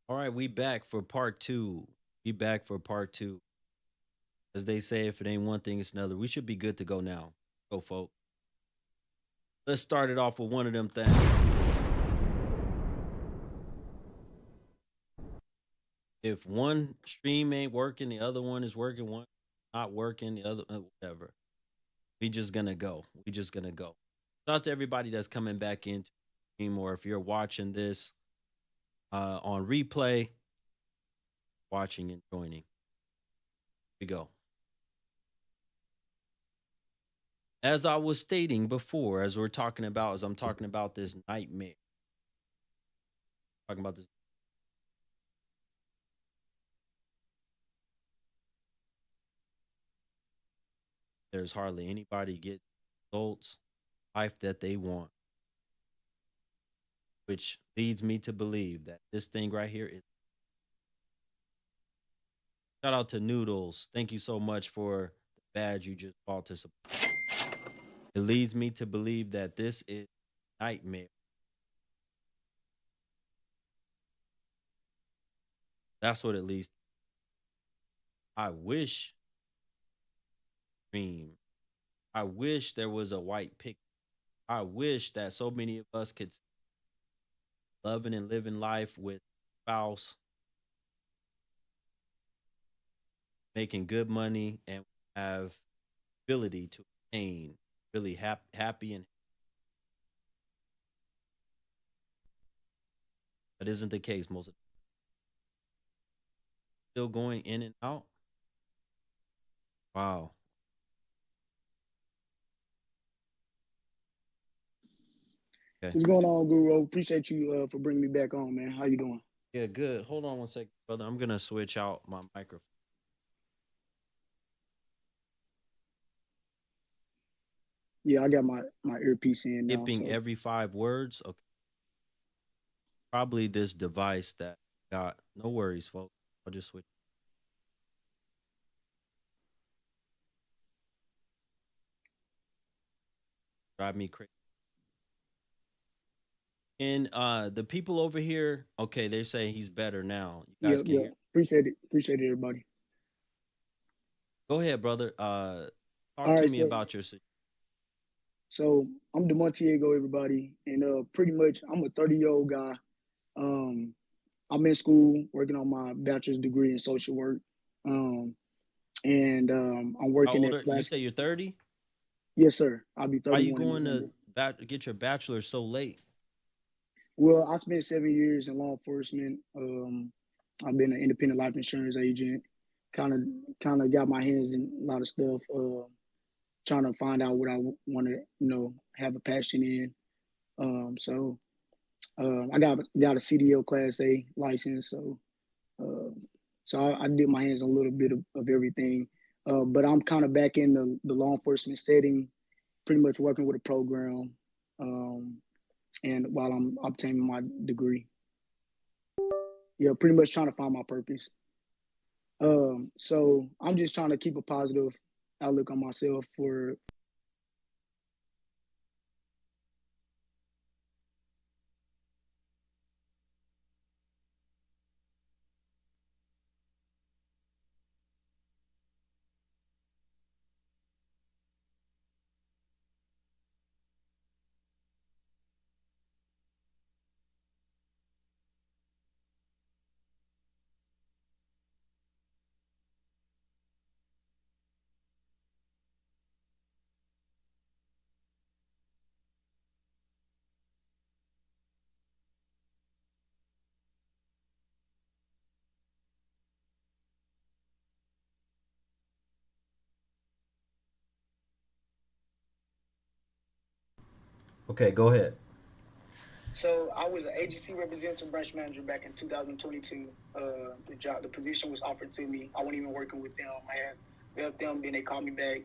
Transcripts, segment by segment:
All right, we back for part two. We back for part two. As they say, if it ain't one thing, it's another. We should be good to go now. Go, folks. Let's start it off with one of them things. If one stream ain't working, the other one is working. One not working, the other whatever. We just gonna go. We just gonna go. Shout out to everybody that's coming back into the stream, or if you're watching this on replay, watching and joining. Here we go. As I was stating before, as I'm talking about this nightmare, talking about this, there's hardly anybody get results, life that they want, which leads me to believe that this thing right here is. Shout out to Noodles. Thank you so much for the badge you just bought to support. It leads me to believe that this is nightmare. That's what it leads. I wish dream. I wish there was a white pick. I wish that so many of us could loving and living life with spouse, making good money, and have ability to attain really happy, and that isn't the case. Most of still going in and out. Wow. Okay. What's going on, Guru? Appreciate you for bringing me back on, man. How you doing? Yeah, good. Hold on one second, brother. I'm gonna switch out my microphone. Yeah, I got my earpiece in now, Skipping so every 5 words. Okay. Probably this device that got no worries, folks. I'll just switch. Drive me crazy. And the people over here, okay, they're saying he's better now. You yeah, guys can yeah. hear. Appreciate it, everybody. Go ahead, brother. Talk All to right, me about your situation. so I'm Demontiego, everybody, and pretty much I'm a 30-year-old guy. Um, I'm in school working on my bachelor's degree in social work, um, and I'm How working old at are you? class. Say you're 30. Yes, sir. I'll be Why you 31 in going to November. get your bachelor's so late? Well, I spent 7 years in law enforcement. I've been an independent life insurance agent. Kind of, kind of got my hands in a lot of stuff. Trying to find out what I want to, have a passion in. So I got a CDL Class A license. Uh, I did my hands on a little bit of everything. But I'm kind of back in the law enforcement setting, pretty much working with a program. Um, and while I'm obtaining my degree, yeah, pretty much trying to find my purpose. So I'm just trying to keep a positive outlook on myself for. Okay, go ahead. So I was an agency representative branch manager back in 2022. The position was offered to me. I wasn't even working with them. I had left them, then they called me back,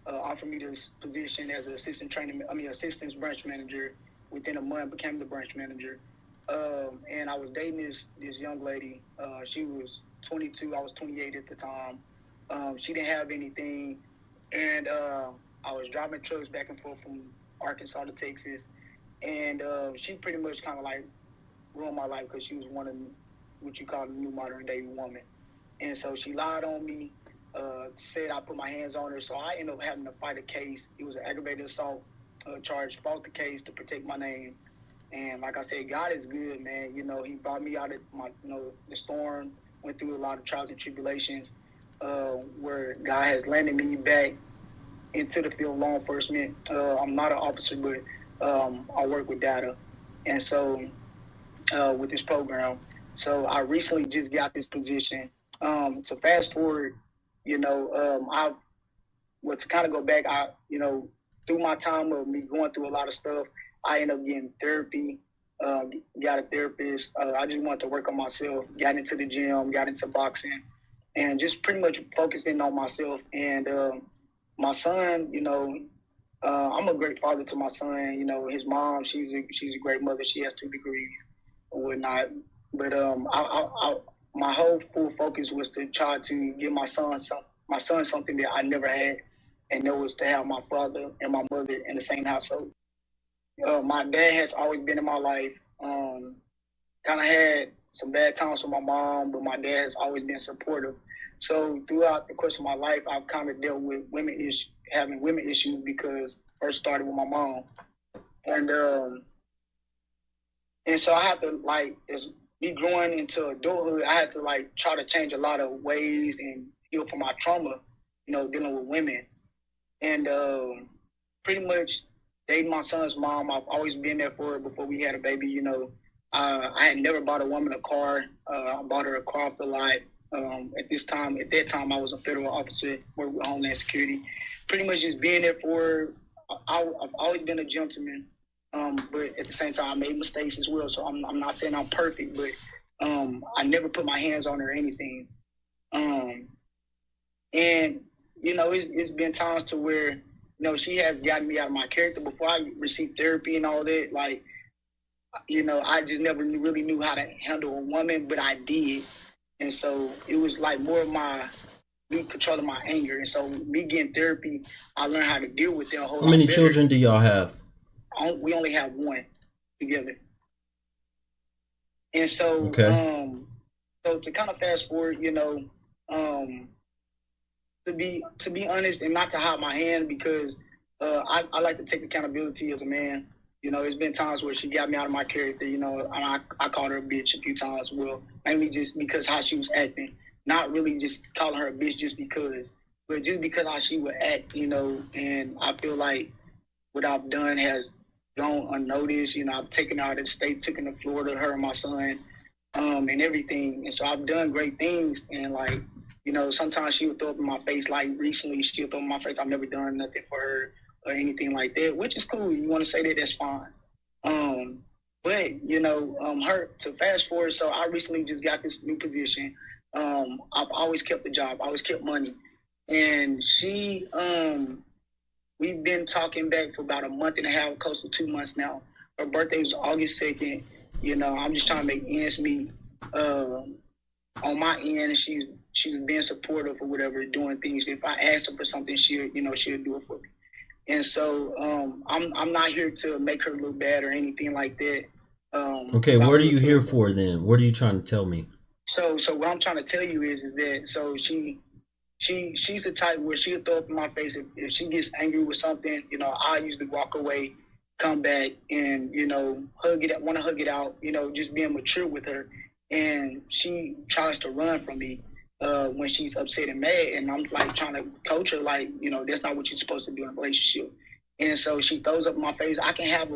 offered me this position as an assistant branch manager. Within a month, became the branch manager. And I was dating this young lady. She was 22. I was 28 at the time. She didn't have anything, and I was driving trucks back and forth from Arkansas to Texas, and she pretty much kind of like ruined my life because she was wanting what you call the new modern day woman. And so she lied on me, said I put my hands on her. So I ended up having to fight a case. It was an aggravated assault charge, fought the case to protect my name. And like I said, God is good, man. You know, He brought me out of my, the storm. Went through a lot of trials and tribulations, where God has landed me back into the field of law enforcement. I'm not an officer, but I work with data, and so with this program. So I recently just got this position. To fast forward, I well, to kind of go back, through my time of me going through a lot of stuff, I ended up getting therapy, got a therapist. I just wanted to work on myself, got into the gym, got into boxing, and just pretty much focusing on myself. And my son, I'm a great father to my son. You know, his mom, she's a great mother. She has 2 degrees or whatnot. But my whole full focus was to try to give my son something that I never had, and that was to have my father and my mother in the same household. My dad has always been in my life. Kind of had some bad times with my mom, but my dad has always been supportive. So throughout the course of my life, I've kind of dealt with having women issues because first started with my mom, and so I had to as me growing into adulthood, I had to try to change a lot of ways and heal from my trauma, dealing with women, and pretty much dating my son's mom. I've always been there for her before we had a baby. I had never bought a woman a car. I bought her a car off the lot. At that time, I was a federal officer, worked with Homeland Security. Pretty much just being there for her. I've always been a gentleman, but at the same time, I made mistakes as well. So I'm not saying I'm perfect, but I never put my hands on her or anything. And it's been times to where she has gotten me out of my character before I received therapy and all that. I just never really knew how to handle a woman, but I did. And so it was more of me controlling my anger. And so me getting therapy, I learned how to deal with it a whole lot better. How many children do y'all have? We only have one together. And so, okay. So to kind of fast forward, to be honest and not to hide my hand, because I like to take accountability as a man. There's been times where she got me out of my character, and I called her a bitch a few times. Well, mainly just because how she was acting. Not really just calling her a bitch just because, but just because how she would act, and I feel like what I've done has gone unnoticed. I've taken her out of the state, taken to Florida, her and my son, and everything. And so I've done great things, and sometimes she would throw up in my face. Like recently, she'll throw up in my face, I've never done nothing for her or anything like that, which is cool. You want to say that, that's fine. But her to fast forward. So I recently just got this new position. I've always kept the job. I always kept money, and she, we've been talking back for about a month and a half, close to 2 months now. Her birthday was August 2nd. I'm just trying to make ends meet on my end, and she's being supportive or whatever, doing things. If I ask her for something, she'll do it for me. And so I'm not here to make her look bad or anything like that. Okay, what are you here for then? What are you trying to tell me? So what I'm trying to tell you is that so she's the type where she'll throw up in my face if she gets angry with something. I usually walk away, come back, and hug it, want to hug it out. Just being mature with her, and she tries to run from me when she's upset and mad, and I'm trying to coach her, that's not what you're supposed to do in a relationship. And so she throws up in my face, I can have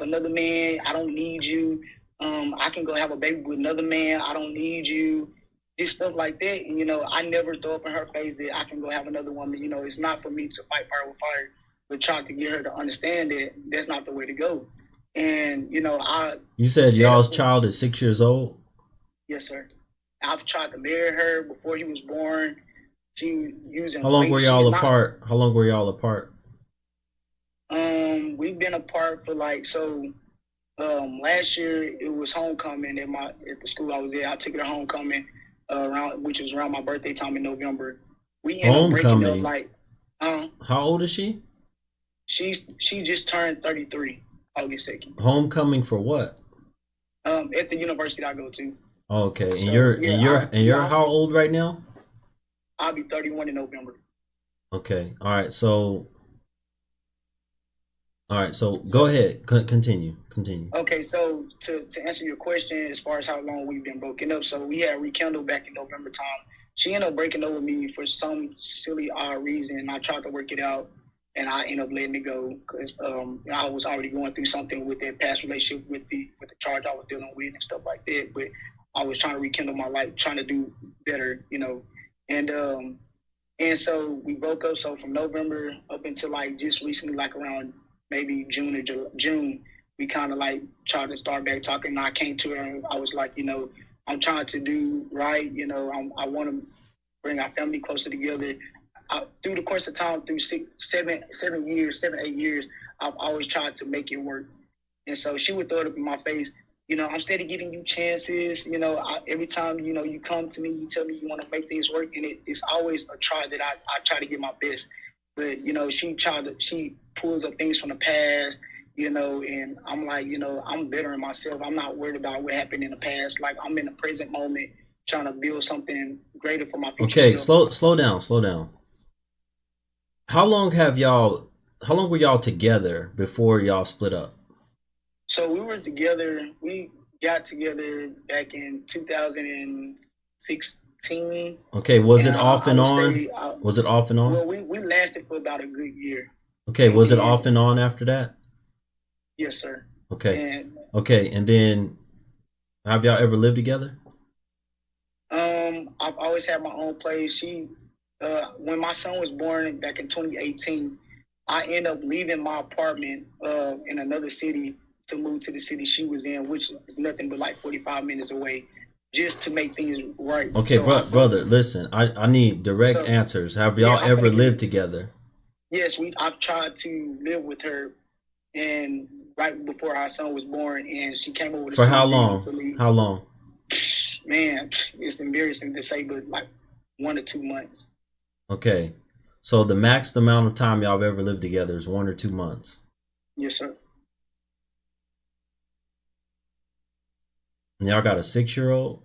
another man, I don't need you. I can go have a baby with another man, I don't need you. Just stuff like that. And I never throw up in her face that I can go have another woman. It's not for me to fight fire with fire, but try to get her to understand that that's not the way to go. And you said y'all's child is 6 years old? Yes, sir. I've tried to marry her before he was born. She using. How long were y'all apart? How long were y'all apart? We've been apart for last year it was homecoming at the school I was at. I took her to homecoming which was around my birthday time in November. We ended up breaking up. How old is she? She just turned 33 August 2nd. Homecoming for what? At the university I go to. Okay, and So yeah, you're how old right now? I'll be 31 in November. Okay, all right, so go So ahead, continue. okay, so to answer your question as far as how long we've been broken up, so we had rekindled back in November time. She ended up breaking up with me for some silly odd reason. I tried to work it out, and I ended up letting it go because I was already going through something with that past relationship with the charge I was dealing with and stuff like that. But I was trying to rekindle my life, trying to do better, you know, and and so we broke up. So from November up until like just recently, like around maybe June or June, we kind of like tried to start back talking. And I came to her and I was like, you know, I'm trying to do right. You know, I want to bring our family closer together. Through the course of time, through 7, 8 years, I've always tried to make it work. And so she would throw it up in my face. You know, I'm steady giving you chances. You know, every time, you know, you come to me, you tell me you want to make things work. And it's always a try that I try to give my best. But, you know, she pulls up things from the past, you know, and I'm like, you know, I'm bettering myself. I'm not worried about what happened in the past. Like, I'm in the present moment trying to build something greater for my future Okay, self. slow down. How long were y'all together before y'all split up? So we were together. We got together back in 2016. Okay, was And it off I and would on? say, Was it off and on? well, we lasted for about a good year. Okay, And was it then, off and on after that? yes, sir. Okay. And Okay, and then have y'all ever lived together? I've always had my own place. When my son was born back in 2018, I ended up leaving my apartment in another city to move to the city she was in, which is nothing but like 45 minutes away, just to make things right. Okay, So I broke. brother, listen. I need direct So answers. Have yeah, y'all I'm ever gonna give lived you. together? Yes, I've tried to live with her, and right before our son was born, and she came over to For see how me long? briefly. How long? Man, it's embarrassing to say, but like 1 or 2 months. Okay. So the max amount of time y'all have ever lived together is 1 or 2 months. Yes, sir. And y'all got a 6-year old?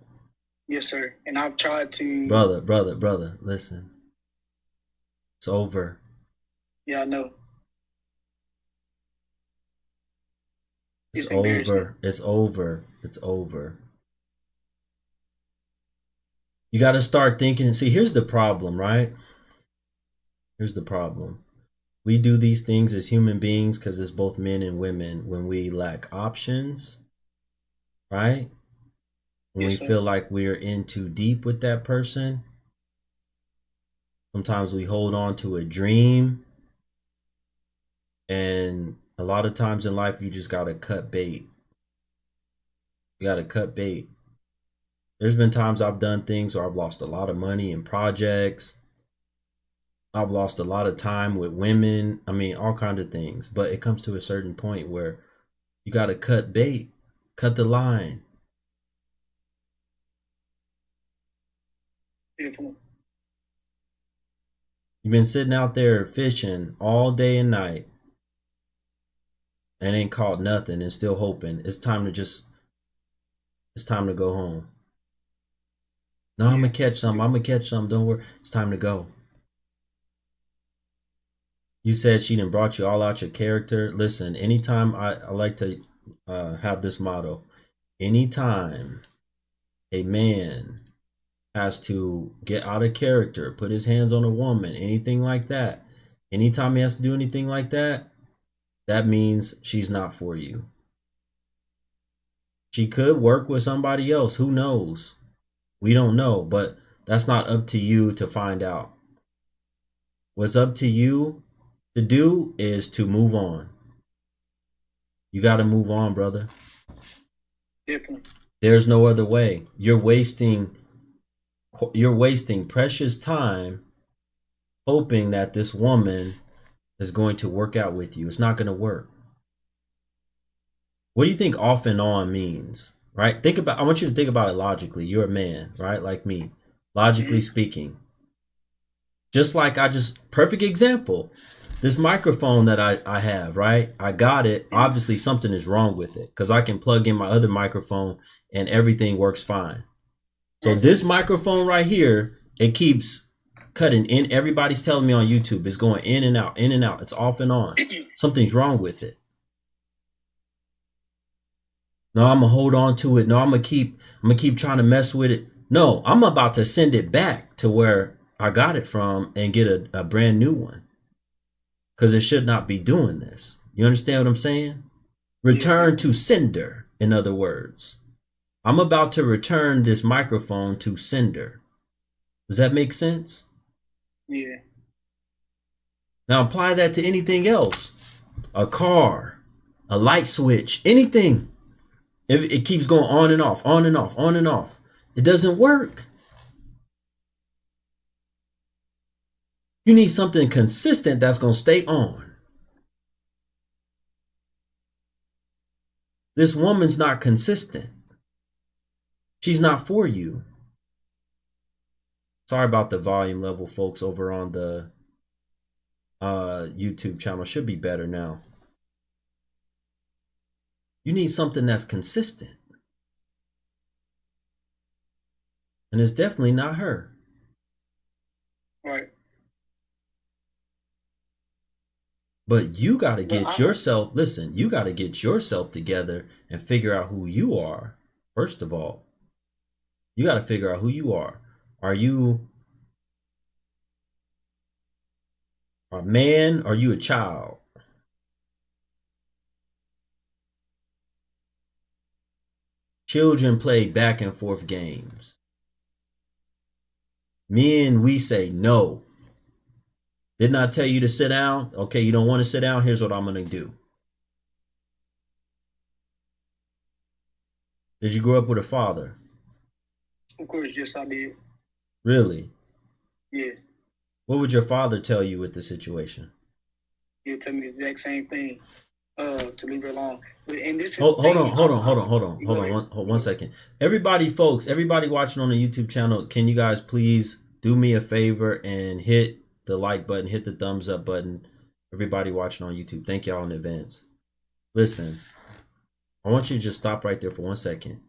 Yes, sir. And I've tried to. Brother, listen. It's over. Yeah, I know. It's It's embarrassing. over. It's over. It's over. You got to start thinking. See, here's the problem, right? Here's the problem. We do these things as human beings because it's both men and women when we lack options, right? When we Yes, sir. feel like we're in too deep with that person. Sometimes we hold on to a dream. And a lot of times in life, you just got to cut bait. You got to cut bait. There's been times I've done things where I've lost a lot of money in projects. I've lost a lot of time with women. I mean, all kinds of things. But it comes to a certain point where you got to cut bait, cut the line. Beautiful. You've been sitting out there fishing all day and night and ain't caught nothing and still hoping. It's time to go home. No, I'm Yeah. gonna catch some. I'm gonna catch some. Don't worry. It's time to go. You said she done brought you all out your character. Listen, anytime I like to have this motto. Anytime a man has to get out of character, put his hands on a woman, anything like that, anytime he has to do anything like that, that means she's not for you. She could work with somebody else. Who knows? We don't know, but that's not up to you to find out. What's up to you to do is to move on. You got to move on, brother. Definitely. There's no other way. You're wasting precious time hoping that this woman is going to work out with you. It's not going to work. What do you think off and on means? Right? I want you to think about it logically. You're a man, right? Like me. Logically Mm-hmm. speaking. Perfect example. This microphone that I have, right? I got it. Mm-hmm. Obviously, something is wrong with it because I can plug in my other microphone and everything works fine. So Right. this microphone right here, it keeps cutting in. Everybody's telling me on YouTube it's going in and out, in and out. It's off and on. Something's wrong with it. No, I'm gonna hold on to it. No, I'm gonna keep trying to mess with it. No, I'm about to send it back to where I got it from and get a brand new one. Because it should not be doing this. You understand what I'm saying? Yeah. Return to sender, in other words. I'm about to return this microphone to sender. Does that make sense? Yeah. Now apply that to anything else. A car, a light switch, anything. If it keeps going on and off, on and off, on and off, it doesn't work. You need something consistent that's going to stay on. This woman's not consistent. She's not for you. Sorry about the volume level, folks, over on the YouTube channel. Should be better now. You need something that's consistent. And it's definitely not her. Right. But you got to Well, get yourself, listen, you got to get yourself together and figure out who you are. First of all, you got to figure out who you are. Are you a man? Or are you a child? Children play back and forth games. Men, we say no. Didn't I tell you to sit down? Okay, you don't want to sit down? Here's what I'm going to do. Did you grow up with a father? Of course, yes, I did. Really? Yeah. What would your father tell you with the situation? He'll tell me the exact same thing. To leave it alone. And this is Hold the on, thing. hold on, one second. Everybody, folks, everybody watching on the YouTube channel, can you guys please do me a favor and hit the like button, hit the thumbs up button. Everybody watching on YouTube, thank y'all in advance. Listen, I want you to just stop right there for 1 second.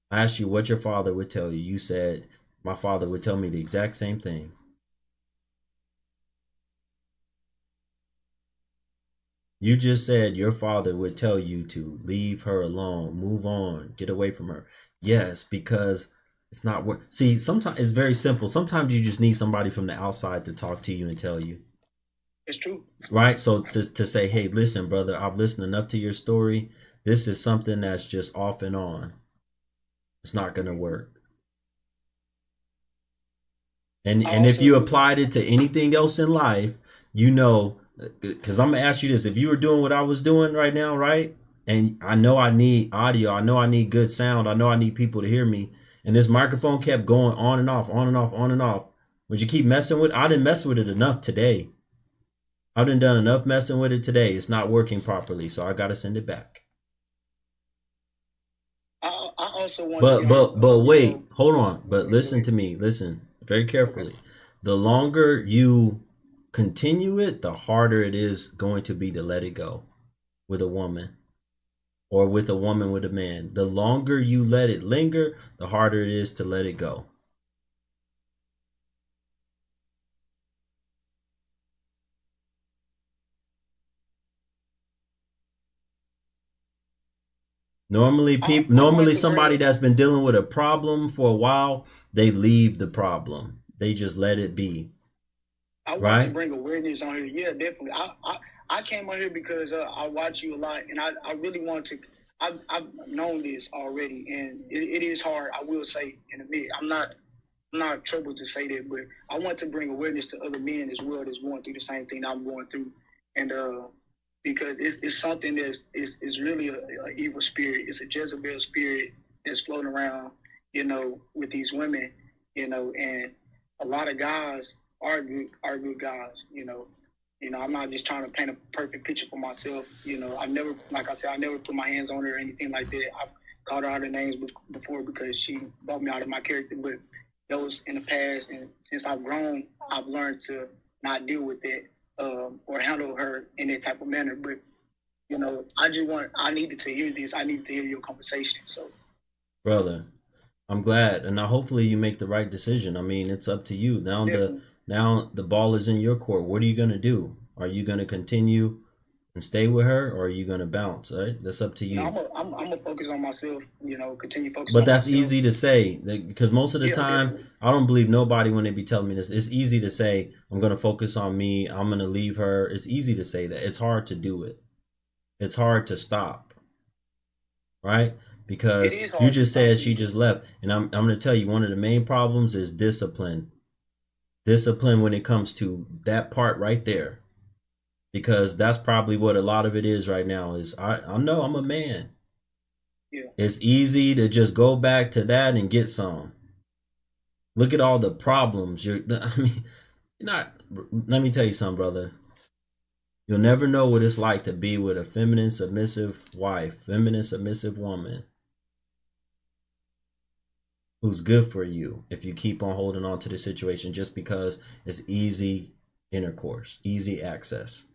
I asked you what your father would tell you. You said my father would tell me the exact same thing. You just said your father would tell you to leave her alone, move on, get away from her. Yes, because it's not work. See, sometimes it's very simple. Sometimes you just need somebody from the outside to talk to you and tell you. It's true. Right? So to say, hey, listen, brother, I've listened enough to your story. This is something that's just off and on. It's not going to work. And if you applied it to anything else in life, you know, because I'm gonna ask you this: if you were doing what I was doing right now, right? And I know I need audio, I know I need good sound, I know I need people to hear me, and this microphone kept going on and off, on and off, on and off. Would you keep messing with? I didn't mess with it enough today. I've done enough messing with it today. It's not working properly, so I gotta send it back. I also want But wait, hold on. But listen to me. Listen very carefully. Okay. The longer you continue it, the harder it is going to be to let it go with a woman or with a woman with a man. The longer you let it linger, the harder it is to let it go. Normally somebody that's been dealing with a problem for a while, they leave the problem. They just let it be. I want to bring awareness on here. Yeah, definitely. I came on here because I watch you a lot, and I really want to. I've known this already, and it is hard. I will say and admit I'm not troubled to say that, but I want to bring awareness to other men as well that's going through the same thing I'm going through, and because it's something is really a evil spirit. It's a Jezebel spirit that's floating around, with these women, and a lot of guys are good guys, I'm not just trying to paint a perfect picture for myself. I never, like I said, I never put my hands on her or anything like that. I've called her out of names before because she brought me out of my character, but that was in the past. And since I've grown, I've learned to not deal with it or handle her in that type of manner. But I needed to hear this. I needed to hear your conversation. So, brother, I'm glad, and now hopefully you make the right decision. I mean, it's up to you now. definitely. The ball is in your court. What are you gonna do? Are you gonna continue and stay with her, or are you gonna bounce? Right, that's up to you. I'm gonna focus on myself. Continue focusing But on that's myself. easy to say because most of the Yeah, time, definitely. I don't believe nobody when they be telling me this. It's easy to say, I'm going to focus on me. I'm going to leave her. It's easy to say that. It's hard to do it. It's hard to stop, right? It Because is you hard to just stop. said she just left. And I'm going to tell you, one of the main problems is discipline. Discipline when it comes to that part right there. Because that's probably what a lot of it is right now is I know I'm a man. Yeah. It's easy to just go back to that and get some. Look at all the problems. I mean, you're not. Let me tell you something, brother. You'll never know what it's like to be with a feminine, submissive wife, feminine, submissive woman who's good for you if you keep on holding on to the situation just because it's easy intercourse, easy access.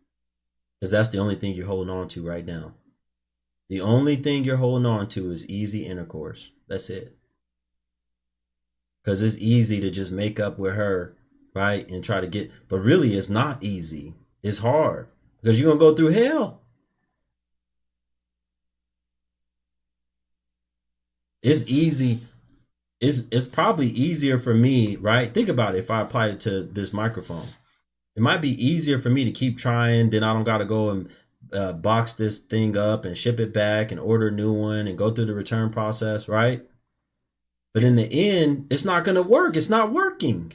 Because that's the only thing you're holding on to right now. The only thing you're holding on to is easy intercourse. That's it. Because it's easy to just make up with her, right? And try to but really it's not easy. It's hard because you're going to go through hell. It's easy. It's probably easier for me, right? Think about it. If I applied it to this microphone, it might be easier for me to keep trying. Then I don't got to go and box this thing up and ship it back and order a new one and go through the return process, right? But in the end, it's not going to work. It's not working.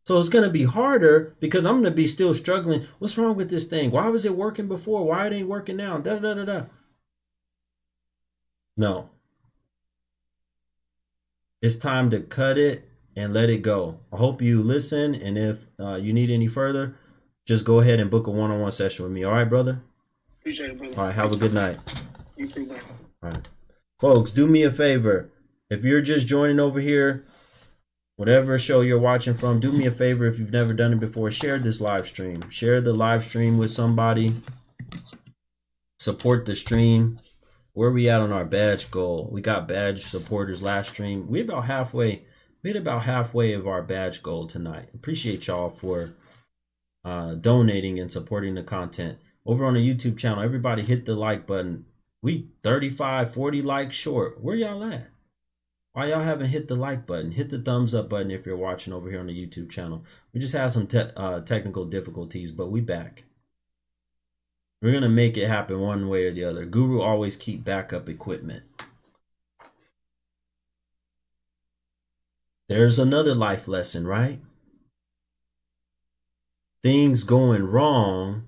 So it's going to be harder because I'm going to be still struggling. What's wrong with this thing? Why was it working before? Why it ain't working now? Da da da da. No. It's time to cut it and let it go. I hope you listen. And if you need any further, just go ahead and book a one-on-one session with me. All right, brother? Appreciate it, brother. All right. Have a good night. You too, man. All right. Folks, do me a favor. If you're just joining over here, whatever show you're watching from, do me a favor if you've never done it before, share this live stream. Share the live stream with somebody. Support the stream. Where are we at on our badge goal? We got badge supporters last stream. We about halfway. We hit about halfway of our badge goal tonight. Appreciate y'all for donating and supporting the content. Over on the YouTube channel, everybody hit the like button. We 35, 40 likes short. Where y'all at? Why y'all haven't hit the like button? Hit the thumbs up button if you're watching over here on the YouTube channel. We just had some technical difficulties, but we back. We're going to make it happen one way or the other. Guru always keep backup equipment. There's another life lesson, right? Things going wrong.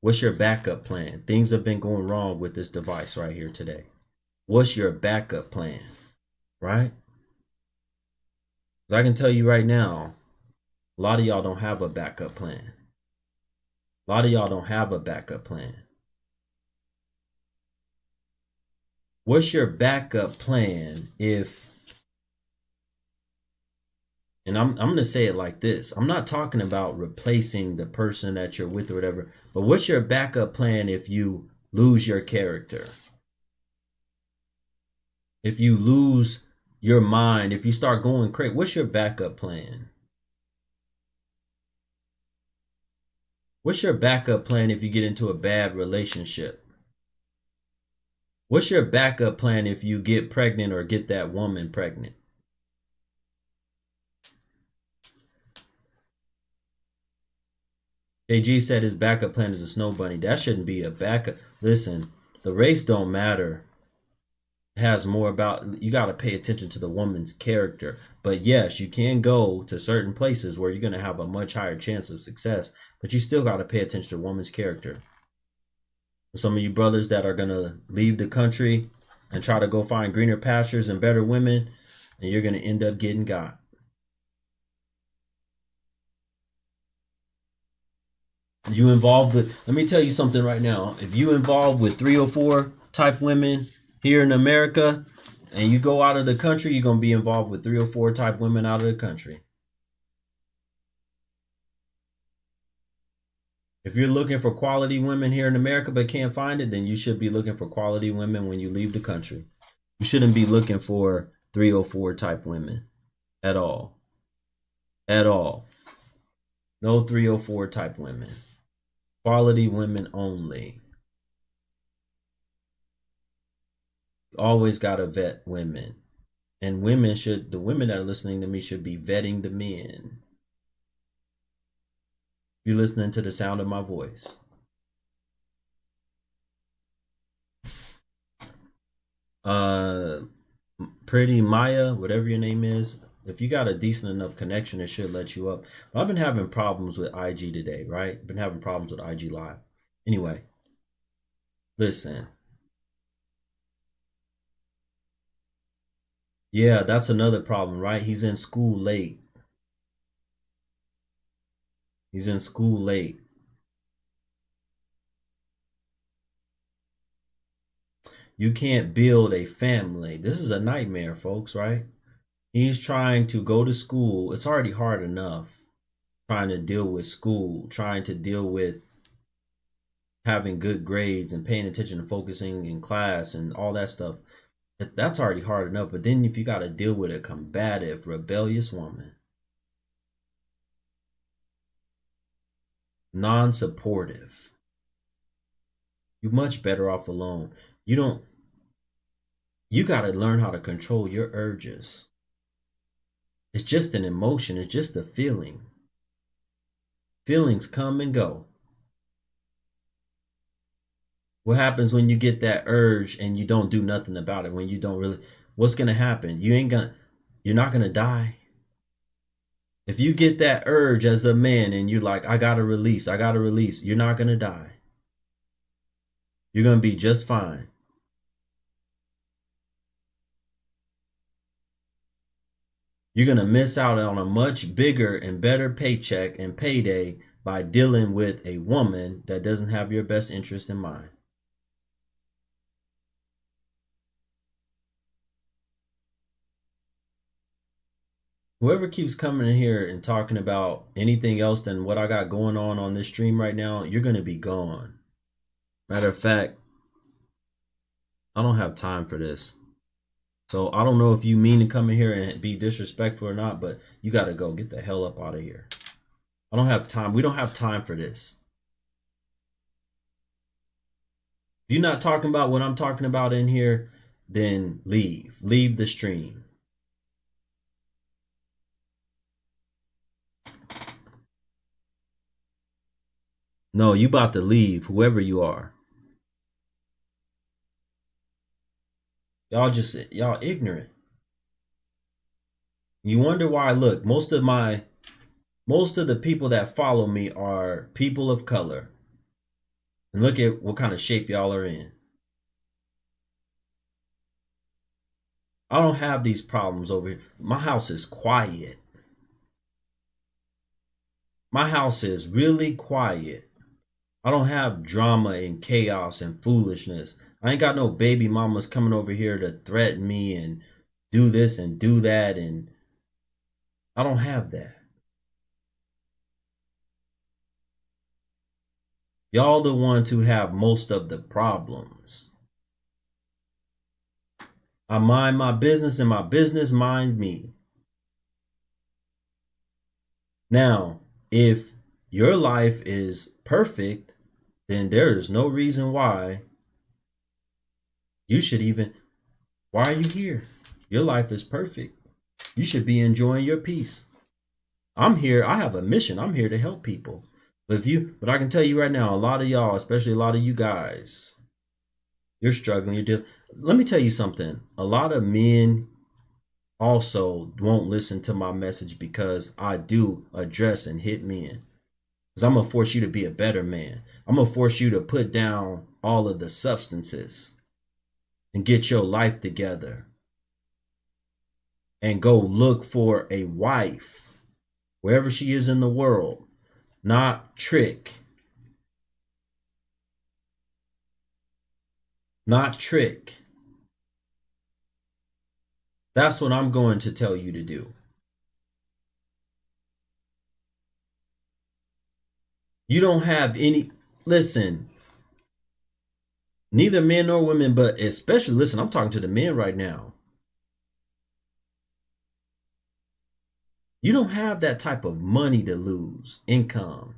What's your backup plan? Things have been going wrong with this device right here today. What's your backup plan? Right? Because I can tell you right now, a lot of y'all don't have a backup plan. A lot of y'all don't have a backup plan. What's your backup plan if, and I'm going to say it like this. I'm not talking about replacing the person that you're with or whatever, but what's your backup plan if you lose your character? If you lose your mind, if you start going crazy, what's your backup plan? What's your backup plan if you get into a bad relationship? What's your backup plan if you get pregnant or get that woman pregnant? AG said his backup plan is a snow bunny. That shouldn't be a backup. Listen, the race don't matter. It has more about, you got to pay attention to the woman's character. But yes, you can go to certain places where you're going to have a much higher chance of success, but you still got to pay attention to the woman's character. Some of you brothers that are going to leave the country and try to go find greener pastures and better women, and you're going to end up getting got. You involved with, let me tell you something right now. If you involved with 304 type women here in America and you go out of the country, you're going to be involved with 304 type women out of the country. If you're looking for quality women here in America but can't find it, then you should be looking for quality women when you leave the country. You shouldn't be looking for 304 type women at all. At all. No 304 type women. Quality women only. You always got to vet women. And the women that are listening to me should be vetting the men. You're listening to the sound of my voice. Pretty Maya, whatever your name is, if you got a decent enough connection, it should let you up. But I've been having problems with IG today, right? Been having problems with IG Live. Anyway, listen. Yeah, that's another problem, right? He's in school late. He's in school late. You can't build a family. This is a nightmare, folks, right? He's trying to go to school. It's already hard enough trying to deal with school, trying to deal with having good grades and paying attention and focusing in class and all that stuff. That's already hard enough. But then if you got to deal with a combative, rebellious woman, non-supportive, you're much better off alone. You got to learn how to control your urges. It's just an emotion. It's just a feeling. Feelings come and go. What happens when you get that urge and you don't do nothing about it? When you don't really, what's going to happen? You're not going to die. If you get that urge as a man and you're like, I got to release, you're not going to die. You're going to be just fine. You're going to miss out on a much bigger and better paycheck and payday by dealing with a woman that doesn't have your best interest in mind. Whoever keeps coming in here and talking about anything else than what I got going on this stream right now, you're going to be gone. Matter of fact, I don't have time for this. So I don't know if you mean to come in here and be disrespectful or not, but you got to go. Get the hell up out of here. I don't have time. We don't have time for this. If you're not talking about what I'm talking about in here, then leave. Leave the stream. No, you about to leave, whoever you are. Y'all ignorant. You wonder why. Look, most of the people that follow me are people of color. And look at what kind of shape y'all are in. I don't have these problems over here. My house is quiet. My house is really quiet. I don't have drama and chaos and foolishness. I ain't got no baby mamas coming over here to threaten me and do this and do that, and I don't have that. Y'all the ones who have most of the problems. I mind my business and my business mind me. Now, if your life is perfect, then there is no reason why you should even, why are you here? Your life is perfect. You should be enjoying your peace. I'm here. I have a mission. I'm here to help people. But I can tell you right now, a lot of y'all, especially a lot of you guys, you're struggling. Let me tell you something. A lot of men also won't listen to my message because I do address and hit men. Because I'm going to force you to be a better man. I'm going to force you to put down all of the substances and get your life together and go look for a wife wherever she is in the world, not trick. Not trick. That's what I'm going to tell you to do. You don't have any, listen, neither men nor women, but especially, listen, I'm talking to the men right now. You don't have that type of money to lose, income.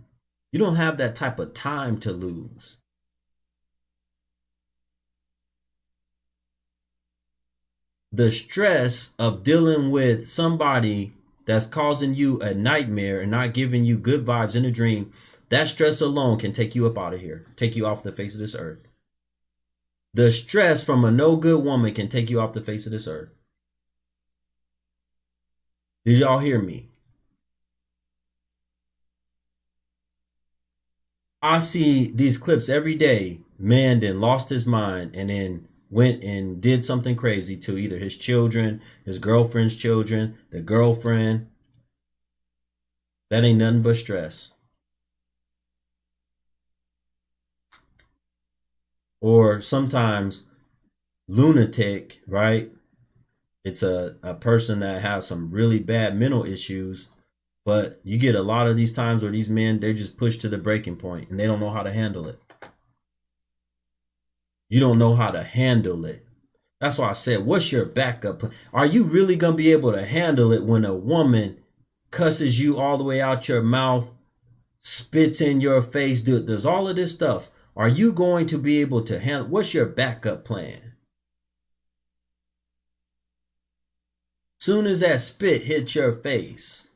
You don't have that type of time to lose. The stress of dealing with somebody that's causing you a nightmare and not giving you good vibes in a dream, that stress alone can take you up out of here, take you off the face of this earth. The stress from a no good woman can take you off the face of this earth. Did y'all hear me? I see these clips every day. Man then lost his mind and then went and did something crazy to either his children, his girlfriend's children, the girlfriend. That ain't nothing but stress. Or sometimes lunatic, right? It's a person that has some really bad mental issues, but you get a lot of these times where these men, they're just pushed to the breaking point and they don't know how to handle it. You don't know how to handle it. That's why I said, what's your backup plan? Are you really going to be able to handle it when a woman cusses you all the way out your mouth, spits in your face, does all of this stuff? Are you going to be able to handle? What's your backup plan? Soon as that spit hits your face,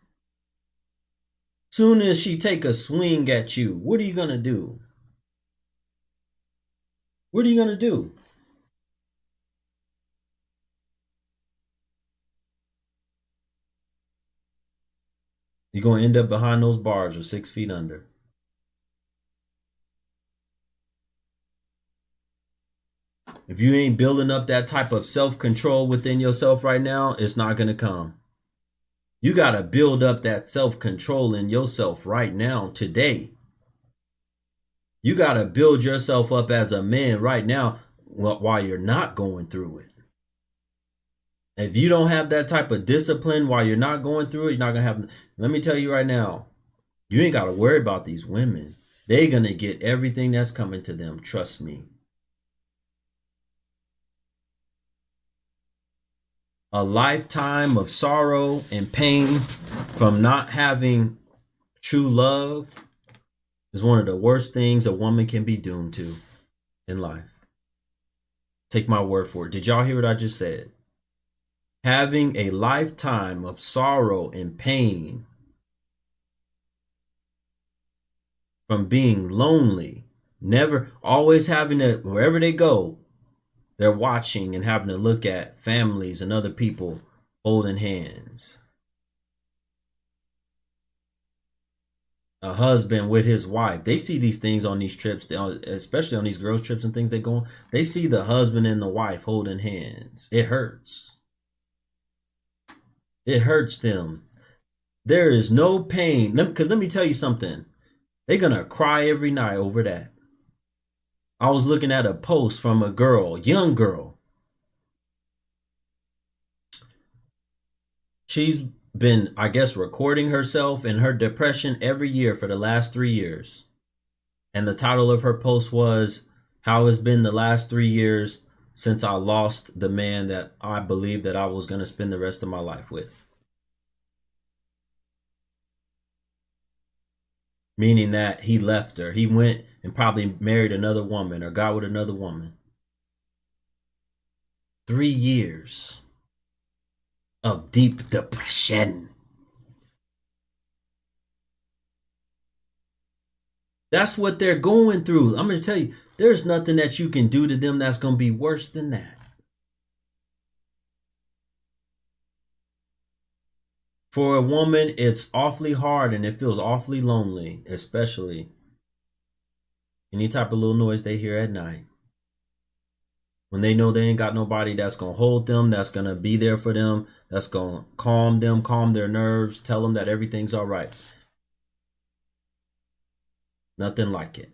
soon as she take a swing at you, what are you going to do? What are you going to do? You're going to end up behind those bars or 6 feet under. If you ain't building up that type of self-control within yourself right now, it's not going to come. You got to build up that self-control in yourself right now, today. You got to build yourself up as a man right now while you're not going through it. If you don't have that type of discipline while you're not going through it, you're not going to have. Let me tell you right now, you ain't got to worry about these women. They're going to get everything that's coming to them. Trust me. A lifetime of sorrow and pain from not having true love is one of the worst things a woman can be doomed to in life. Take my word for it. Did y'all hear what I just said? Having a lifetime of sorrow and pain from being lonely, never, always having to, wherever they go, they're watching and having to look at families and other people holding hands. A husband with his wife. They see these things on these trips, especially on these girls' trips and things they go on. They see the husband and the wife holding hands. It hurts. It hurts them. There is no pain. Because let me tell you something. They're going to cry every night over that. I was looking at a post from a girl, young girl. She's been, I guess, recording herself and her depression every year for the last 3 years. And the title of her post was, how it's been the last 3 years since I lost the man that I believed that I was going to spend the rest of my life with. Meaning that he left her. He went and probably married another woman or got with another woman. 3 years of deep depression. That's what they're going through. I'm going to tell you, there's nothing that you can do to them that's going to be worse than that. For a woman, it's awfully hard and it feels awfully lonely, especially any type of little noise they hear at night. When they know they ain't got nobody that's going to hold them, that's going to be there for them, that's going to calm them, calm their nerves, tell them that everything's all right. Nothing like it.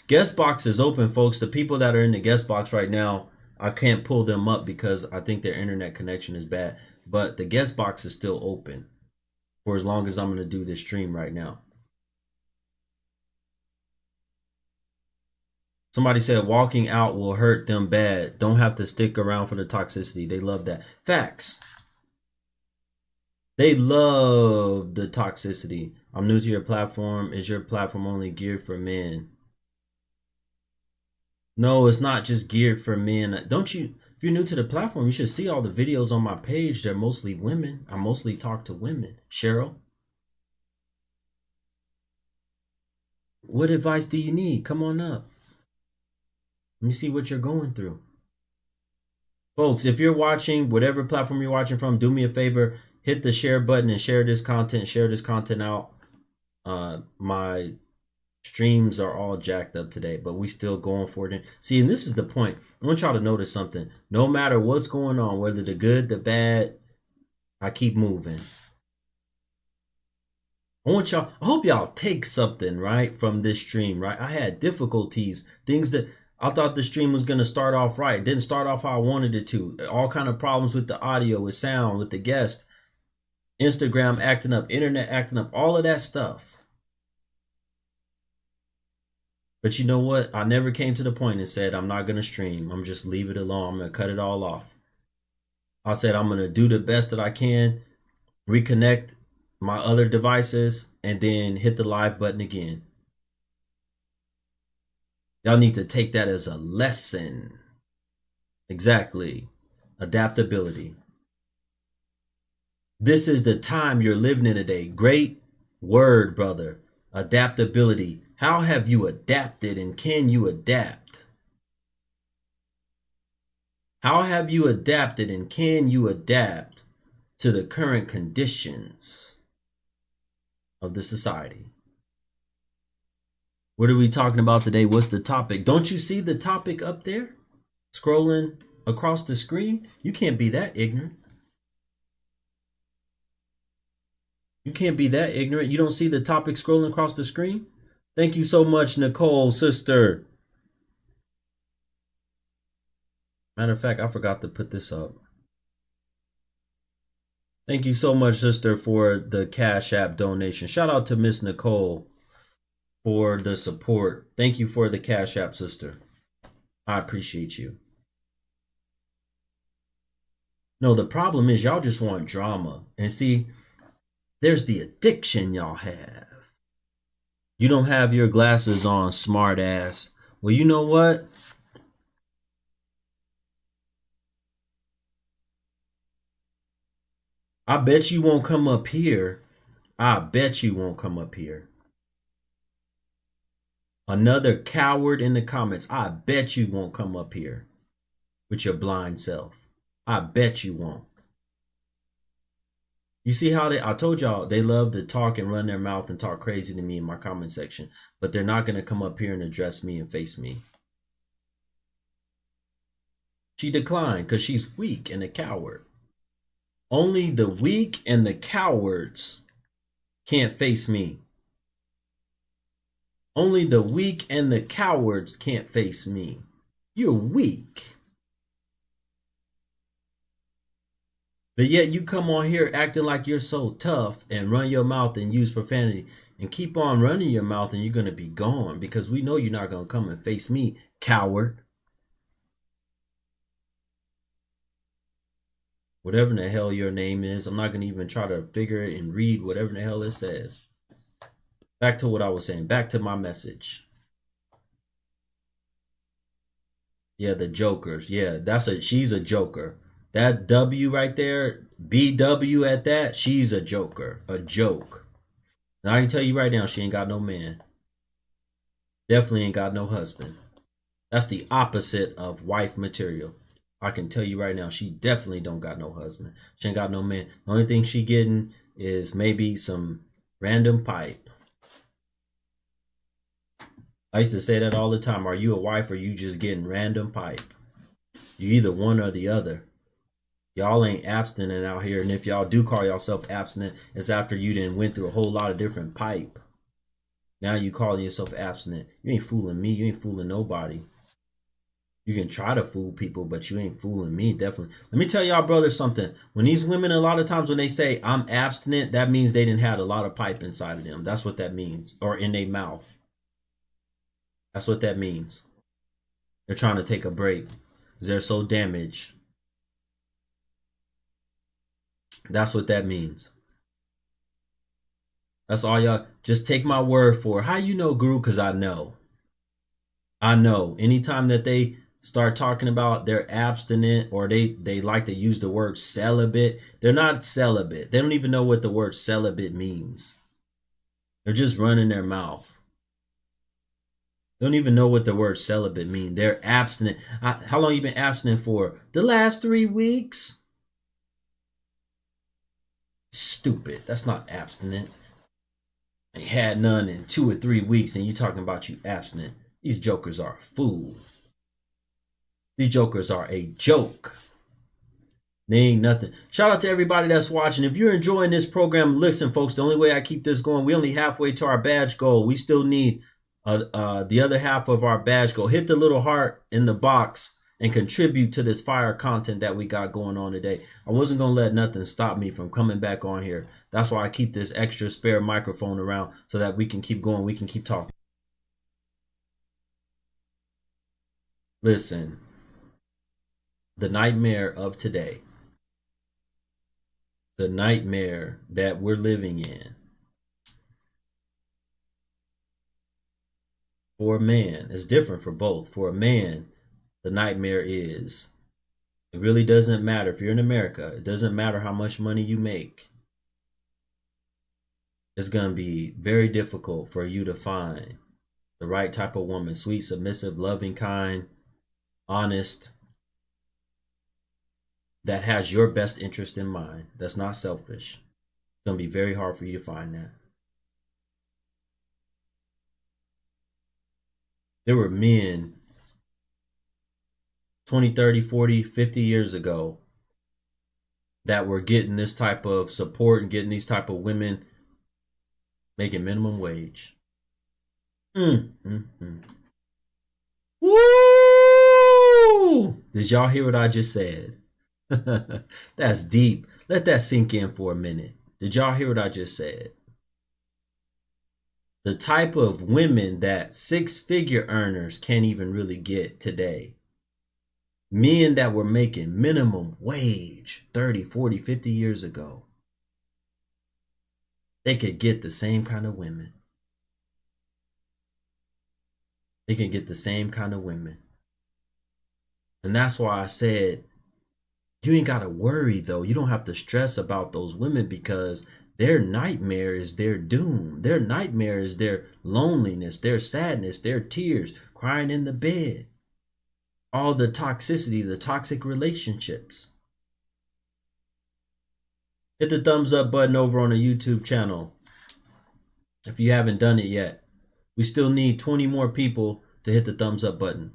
Guest box is open, folks. The people that are in the guest box right now, I can't pull them up because I think their internet connection is bad. But the guest box is still open. for as long as I'm going to do this stream right now. Somebody said walking out will hurt them bad. Don't have to stick around for the toxicity. They love that. Facts. They love the toxicity. I'm new to your platform. Is your platform only geared for men? No, it's not just geared for men. Don't you? If you're new to the platform, you should see all the videos on my page. They're mostly women. I mostly talk to women. Cheryl, what advice do you need? Come on up. Let me see what you're going through. Folks, if you're watching, whatever platform you're watching from, do me a favor, hit the share button and share this content out. My streams are all jacked up today, but we still going for it. See, and this is the point. I want y'all to notice something. No matter what's going on, whether the good, the bad, I keep moving. I hope y'all take something, right, from this stream, right? I had difficulties, things that I thought the stream was going to start off right. It didn't start off how I wanted it to. All kind of problems with the audio, with sound, with the guest, Instagram acting up, internet acting up, all of that stuff. But you know what? I never came to the point and said, I'm not going to stream. I'm just leave it alone. I'm going to cut it all off. I said, I'm going to do the best that I can, reconnect my other devices, and then hit the live button again. Y'all need to take that as a lesson. Exactly. Adaptability. This is the time you're living in today. Great word, brother. Adaptability. How have you adapted and can you adapt? How have you adapted and can you adapt to the current conditions of the society? What are we talking about today? What's the topic? Don't you see the topic up there? Scrolling across the screen? You can't be that ignorant. You can't be that ignorant. You don't see the topic scrolling across the screen? Thank you so much, Nicole, sister. Matter of fact, I forgot to put this up. Thank you so much, sister, for the Cash App donation. Shout out to Miss Nicole for the support. Thank you for the Cash App, sister. I appreciate you. No, the problem is y'all just want drama. And see, there's the addiction y'all have. You don't have your glasses on, smart ass. Well, you know what? I bet you won't come up here. I bet you won't come up here. Another coward in the comments. I bet you won't come up here with your blind self. I bet you won't. You see how I told y'all they love to talk and run their mouth and talk crazy to me in my comment section, but they're not going to come up here and address me and face me. She declined because she's weak and a coward. Only the weak and the cowards can't face me. Only the weak and the cowards can't face me. You're weak. But yet you come on here acting like you're so tough and run your mouth and use profanity and keep on running your mouth and you're going to be gone because we know you're not going to come and face me, coward. Whatever in the hell your name is, I'm not going to even try to figure it and read whatever in the hell it says. Back to what I was saying. Back to my message. Yeah, the jokers. Yeah, she's a joker. That W right there, BW at that, she's a joker, a joke. Now I can tell you right now, she ain't got no man. Definitely ain't got no husband. That's the opposite of wife material. I can tell you right now, she definitely don't got no husband. She ain't got no man. The only thing she getting is maybe some random pipe. I used to say that all the time. Are you a wife or you just getting random pipe? You either one or the other. Y'all ain't abstinent out here. And if y'all do call yourself abstinent, it's after you done went through a whole lot of different pipe. Now you calling yourself abstinent. You ain't fooling me. You ain't fooling nobody. You can try to fool people, but you ain't fooling me, definitely. Let me tell y'all, brothers, something. When these women, a lot of times when they say I'm abstinent, that means they didn't have a lot of pipe inside of them. That's what that means. Or in their mouth. That's what that means. They're trying to take a break because they're so damaged. That's what that means. That's all y'all. Just take my word for it. How you know, Guru? Because I know. I know. Anytime that they start talking about they're abstinent or they like to use the word celibate, they're not celibate. They don't even know what the word celibate means. They're just running their mouth. They don't even know what the word celibate means. They're abstinent. How long you been abstinent for? The last 3 weeks. Stupid. That's not abstinent. I ain't had none in 2 or 3 weeks and you talking about you abstinent. These jokers are a fool. These jokers are a joke. They ain't nothing. Shout out to everybody that's watching. If you're enjoying this program, listen, folks, the only way I keep this going, we only halfway to our badge goal. We still need the other half of our badge goal. Hit the little heart in the box and contribute to this fire content that we got going on today. I wasn't going to let nothing stop me from coming back on here. That's why I keep this extra spare microphone around so that we can keep going. We can keep talking. Listen, the nightmare of today, the nightmare that we're living in, for a man, is different for both. For a man, the nightmare is, it really doesn't matter if you're in America, it doesn't matter how much money you make. It's going to be very difficult for you to find the right type of woman, sweet, submissive, loving, kind, honest, that has your best interest in mind, that's not selfish. It's going to be very hard for you to find that. There were men 20, 30, 40, 50 years ago that were getting this type of support and getting these type of women making minimum wage. Woo! Did y'all hear what I just said? That's deep. Let that sink in for a minute. Did y'all hear what I just said? The type of women that 6-figure earners can't even really get today. Men that were making minimum wage 30, 40, 50 years ago. They could get the same kind of women. They can get the same kind of women. And that's why I said, you ain't got to worry though. You don't have to stress about those women because their nightmare is their doom. Their nightmare is their loneliness, their sadness, their tears, crying in the bed. All the toxicity, the toxic relationships. Hit the thumbs up button over on the YouTube channel if you haven't done it yet. We still need 20 more people to hit the thumbs up button.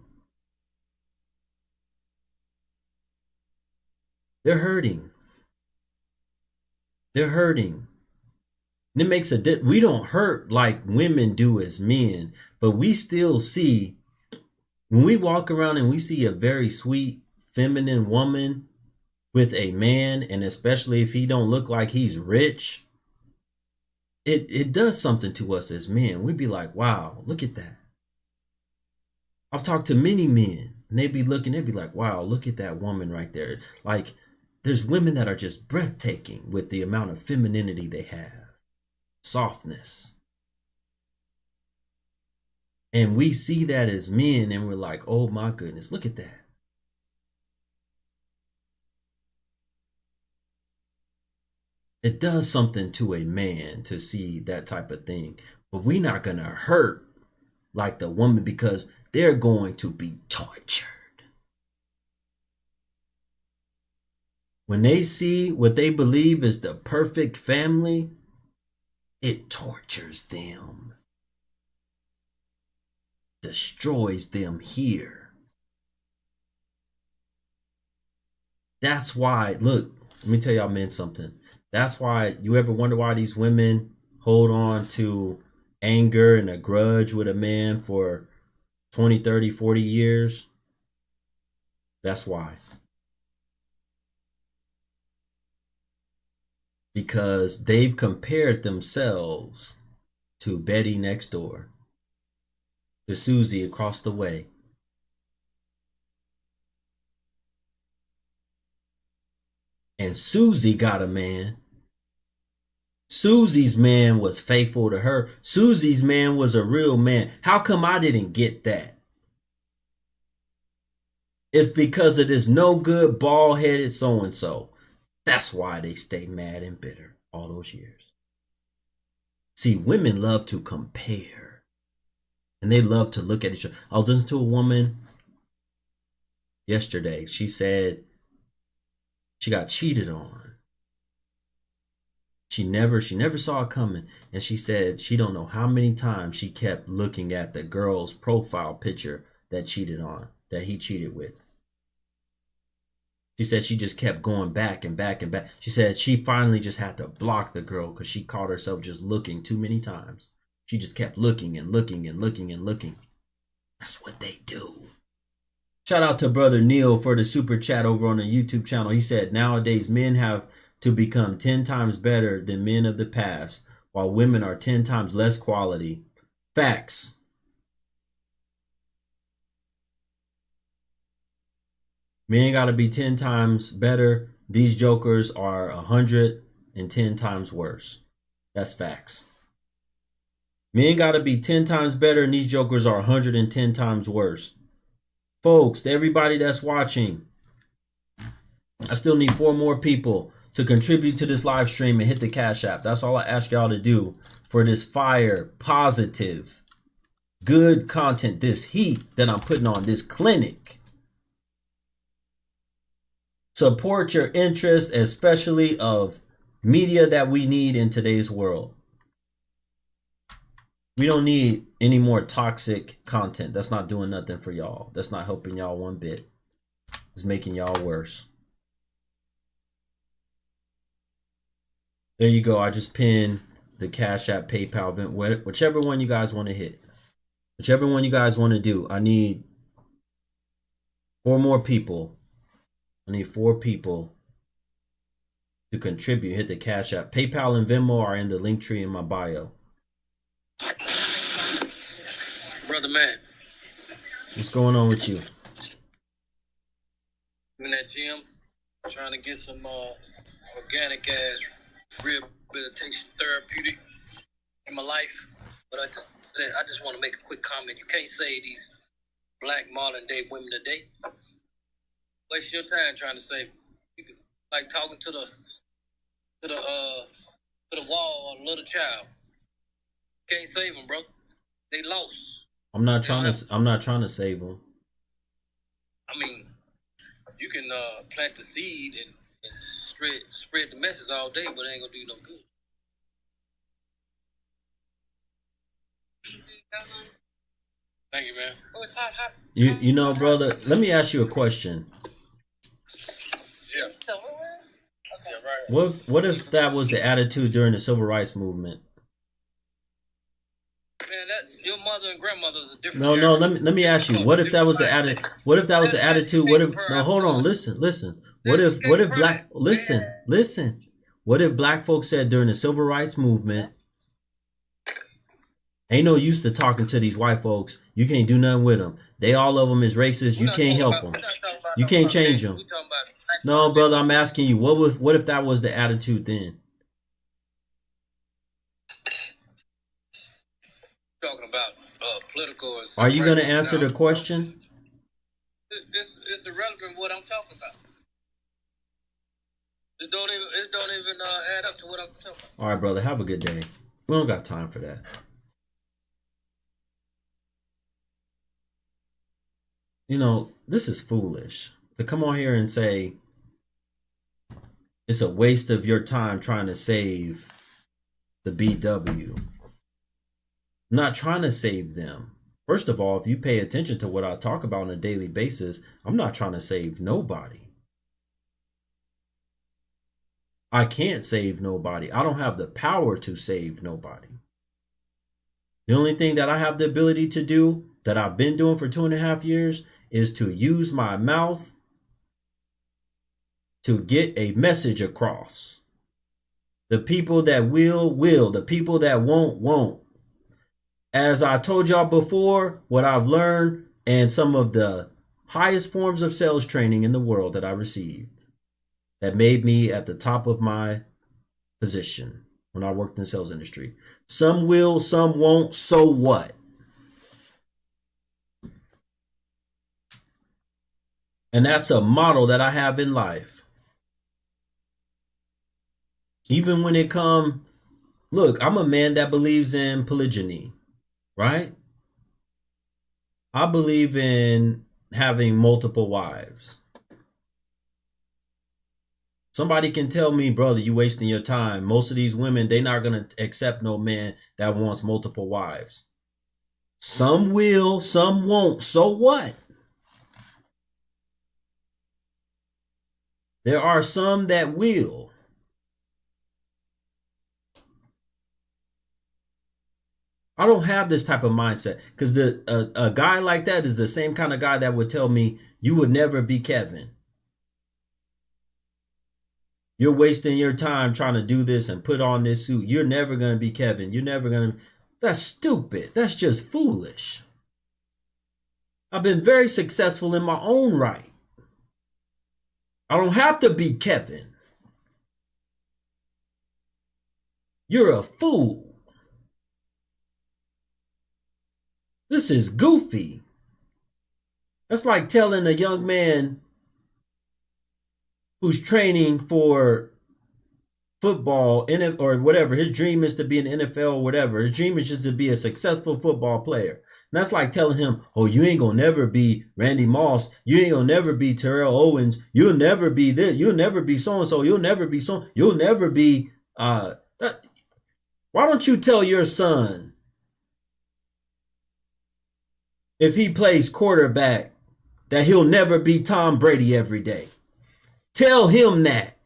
They're hurting. They're hurting. And it makes we don't hurt like women do as men, but we still see, when we walk around and we see a very sweet, feminine woman with a man, and especially if he don't look like he's rich, it does something to us as men. We'd be like, wow, look at that. I've talked to many men and they'd be like, wow, look at that woman right there. Like, there's women that are just breathtaking with the amount of femininity they have, softness. And we see that as men and we're like, oh my goodness, look at that. It does something to a man to see that type of thing. But we're not going to hurt like the woman because they're going to be tortured. When they see what they believe is the perfect family, it tortures them. Destroys them here. That's why, look, let me tell y'all men something. That's why, you ever wonder why these women hold on to anger and a grudge with a man for 20, 30, 40 years? That's why. Because they've compared themselves to Betty next door, to Susie across the way. And Susie got a man. Susie's man was faithful to her. Susie's man was a real man. How come I didn't get that? It's because of this no good, bald headed so and so. That's why they stay mad and bitter all those years. See, women love to compare and they love to look at each other. I was listening to a woman yesterday. She said she got cheated on. She never saw it coming. And she said she don't know how many times she kept looking at the girl's profile picture that he cheated with. She said she just kept going back and back and back. She said she finally just had to block the girl because she caught herself just looking too many times. She just kept looking and looking and looking and looking. That's what they do. Shout out to brother Neil for the super chat over on the YouTube channel. He said nowadays men have to become 10 times better than men of the past, while women are 10 times less quality. Facts. Men got to be 10 times better. These jokers are 110 times worse. That's facts. Men got to be 10 times better and these jokers are 110 times worse. Folks, to everybody that's watching, I still need 4 more people to contribute to this live stream and hit the Cash App. That's all I ask y'all to do for this fire, positive, good content, this heat that I'm putting on, this clinic. Support your interest, especially of media that we need in today's world. We don't need any more toxic content. That's not doing nothing for y'all. That's not helping y'all one bit. It's making y'all worse. There you go. I just pinned the Cash App, PayPal, whichever one you guys want to hit. Whichever one you guys want to do. I need 4 more people. I need 4 people to contribute. Hit the Cash App. PayPal and Venmo are in the link tree in my bio. Brother man, what's going on with you? I'm in that gym trying to get some organic ass rehabilitation therapeutic in my life. But I just want to make a quick comment. You can't say these black modern day women today. Waste your time trying to save them. You can, like talking to the wall or a little child. Can't save them, bro. They lost. I'm not trying to save them. I mean, you can plant the seed and spread the message all day, but it ain't gonna do no good. Thank you, man. Oh, it's hot. You know, brother, let me ask you a question. Yeah. Silverware? Okay. Yeah, right. What if that was the attitude during the civil rights movement? Man, that your mother and grandmother is a different. No. Let me ask you. What if that was the attitude? What if that was the attitude? What if? No, hold on. Listen. What if black? Listen. What if black folks said during the civil rights movement, ain't no use to talking to these white folks. You can't do nothing with them. They all of them is racist. You can't help them. You can't change them. No, brother. I'm asking you. What if that was the attitude then? Talking about political. Are you going to answer the question? It's irrelevant what I'm talking about. It don't even add up to what I'm talking about. All right, brother. Have a good day. We don't got time for that. You know, this is foolish to come on here and say it's a waste of your time trying to save the BW. I'm not trying to save them. First of all, if you pay attention to what I talk about on a daily basis, I'm not trying to save nobody. I can't save nobody. I don't have the power to save nobody. The only thing that I have the ability to do, that I've been doing for 2.5 years, is to use my mouth to get a message across. The people that will. The people that won't. As I told y'all before, what I've learned and some of the highest forms of sales training in the world that I received that made me at the top of my position when I worked in the sales industry. Some will, some won't, so what? And that's a model that I have in life. Even when it come, look, I'm a man that believes in polygyny, right? I believe in having multiple wives. Somebody can tell me, brother, you wasting your time. Most of these women, they're not going to accept no man that wants multiple wives. Some will, some won't. So what? There are some that will. I don't have this type of mindset because a guy like that is the same kind of guy that would tell me you would never be Kevin. You're wasting your time trying to do this and put on this suit. You're never going to be Kevin. You're never going to. That's stupid. That's just foolish. I've been very successful in my own right. I don't have to be Kevin. You're a fool. This is goofy. That's like telling a young man who's training for football or whatever, his dream is to be an NFL or whatever. His dream is just to be a successful football player. And that's like telling him, oh, you ain't gonna never be Randy Moss. You ain't gonna never be Terrell Owens. You'll never be this. You'll never be so-and-so. You'll never be so. You'll never be. Why don't you tell your son if he plays quarterback that he'll never be Tom Brady every day? Tell him that.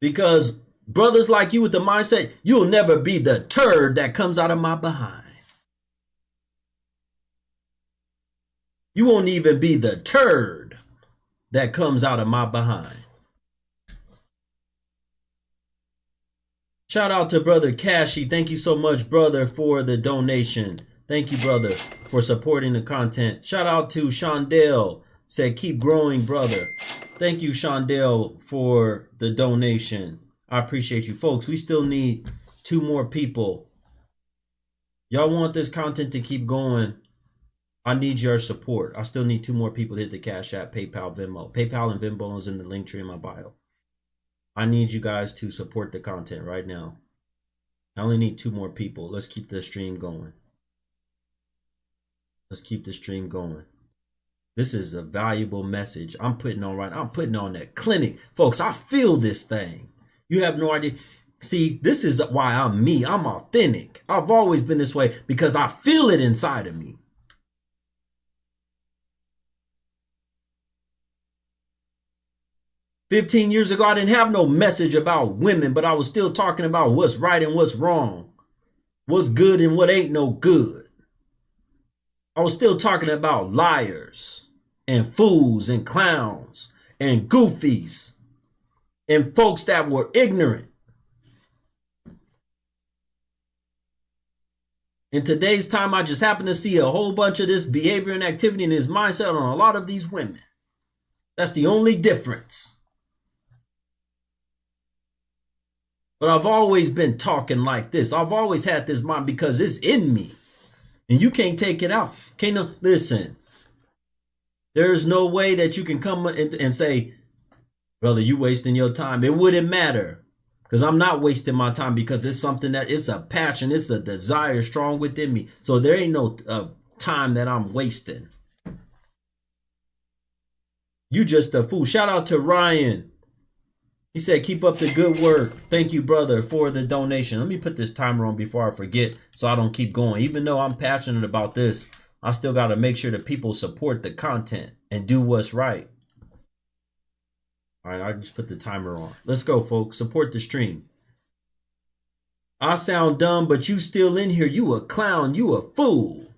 Because brothers like you with the mindset, you'll never be the turd that comes out of my behind. You won't even be the turd that comes out of my behind. Shout out to brother Cashy. Thank you so much, brother, for the donation. Thank you, brother, for supporting the content. Shout out to Shondell. Said, keep growing, brother. Thank you, Shondell, for the donation. I appreciate you. Folks, we still need 2 more people. Y'all want this content to keep going. I need your support. I still need 2 more people to hit the Cash App, PayPal, Venmo. PayPal and Venmo is in the link tree in my bio. I need you guys to support the content right now. I only need 2 more people. Let's keep the stream going. Let's keep the stream going. This is a valuable message I'm putting on right now. I'm putting on that clinic. Folks, I feel this thing. You have no idea. See, this is why I'm me. I'm authentic. I've always been this way because I feel it inside of me. "15 years ago, I didn't have no message about women, but I was still talking about what's right and what's wrong, what's good and what ain't no good. I was still talking about liars and fools and clowns and goofies and folks that were ignorant. In today's time, I just happen to see a whole bunch of this behavior and activity and this mindset on a lot of these women. That's the only difference. But I've always been talking like this. I've always had this mind because it's in me. And you can't take it out. Listen, there's no way that you can come and say, brother, you wasting your time. It wouldn't matter because I'm not wasting my time because it's something that it's a passion. It's a desire strong within me. So there ain't no time that I'm wasting. You just a fool. Shout out to Ryan. He said, keep up the good work. Thank you, brother, for the donation. Let me put this timer on before I forget so I don't keep going. Even though I'm passionate about this, I still got to make sure that people support the content and do what's right. All right, I just put the timer on. Let's go, folks. Support the stream. I sound dumb, but you still in here. You a clown. You a fool.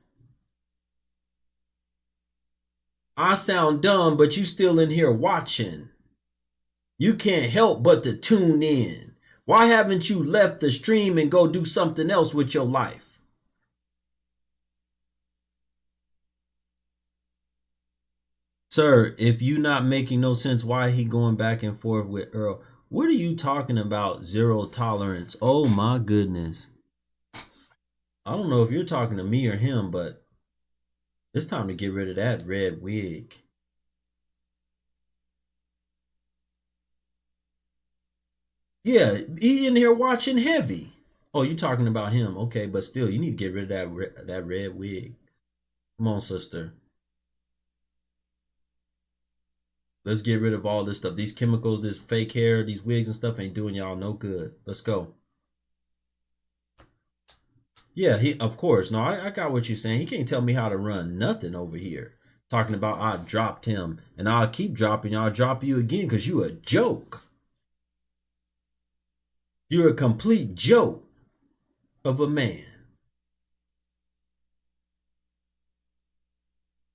I sound dumb, but you still in here watching. You can't help but to tune in. Why haven't you left the stream and go do something else with your life? Sir, if you not making no sense, why he going back and forth with Earl? What are you talking about? Zero tolerance. Oh my goodness. I don't know if you're talking to me or him, but it's time to get rid of that red wig. Yeah, he in here watching heavy. Oh, you talking about him? Okay, but still, you need to get rid of that red wig. Come on, sister. Let's get rid of all this stuff. These chemicals, this fake hair, these wigs and stuff ain't doing y'all no good. Let's go. Yeah, of course. No, I got what you're saying. He can't tell me how to run nothing over here. Talking about I dropped him and I'll keep dropping you. I'll drop you again because you a joke. You're a complete joke of a man.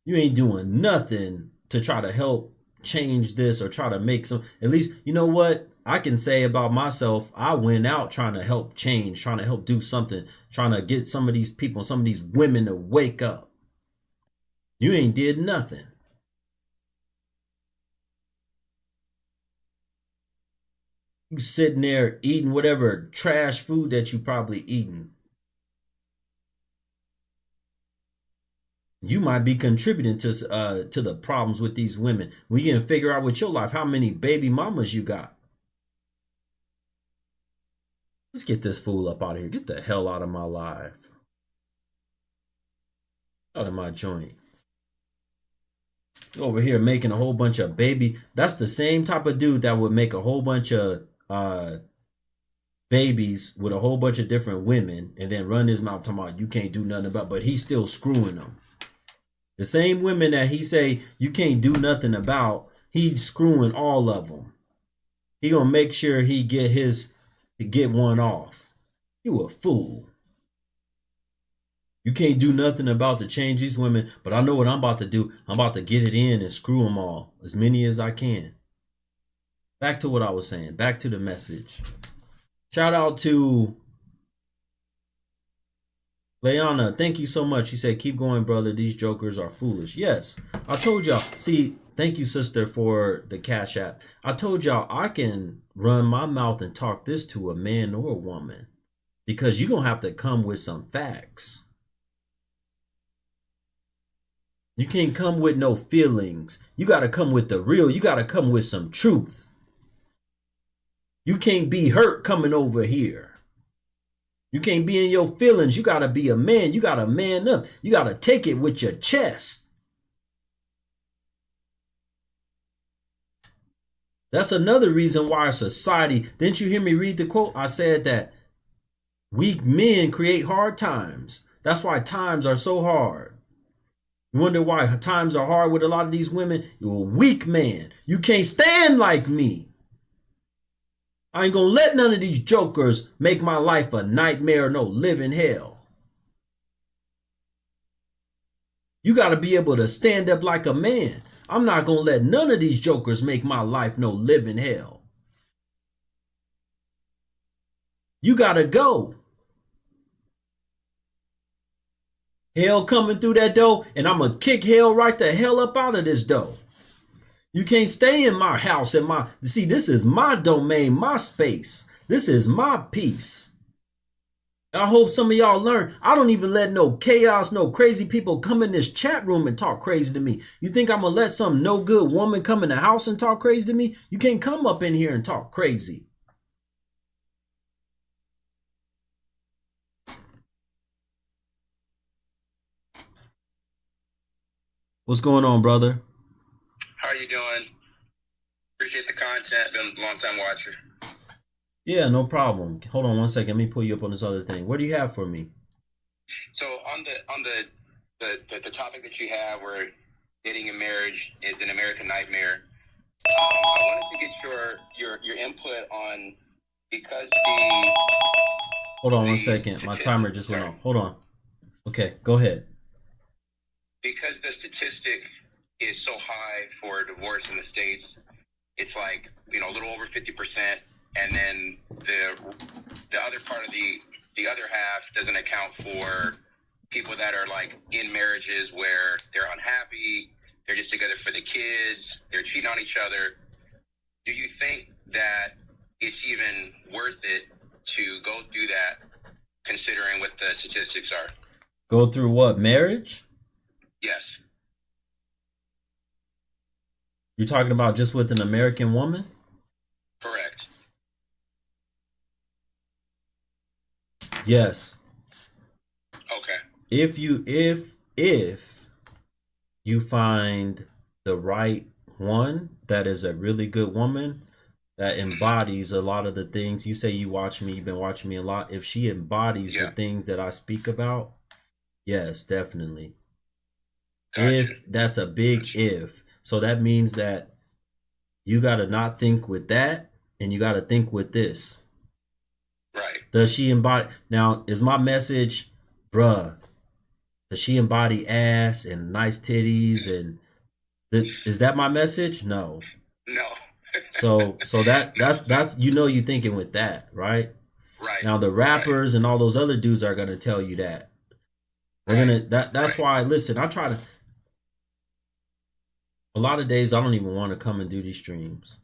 You ain't doing nothing to try to help change this or try to make some, at least, you know what I can say about myself. I went out trying to help change, trying to help do something, trying to get some of these people, some of these women to wake up. You ain't did nothing. You sitting there eating whatever trash food that you probably eating. You might be contributing to the problems with these women. We can figure out with your life how many baby mamas you got. Let's get this fool up out of here. Get the hell out of my life. Out of my joint. Over here making a whole bunch of baby. That's the same type of dude that would make a whole bunch of babies with a whole bunch of different women and then run his mouth talking about you can't do nothing about, but he's still screwing them. The same women that he say you can't do nothing about, he's screwing all of them. He gonna make sure he get one off. You a fool. You can't do nothing about to change these women, but I know what I'm about to do. I'm about to get it in and screw them all, as many as I can. Back to what I was saying. Back to the message. Shout out to Leona, thank you so much. She said, keep going, brother. These jokers are foolish. Yes, I told y'all. See, thank you, sister, for the Cash App. I told y'all I can run my mouth and talk this to a man or a woman because you're going to have to come with some facts. You can't come with no feelings. You got to come with the real. You got to come with some truth. You can't be hurt coming over here. You can't be in your feelings. You got to be a man. You got to man up. You got to take it with your chest. That's another reason why our society, didn't you hear me read the quote? I said that weak men create hard times. That's why times are so hard. You wonder why times are hard with a lot of these women? You're a weak man. You can't stand like me. I ain't gonna let none of these jokers make my life a nightmare or no living hell. You gotta be able to stand up like a man. I'm not gonna let none of these jokers make my life no living hell. You gotta go. Hell coming through that door, and I'm gonna kick hell right the hell up out of this door. You can't stay in my house and see, this is my domain, my space. This is my peace. I hope some of y'all learn. I don't even let no chaos, no crazy people come in this chat room and talk crazy to me. You think I'm gonna let some no good woman come in the house and talk crazy to me? You can't come up in here and talk crazy. What's going on, brother? How are you doing? Appreciate the content. Been a long time watcher. Yeah, no problem. Hold on one second. Let me pull you up on this other thing. What do you have for me? So on the topic that you have, where dating in marriage is an American nightmare, I wanted to get your input on because the. Hold on one second. My timer just went off. Hold on. Okay, go ahead. Because the statistic is so high for divorce in the States. It's like, you know, a little over 50%. And then the other part of the other half doesn't account for people that are like in marriages where they're unhappy, they're just together for the kids, they're cheating on each other. Do you think that it's even worth it to go through that, considering what the statistics are? Go through what? Marriage? Yes. You're talking about just with an American woman? Correct. Yes. Okay. If you find the right one that is a really good woman that embodies a lot of the things you say, you've been watching me a lot. If she embodies the things that I speak about, yes, definitely. Gotcha. If that's a big if. So that means that you got to not think with that and you got to think with this. Right. Does she embody? Now, is my message, bruh, does she embody ass and nice titties? And is that my message? No. No. So that's you thinking with that, right? Right. Now the rappers and all those other dudes are gonna tell you that. They're that's why, listen, I try to, a lot of days I don't even want to come and do these streams.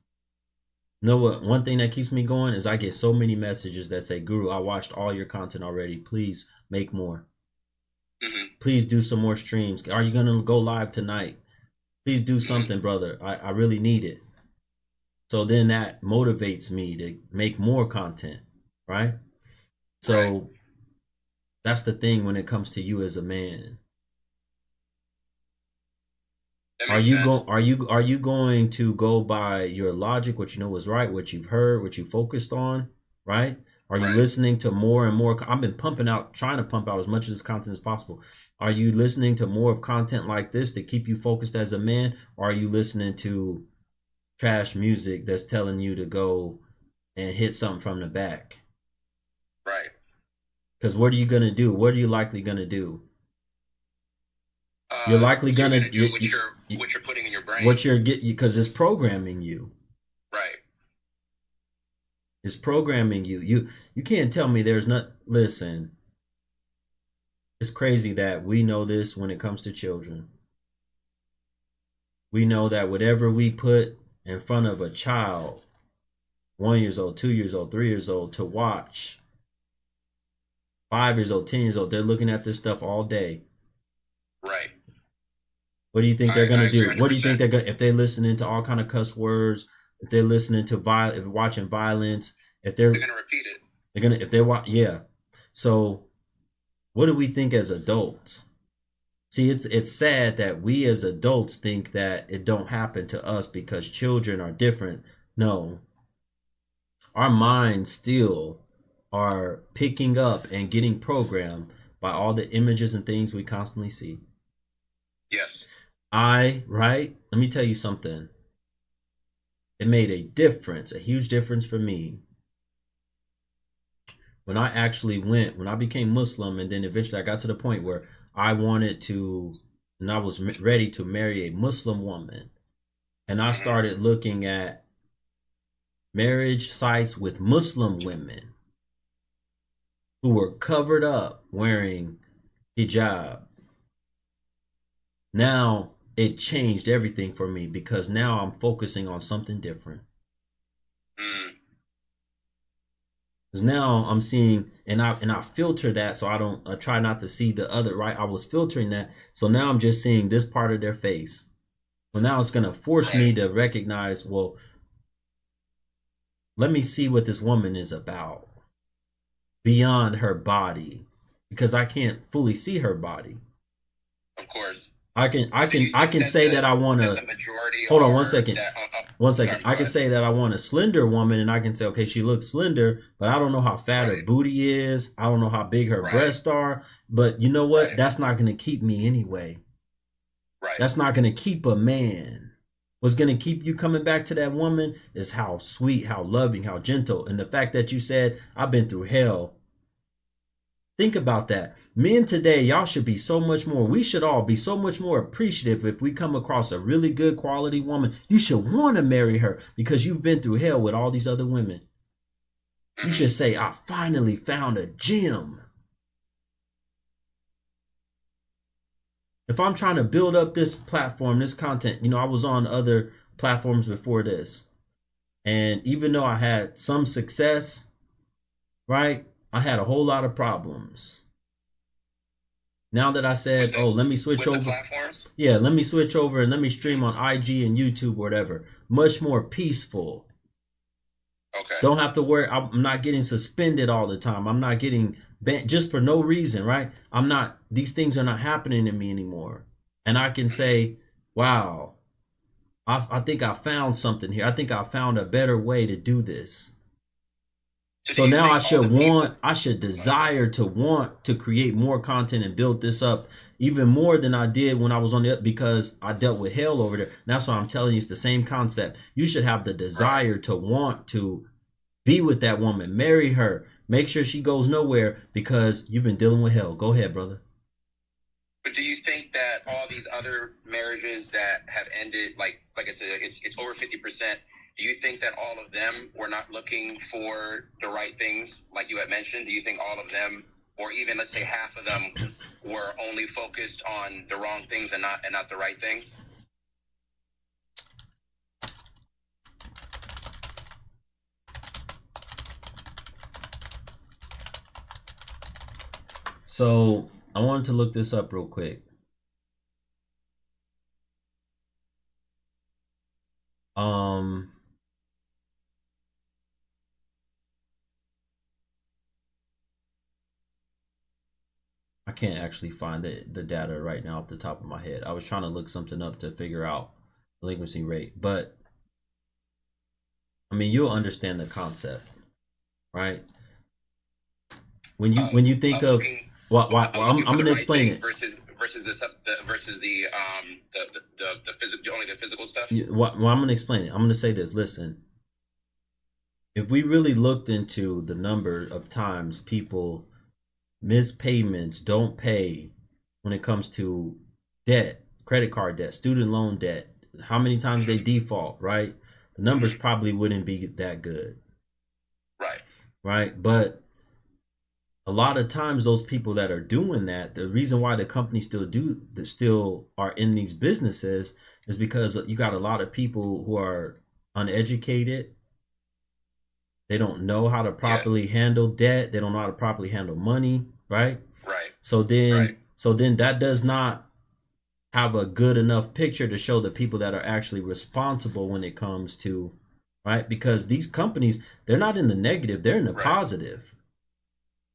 You know what? One thing that keeps me going is I get so many messages that say, Guru, I watched all your content already. Please make more. Mm-hmm. Please do some more streams. Are you gonna go live tonight? Please do something, brother. I really need it. So then that motivates me to make more content, right? So that's the thing when it comes to you as a man. Are you going to go by your logic, what you know is right, what you've heard, what you focused on, right? Are you listening to more and more? I've been trying to pump out as much of this content as possible. Are you listening to more of content like this to keep you focused as a man? Or are you listening to trash music that's telling you to go and hit something from the back? Right. Because what are you going to do? What are you likely going to do? You're likely going to do what you're putting in your brain. What you're getting, because it's programming you. Right. It's programming you. You can't tell me there's not. Listen, it's crazy that we know this when it comes to children. We know that whatever we put in front of a child, 1 year old, 2 years old, 3 years old, to watch, 5 years old, 10 years old, they're looking at this stuff all day. Right. What do you think they're going to do? What do you think they're going to, if they're listening to all kind of cuss words, if they're listening to if they're watching violence, if they're going to repeat it. They're going to, if they watch, yeah. So what do we think as adults? See, it's sad that we as adults think that it don't happen to us because children are different. No. Our minds still are picking up and getting programmed by all the images and things we constantly see. Yes. Let me tell you something. It made a difference, a huge difference for me. When I became Muslim, and then eventually I got to the point where I wanted to, and I was ready to marry a Muslim woman. And I started looking at marriage sites with Muslim women who were covered up wearing hijab. Now it changed everything for me because now I'm focusing on something different. Because now I'm seeing, and I filter that, so I try not to see the other, right? I was filtering that, so now I'm just seeing this part of their face. Well, now it's gonna force me to recognize, well, let me see what this woman is about beyond her body, because I can't fully see her body. Of course. I can say that I want to. Hold on 1 second. 1 second. I can say that I want a slender woman, and I can say, okay, she looks slender, but I don't know how fat her booty is. I don't know how big her breasts are. But you know what? That's not going to keep me anyway. Right. That's not going to keep a man. What's going to keep you coming back to that woman is how sweet, how loving, how gentle, and the fact that you said, I've been through hell. Think about that. Men today, y'all should be so much more. We should all be so much more appreciative if we come across a really good quality woman. You should want to marry her because you've been through hell with all these other women. You should say, I finally found a gem. If I'm trying to build up this platform, this content, you know, I was on other platforms before this. And even though I had some success, right, I had a whole lot of problems. Now that I said, oh, let me switch over. Yeah, let me switch over and let me stream on IG and YouTube or whatever. Much more peaceful. Okay. Don't have to worry. I'm not getting suspended all the time. I'm not getting banned just for no reason, right? These things are not happening to me anymore. And I can say, wow, I think I found something here. I think I found a better way to do this. So now I should desire to want to create more content and build this up even more than I did when I was on because I dealt with hell over there. And that's why I'm telling you, it's the same concept. You should have the desire to want to be with that woman, marry her, make sure she goes nowhere because you've been dealing with hell. Go ahead, brother. But do you think that all these other marriages that have ended, like I said, it's over 50%. Do you think that all of them were not looking for the right things, like you had mentioned? Do you think all of them, or even let's say half of them, were only focused on the wrong things and not the right things? So I wanted to look this up real quick. I can't actually find the data right now off the top of my head. I was trying to look something up to figure out delinquency rate, but I mean, you'll understand the concept, right? When you think of I'm going to explain it versus the physical, only the physical stuff. Well, I'm going to explain it. I'm going to say this. Listen, if we really looked into the number of times people miss payments, don't pay when it comes to debt, credit card debt, student loan debt, how many times they default, right? The numbers probably wouldn't be that good. Right. But a lot of times those people that are doing that, the reason why the companies still are in these businesses is because you got a lot of people who are uneducated. They don't know how to properly handle debt. They don't know how to properly handle money, right? So then that does not have a good enough picture to show the people that are actually responsible when it comes to, right? Because these companies, they're not in the negative, they're in the positive.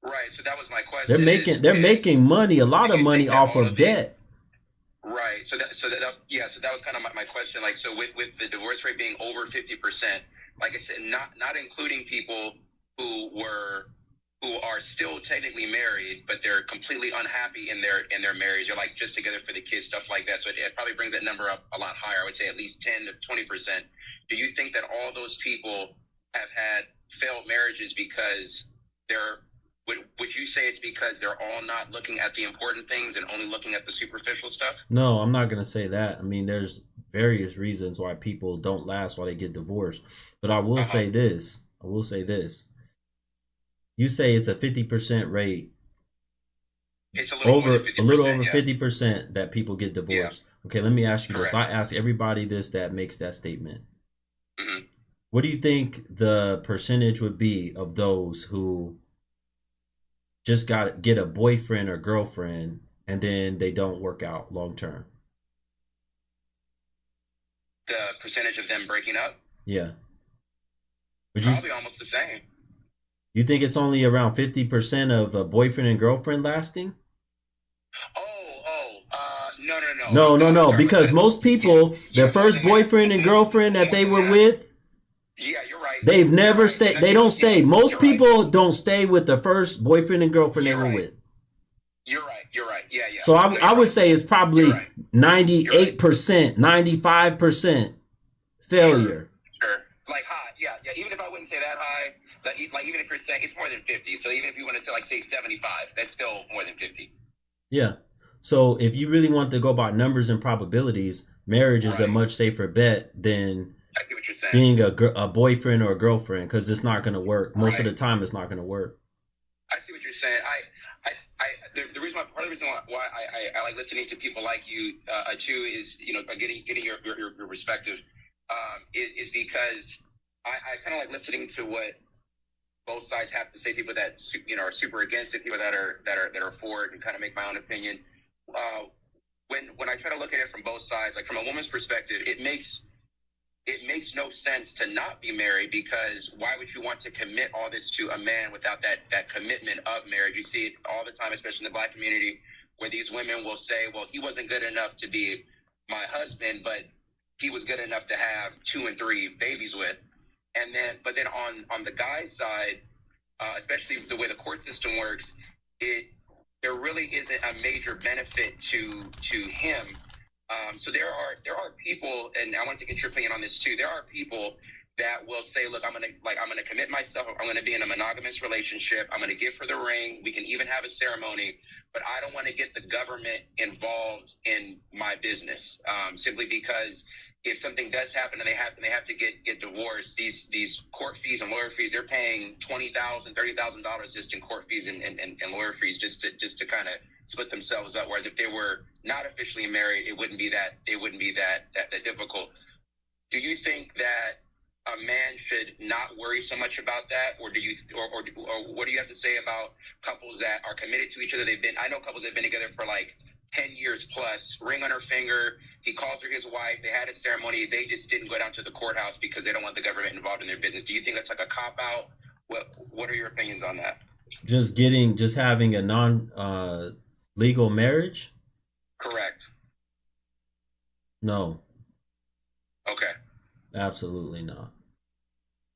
Right. So that was my question. They're making money, a lot of money off of debt. Right. So that was kind of my question. Like, so with the divorce rate being over 50%, like I said, not including people who are still technically married, but they're completely unhappy in their marriage. They're like just together for the kids, stuff like that. So it probably brings that number up a lot higher. I would say at least 10 to 20%. Do you think that all those people have had failed marriages because would you say it's because they're all not looking at the important things and only looking at the superficial stuff? No, I'm not going to say that. I mean, there's various reasons why people don't last while they get divorced. But I will say this. You say it's a 50% rate. It's a little over 50% that people get divorced. Yeah. Okay, let me ask you this. I ask everybody this that makes that statement. Mm-hmm. What do you think the percentage would be of those who just get a boyfriend or girlfriend and then they don't work out long term? The percentage of them breaking up? Yeah. Probably almost the same. You think it's only around 50% of a boyfriend and girlfriend lasting? No. Because most people, their first boyfriend and girlfriend that they were with, yeah, you're right. They've never stayed. They don't stay. Most people don't stay with the first boyfriend and girlfriend they were with. You're right. Yeah. So I would say it's probably 98%, 95% failure. Sure. Like high. Yeah. Even if I wouldn't say that high, like even if you're saying it's more than 50, so even if you want to say like say 75, that's still more than 50. Yeah. So if you really want to go by numbers and probabilities, marriage is a much safer bet than I get what you're saying. being a boyfriend or a girlfriend, because it's not going to work. Most of the time, it's not going to work. I see what you're saying. The reason why, part of the reason why I like listening to people like you too is, you know, getting your perspective is because I kind of like listening to what both sides have to say. People that, you know, are super against it, people that are for it, and kind of make my own opinion. When I try to look at it from both sides, like from a woman's perspective, it makes no sense to not be married, because why would you want to commit all this to a man without that commitment of marriage? You see it all the time, especially in the Black community, where these women will say, well, he wasn't good enough to be my husband, but he was good enough to have 2 and 3 babies with. But then on the guy's side, especially the way the court system works, there really isn't a major benefit to him. So there are people, and I want to get your opinion on this too. There are people that will say, look, I'm gonna commit myself. I'm gonna be in a monogamous relationship. I'm gonna give her the ring. We can even have a ceremony, but I don't want to get the government involved in my business, simply because if something does happen and they have to get divorced, these court fees and lawyer fees, they're paying $20,000, $30,000 just in court fees and lawyer fees just to kind of split themselves up. Whereas if they were not officially married, it wouldn't be that difficult. Do you think that a man should not worry so much about that, or what do you have to say about couples that are committed to each other? I know couples that have been together for like 10 years plus, ring on her finger, he calls her his wife, they had a ceremony, they just didn't go down to the courthouse because they don't want the government involved in their business. Do you think that's like a cop-out? What are your opinions on that? Just having a non legal marriage? Correct. No. Okay. Absolutely not.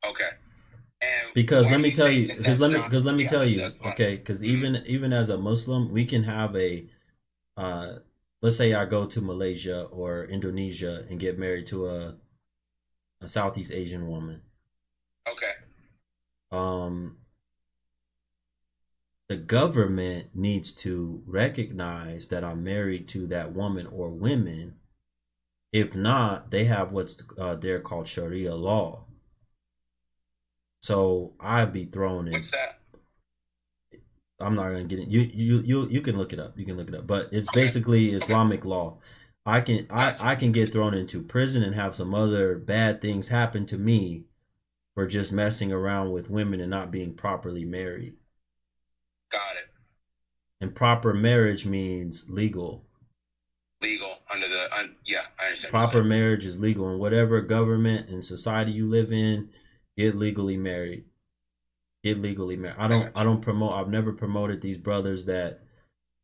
Okay. And because let me tell you, okay, because Mm-hmm. even as a Muslim, we can have a let's say I go to Malaysia or Indonesia and get married to a Southeast Asian woman. Okay. The government needs to recognize that I'm married to that woman or women. If not, they have what's they're called Sharia law. So I'd be thrown in. What's that? I'm not gonna get it. You can look it up. You can look it up. But it's basically Islamic law. I can get thrown into prison and have some other bad things happen to me for just messing around with women and not being properly married. Got it. And proper marriage means legal. Legal under the yeah, I understand. Proper marriage is legal in whatever government and society you live in. Get legally married. Get legally married. I've never promoted these brothers that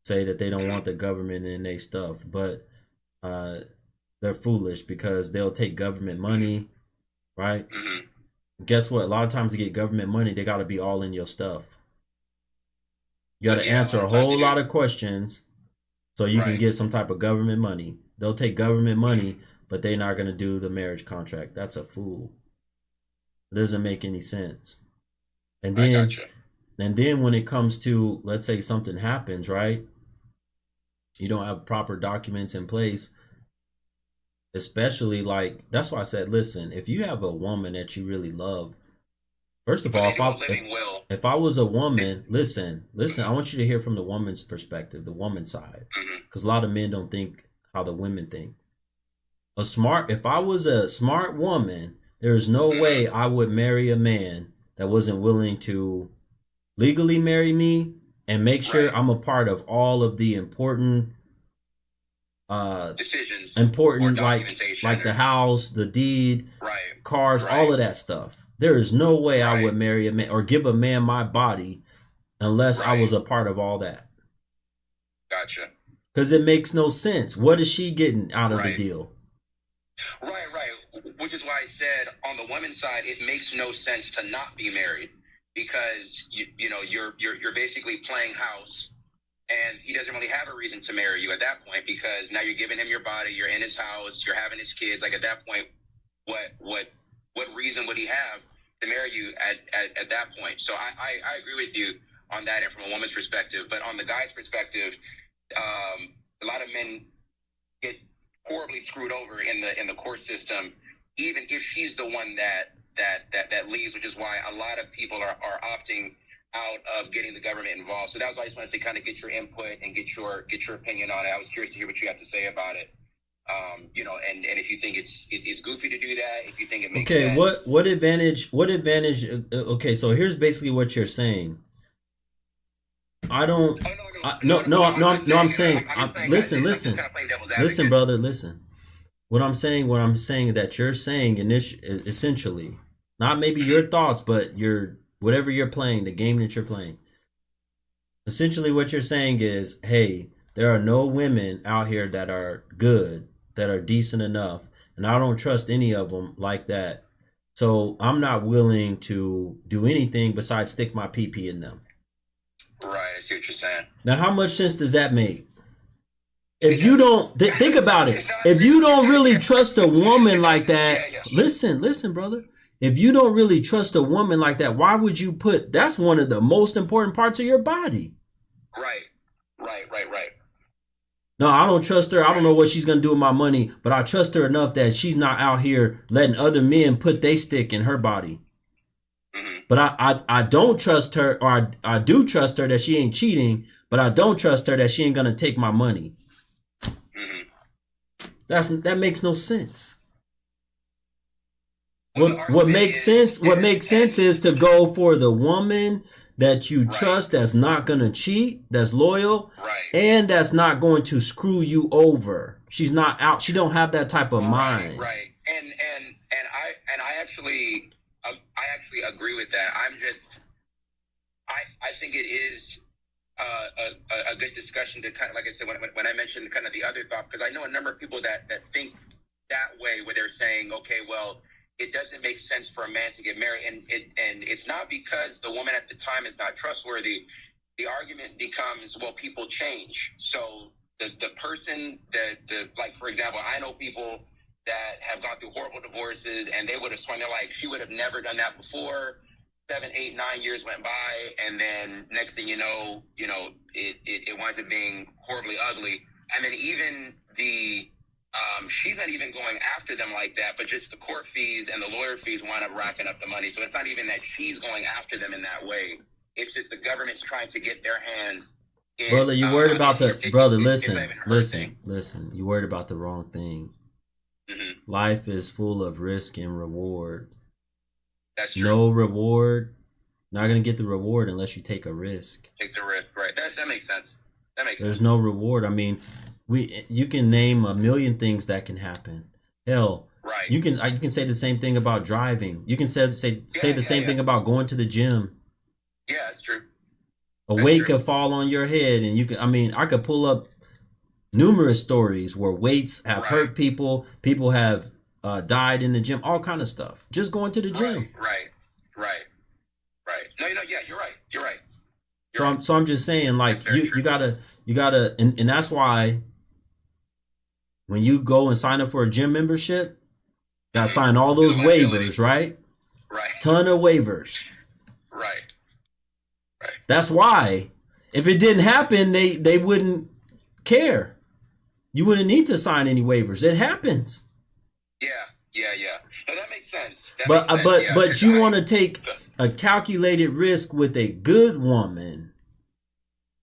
say that they don't want the government in their stuff, but they're foolish because they'll take government money, right? Mm-hmm. Guess what? A lot of times to get government money, they got to be all in your stuff. You got to answer a whole lot of questions so you can get some type of government money. They'll take government money, but they're not going to do the marriage contract. That's a fool. It doesn't make any sense. And then when it comes to, let's say something happens, right? You don't have proper documents in place, especially like, that's why I said, listen, if you have a woman that you really love, first of all, if I was a woman, listen, I want you to hear from the woman's perspective, the woman's side, because a lot of men don't think how the women think. If I was a smart woman, there's no way I would marry a man that wasn't willing to legally marry me and make sure I'm a part of all of the important decisions, like the house, the deed, cars, all of that stuff. There is no way I would marry a man or give a man my body unless I was a part of all that. Gotcha. Because it makes no sense. What is she getting out of the deal? Right. Which is why I said on the woman's side, it makes no sense to not be married, because you're basically playing house, and he doesn't really have a reason to marry you at that point, because now you're giving him your body, you're in his house, you're having his kids. Like at that point, what reason would he have to marry you at that point. So I agree with you on that, and from a woman's perspective. But on the guy's perspective, a lot of men get horribly screwed over in the court system, even if she's the one that leaves, which is why a lot of people are opting out of getting the government involved. So that was why I just wanted to kind of get your input and get your opinion on it. I was curious to hear what you have to say about it. You know, and if you think it's goofy to do that, if you think it makes sense. What advantage okay, so here's basically what you're saying. I'm saying, listen, brother, listen. What I'm saying that you're saying essentially, not maybe your thoughts, but whatever you're playing, the game that you're playing. Essentially what you're saying is, hey, there are no women out here that are good, that are decent enough, and I don't trust any of them like that. So I'm not willing to do anything besides stick my pee in them. Right, I see what you're saying. Now, how much sense does that make? If you don't think about it, if you don't really trust a woman like that, listen, brother. If you don't really trust a woman like that, why would you that's one of the most important parts of your body. Right. No, I don't trust her. I don't know what she's going to do with my money, but I trust her enough that she's not out here letting other men put their stick in her body. Mm-hmm. But I don't trust her, or I do trust her that she ain't cheating, but I don't trust her that she ain't going to take my money. Mm-hmm. That makes no sense. What makes sense is to go for the woman that you trust, that's not going to cheat, that's loyal, and that's not going to screw you over. She's not out. She don't have that type of mind. Right. And I actually agree with that. I think it is a good discussion to kind of, like I said, when I mentioned kind of the other thought, because I know a number of people that think that way, where they're saying, okay, well, it doesn't make sense for a man to get married, and it's not because the woman at the time is not trustworthy. The argument becomes, well, people change. So the person like, for example, I know people that have gone through horrible divorces, and they would have sworn, they're like, she would have never done that before. 7, 8, 9 years went by, and then next thing you know, it winds up being horribly ugly. And then even she's not even going after them like that, but just the court fees and the lawyer fees wind up racking up the money. So it's not even that she's going after them in that way. It's just the government's trying to get their hands in. Brother, you worried about listen. You worried about the wrong thing. Mm-hmm. Life is full of risk and reward. That's true. No reward. Not going to get the reward unless you take a risk. Take the risk, right. That makes sense. There's no reward. I mean, you can name a million things that can happen. Hell, right. You can say the same thing about driving. You can say the same thing about going to the gym. Yeah, that's true. A weight could fall on your head, and I could pull up numerous stories where weights have hurt people. People have died in the gym, all kind of stuff. Just going to the gym. Right. No, yeah, you're right. So I'm just saying, like, you gotta, and that's why when you go and sign up for a gym membership, you gotta sign all those waivers, right? Right. Ton of waivers. Right. That's why, if it didn't happen, they wouldn't care. You wouldn't need to sign any waivers. It happens. Yeah. No, that makes sense. But you want to take a calculated risk with a good woman.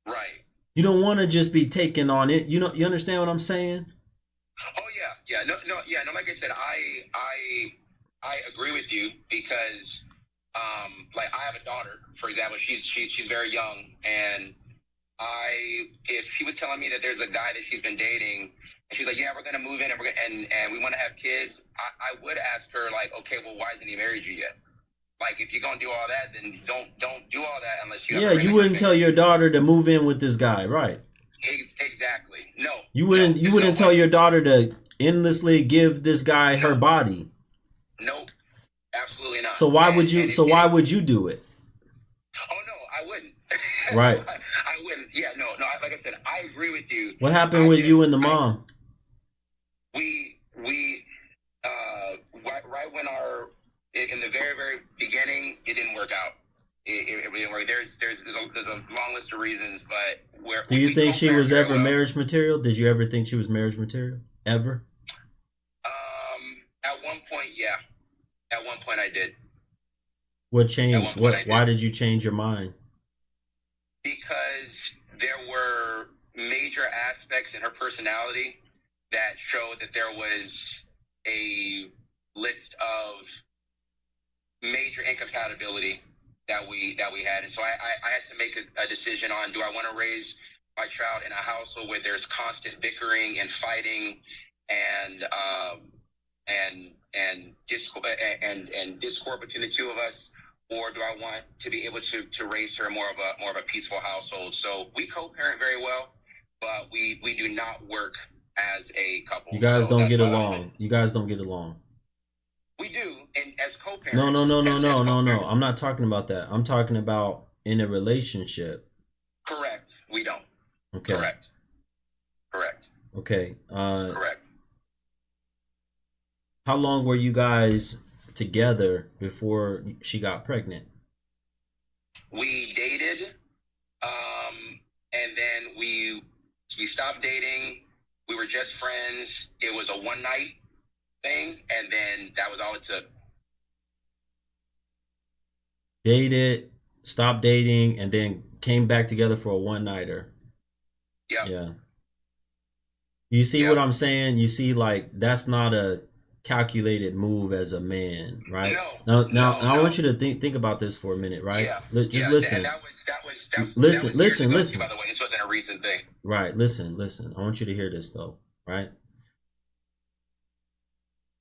Right. You don't want to just be taking on it. You understand what I'm saying? Oh yeah. No. Like I said, I agree with you, because like, I have a daughter, for example. She's very young, and if she was telling me that there's a guy that she's been dating, and she's like, yeah, we're gonna move in, and we want to have kids, I would ask her, like, okay, well, why hasn't he married you yet? Like, if you're gonna do all that, then don't do all that unless you. Yeah, you wouldn't tell your daughter to move in with this guy, right? Exactly. No. You wouldn't tell your daughter to endlessly give this guy her body. Nope. Absolutely not. So why would you do it? Oh no, I wouldn't. Right. I wouldn't. Yeah, no. Like I said, I agree with you. What happened with you and the mom? We right when in the very, very beginning, There's a long list of reasons, but Do you think she was ever marriage material? Did you ever think she was marriage material? Ever? At one point, yeah. At one point, I did. What changed? Why did you change your mind? Because there were major aspects in her personality that showed that there was a list of major incompatibility that we had, and so I had to make a decision on, do I want to raise my child in a household where there's constant bickering and fighting and discord between the two of us, or do I want to be able to raise her more of a peaceful household? So we co-parent very well, but we do not work as a couple. You guys don't get along. You guys don't get along. We do, and as co-parents. No. I'm not talking about that. I'm talking about in a relationship. Correct. We don't. Okay. Correct. Okay. Correct. How long were you guys together before she got pregnant? We dated, and then we stopped dating. We were just friends. It was a one night thing, and then that was all it took. Dated, stopped dating, and then came back together for a one nighter. Yep. Yeah. You see what I'm saying? You see, like, that's not a calculated move as a man, right? No. I want you to think about this for a minute, right? Yeah. Just listen. Listen. By the way, this wasn't a recent thing. Right. Listen. I want you to hear this though, right?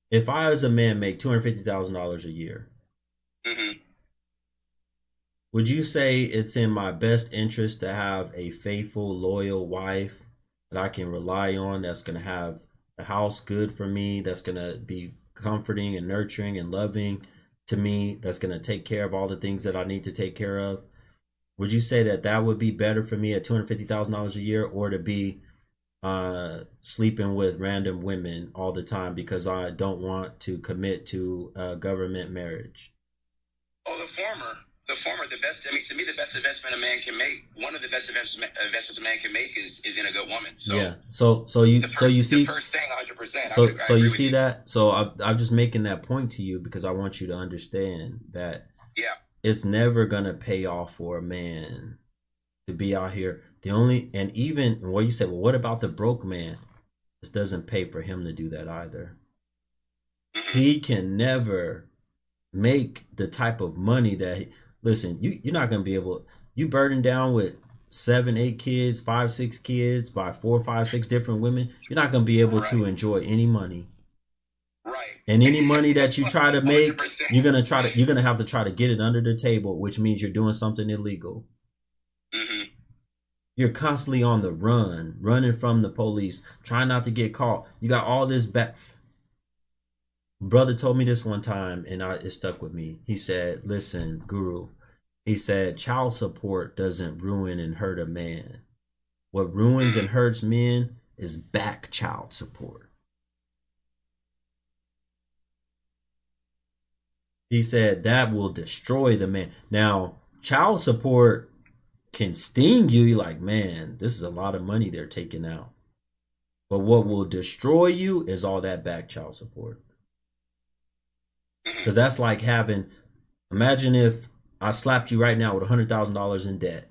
If I as a man make $250,000 a year, mm-hmm. would you say it's in my best interest to have a faithful, loyal wife that I can rely on, that's going to have the house good for me, that's going to be comforting and nurturing and loving to me, that's going to take care of all the things that I need to take care of? Would you say that would be better for me at $250,000 a year, or to be sleeping with random women all the time because I don't want to commit to a government marriage? Oh, the former. The best. I mean, to me, the best investment a man can make. One of the best investments a man can make is in a good woman. So, yeah. So you see. The first thing, 100%. So you see that. So I'm just making that point to you because I want you to understand that. Yeah. It's never gonna pay off for a man to be out here. Even what you said, well, what about the broke man? This doesn't pay for him to do that either. Mm-hmm. He can never make the type of money that listen, you're not gonna be able, you burdened down with 7, 8 kids, 5, 6 kids by 4, 5, 6 different women, you're not gonna be able to enjoy any money. Right. And any money that you try to make, 100%. you're gonna have to try to get it under the table, which means you're doing something illegal. Mm-hmm. You're constantly on the run, running from the police, trying not to get caught. You got all this back. Brother told me this one time, and it stuck with me. He said, listen, Guru, he said, child support doesn't ruin and hurt a man. What ruins and hurts men is back child support. He said that will destroy the man. Now, child support can sting you. You're like, man, this is a lot of money they're taking out. But what will destroy you is all that back child support. Because that's like having, imagine if I slapped you right now with $100,000 in debt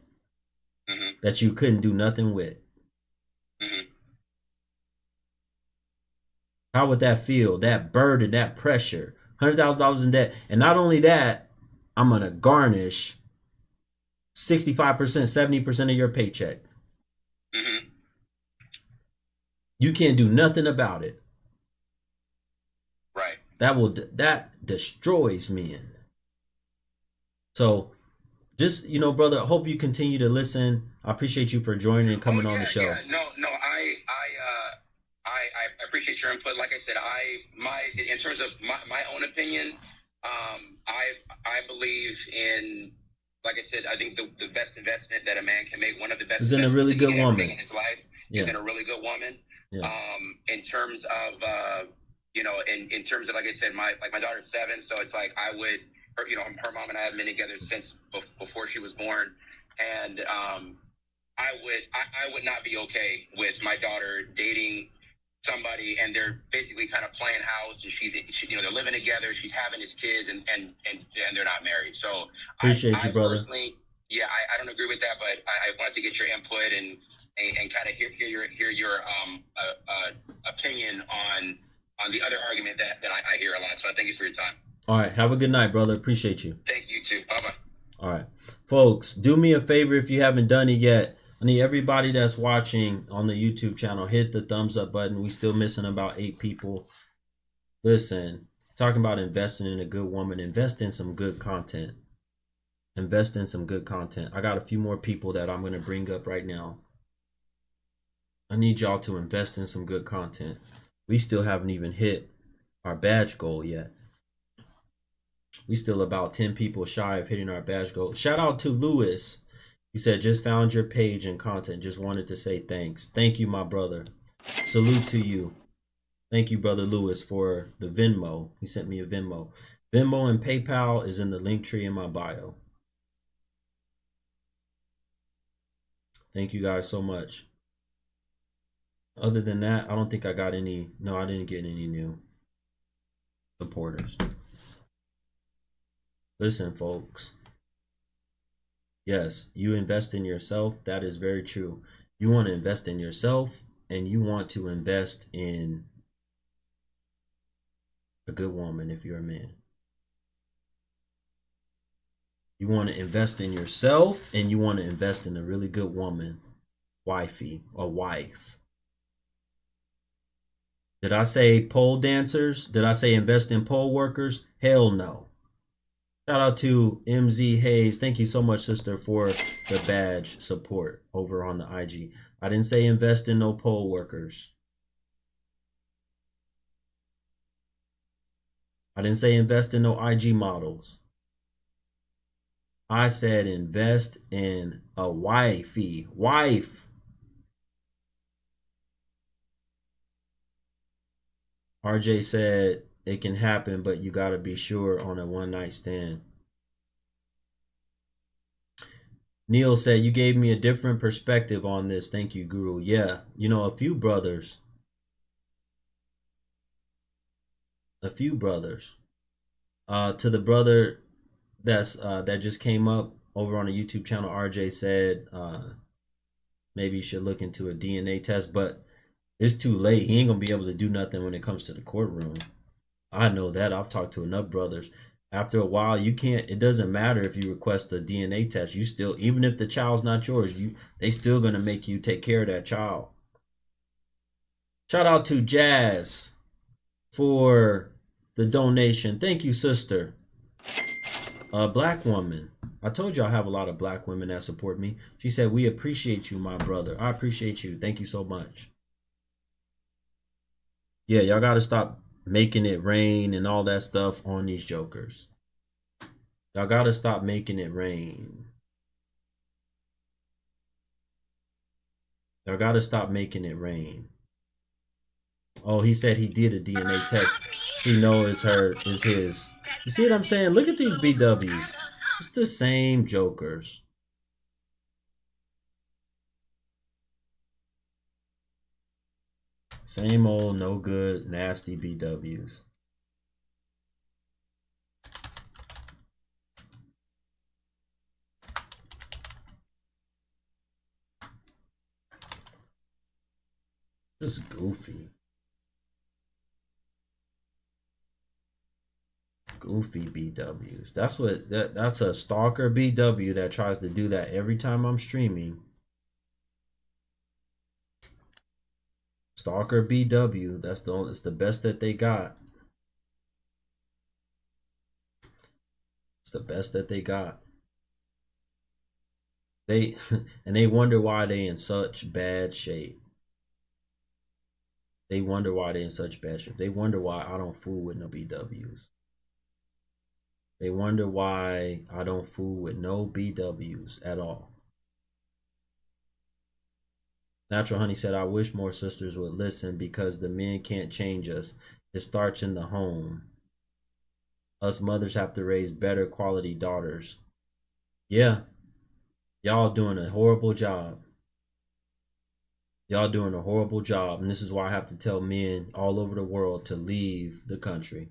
that you couldn't do nothing with. How would that feel? That burden, that pressure, $100,000 in debt. And not only that, I'm going to garnish 65%, 70% of your paycheck. You can't do nothing about it. Right. That destroys men. So just, brother, I hope you continue to listen. I appreciate you for joining and coming on the show. Yeah. No, I appreciate your input. Like I said, in terms of my own opinion, I believe in, like I said, I think the best investment that a man can make, one of the best is in a really good woman in his life, is in a really good woman. Yeah. In terms of in terms of, like I said, my daughter's 7, so it's like I would her, her mom and I have been together since before she was born, and I would not be okay with my daughter dating somebody and they're basically kind of playing house, and they're living together, she's having his kids, and they're not married. So appreciate you, brother. Personally, yeah, I don't agree with that, but I wanted to get your input and kind of hear your opinion on the other argument that I hear a lot. So thank you for your time. All right, have a good night, brother. Appreciate you. Thank you too. Bye bye. All right, folks, do me a favor if you haven't done it yet. I need everybody that's watching on the YouTube channel, hit the thumbs up button. We still missing about 8 people. Listen, talking about investing in a good woman, invest in some good content. Invest in some good content. I got a few more people that I'm going to bring up right now. I need y'all to invest in some good content. We still haven't even hit our badge goal yet. We still about 10 people shy of hitting our badge goal. Shout out to Lewis. He said, just found your page and content. Just wanted to say thanks. Thank you, my brother. Salute to you. Thank you, brother Lewis, for the Venmo. He sent me a Venmo. Venmo and PayPal is in the link tree in my bio. Thank you guys so much. Other than that, I don't think I got any. No, I didn't get any new supporters. Listen, folks. Yes, you invest in yourself. That is very true. You want to invest in yourself, and you want to invest in a good woman if you're a man. You want to invest in yourself, and you want to invest in a really good woman, wifey, or wife. Did I say pole dancers? Did I say invest in pole workers? Hell no. Shout out to MZ Hayes. Thank you so much, sister, for the badge support over on the IG. I didn't say invest in no poll workers. I didn't say invest in no IG models. I said invest in a wifey. Wife. RJ said it can happen, but you got to be sure on a one-night stand. Neil said, you gave me a different perspective on this. Thank you, Guru. Yeah, a few brothers. To the brother that just came up over on the YouTube channel, RJ said maybe you should look into a DNA test, but it's too late. He ain't going to be able to do nothing when it comes to the courtroom. I know that. I've talked to enough brothers. After a while, you can't, it doesn't matter if you request a DNA test. You still, even if the child's not yours, they still going to make you take care of that child. Shout out to Jazz for the donation. Thank you, sister. A black woman. I told you I have a lot of black women that support me. She said, we appreciate you, my brother. I appreciate you. Thank you so much. Yeah, y'all got to stop making it rain and all that stuff on these jokers. Y'all got to stop making it rain. Y'all got to stop making it rain. Oh, he said he did a DNA test. He knows is his. You see what I'm saying? Look at these BWs. It's the same jokers. Same old, no good, nasty BWs. Just goofy. Goofy BWs. That's a stalker BW that tries to do that every time I'm streaming. Stalker BW. It's the best that they got. It's the best that they got. And they wonder why they in such bad shape. They wonder why they in such bad shape. They wonder why I don't fool with no BWs. They wonder why I don't fool with no BWs at all. Natural Honey said, I wish more sisters would listen because the men can't change us. It starts in the home. Us mothers have to raise better quality daughters. Yeah, y'all doing a horrible job. Y'all doing a horrible job. And this is why I have to tell men all over the world to leave the country.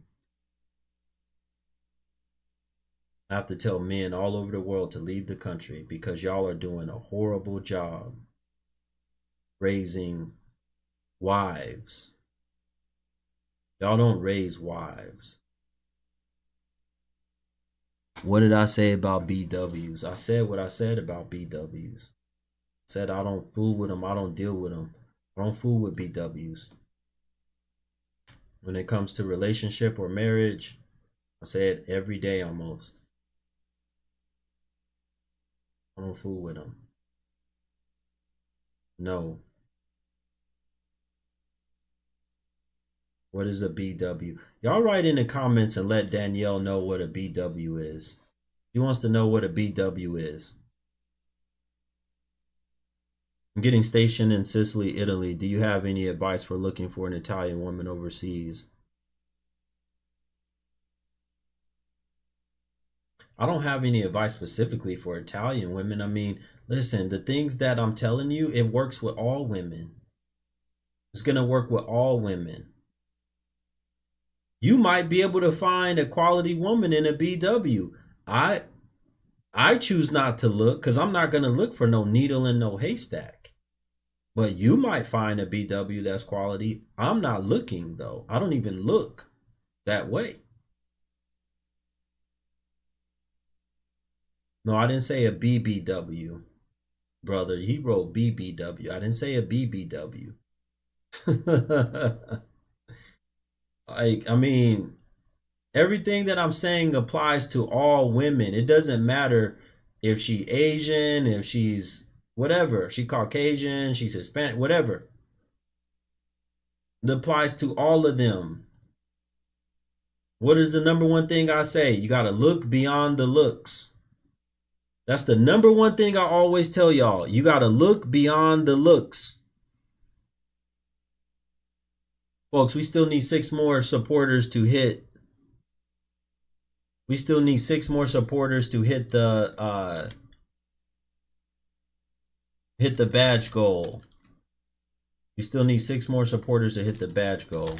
I have to tell men all over the world to leave the country because y'all are doing a horrible job raising wives. Y'all don't raise wives. What did I say about BWs? I said what I said about BWs. I said I don't fool with them. I don't deal with them. I don't fool with BWs. When it comes to relationship or marriage, I say it every day almost. I don't fool with them. No. What is a BW? Y'all write in the comments and let Danielle know what a BW is. She wants to know what a BW is. I'm getting stationed in Sicily, Italy. Do you have any advice for looking for an Italian woman overseas? I don't have any advice specifically for Italian women. I mean, listen, the things that I'm telling you, it works with all women. It's going to work with all women. You might be able to find a quality woman in a BW. I choose not to look because I'm not going to look for no needle in no haystack. But you might find a BW that's quality. I'm not looking, though. I don't even look that way. No, I didn't say a BBW, brother. He wrote BBW. I didn't say a BBW. I mean, everything that I'm saying applies to all women. It doesn't matter if she's Asian, if she's whatever, she Caucasian, she's Hispanic, whatever. It applies to all of them. What is the number one thing I say? You got to look beyond the looks. That's the number one thing I always tell y'all. You got to look beyond the looks. Folks, we still need 6 more supporters to hit. We still need 6 more supporters to hit the badge goal. We still need 6 more supporters to hit the badge goal.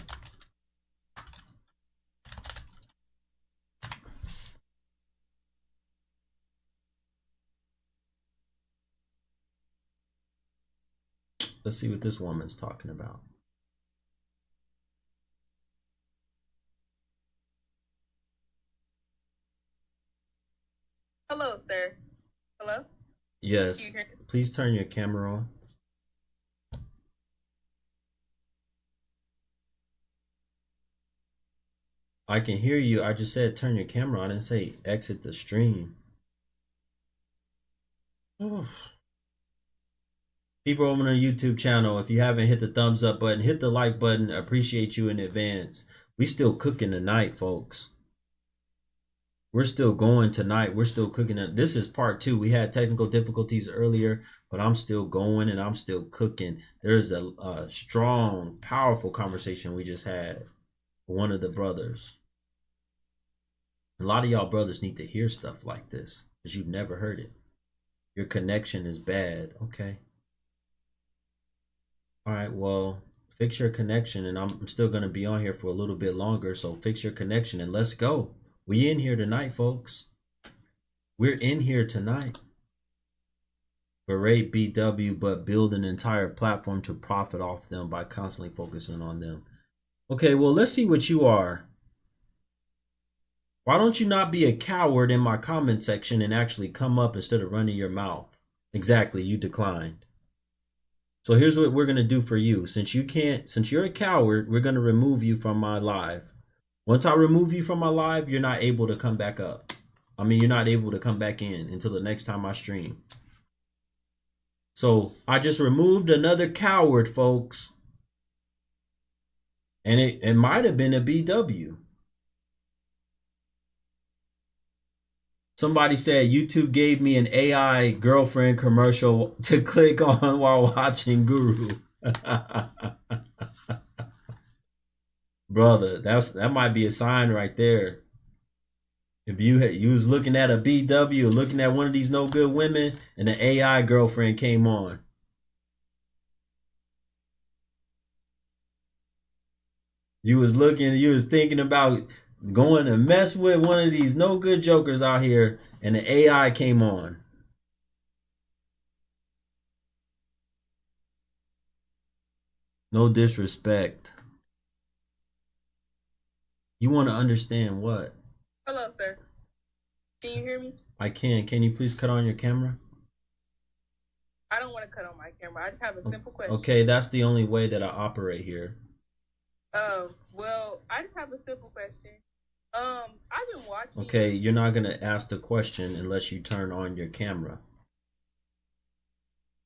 Let's see what this woman's talking about. Hello, sir. Hello? Yes. Please turn your camera on. I can hear you. I just said turn your camera on. I didn't say exit the stream. People over on our YouTube channel, if you haven't hit the thumbs up button, hit the like button. Appreciate you in advance. We still cooking tonight, folks. We're still going tonight. We're still cooking it. This is part 2. We had technical difficulties earlier, but I'm still going and I'm still cooking. There's a strong, powerful conversation we just had with one of the brothers. A lot of y'all brothers need to hear stuff like this because you've never heard it. Your connection is bad. Okay. All right. Well, fix your connection, and I'm still going to be on here for a little bit longer. So fix your connection and let's go. We in here tonight, folks. We're in here tonight. Berate BW, but build an entire platform to profit off them by constantly focusing on them. Okay, well, let's see what you are. Why don't you not be a coward in my comment section and actually come up instead of running your mouth? Exactly, you declined. So here's what we're going to do for you. Since you're a coward, we're going to remove you from my live. Once I remove you from my live, you're not able to come back up. I mean, you're not able to come back in until the next time I stream. So I just removed another coward, folks. And it might have been a BW. Somebody said YouTube gave me an AI girlfriend commercial to click on while watching Guru. Brother, that might be a sign right there. If you was looking at a BW or looking at one of these no good women and the AI girlfriend came on. You was thinking about going to mess with one of these no good jokers out here and the AI came on. No disrespect. You want to understand what? Hello, sir. Can you hear me? I can. Can you please cut on your camera? I don't want to cut on my camera. I just have a simple question. Okay, that's the only way that I operate here. Well, I just have a simple question. I've been watching. Okay, you're not gonna ask the question unless you turn on your camera.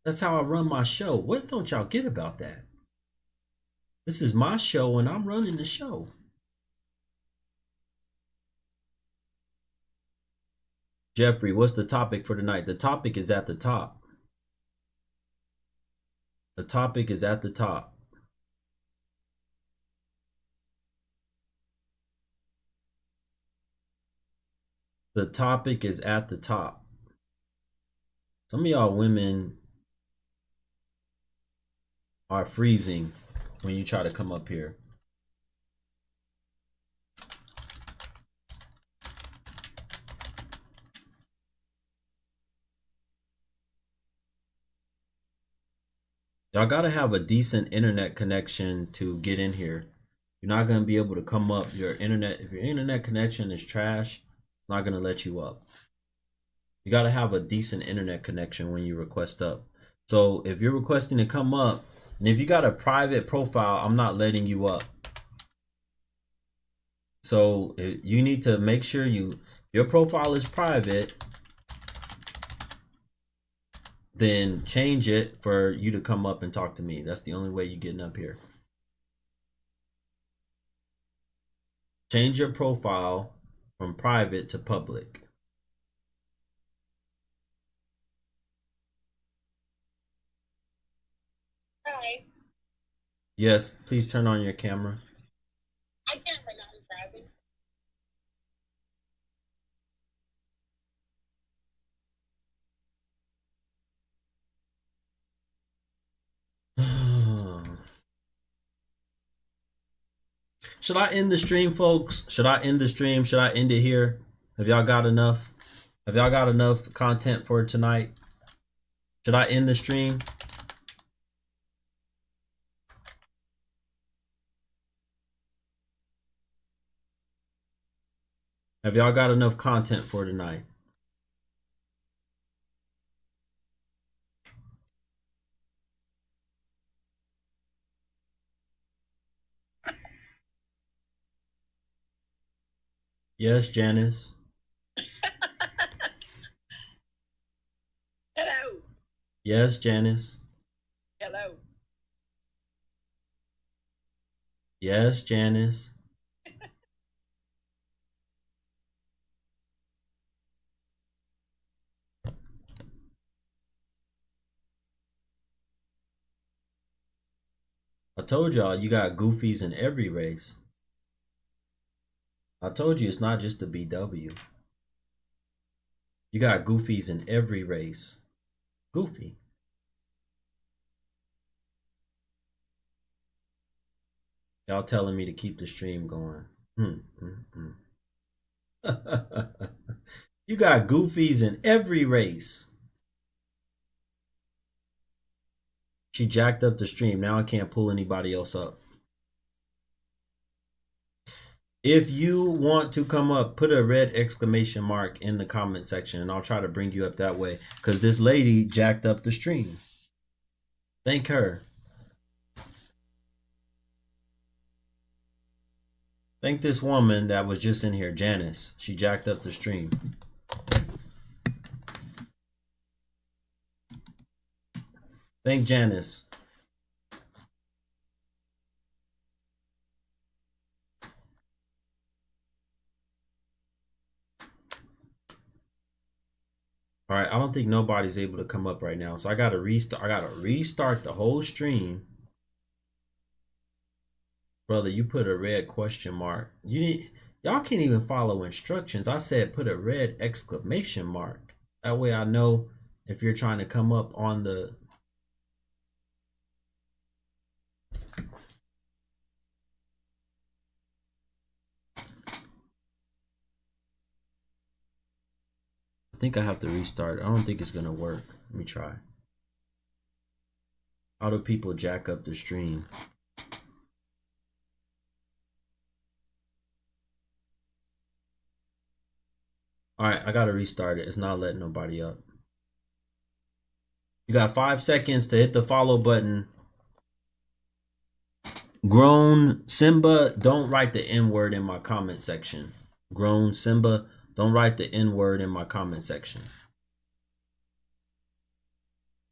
That's how I run my show. What don't y'all get about that? This is my show and I'm running the show. Jeffrey, what's the topic for tonight? The topic is at the top. The topic is at the top. The topic is at the top. Some of y'all women are freezing when you try to come up here. Y'all gotta have a decent internet connection to get in here. You're not gonna be able to come up. If your internet connection is trash, it's not gonna let you up. You gotta have a decent internet connection when you request up. So if you're requesting to come up, and if you got a private profile, I'm not letting you up. So you need to make sure your profile is private. Then change it for you to come up and talk to me. That's the only way you're getting up here. Change your profile from private to public. Hi. Yes, please turn on your camera. I can't right now. I'm driving. Should I end the stream, folks? Should I end the stream? Should I end it here? Have y'all got enough? Have y'all got enough content for tonight? Should I end the stream? Have y'all got enough content for tonight? Yes, Janice. Hello. Yes, Janice. Hello. Yes, Janice. I told y'all you got goofies in every race. I told you it's not just the BW. You got goofies in every race. Goofy. Y'all telling me to keep the stream going. You got goofies in every race. She jacked up the stream. Now I can't pull anybody else up. If you want to come up, put a red exclamation mark in the comment section and I'll try to bring you up that way. Because this lady jacked up the stream. Thank her. Thank this woman that was just in here, Janice. She jacked up the stream. Thank Janice. All right, I don't think nobody's able to come up right now, so I gotta restart the whole stream. Brother, you put a red question mark. Y'all can't even follow instructions. I said put a red exclamation mark. That way I know if you're trying to come up on the... I think I have to restart. I don't think it's gonna work. Let me try. How do people jack up the stream? All right, I gotta restart it. It's not letting nobody up. You got 5 seconds to hit the follow button. Grown Simba, don't write the N word in my comment section. Grown Simba, don't write the N word in my comment section.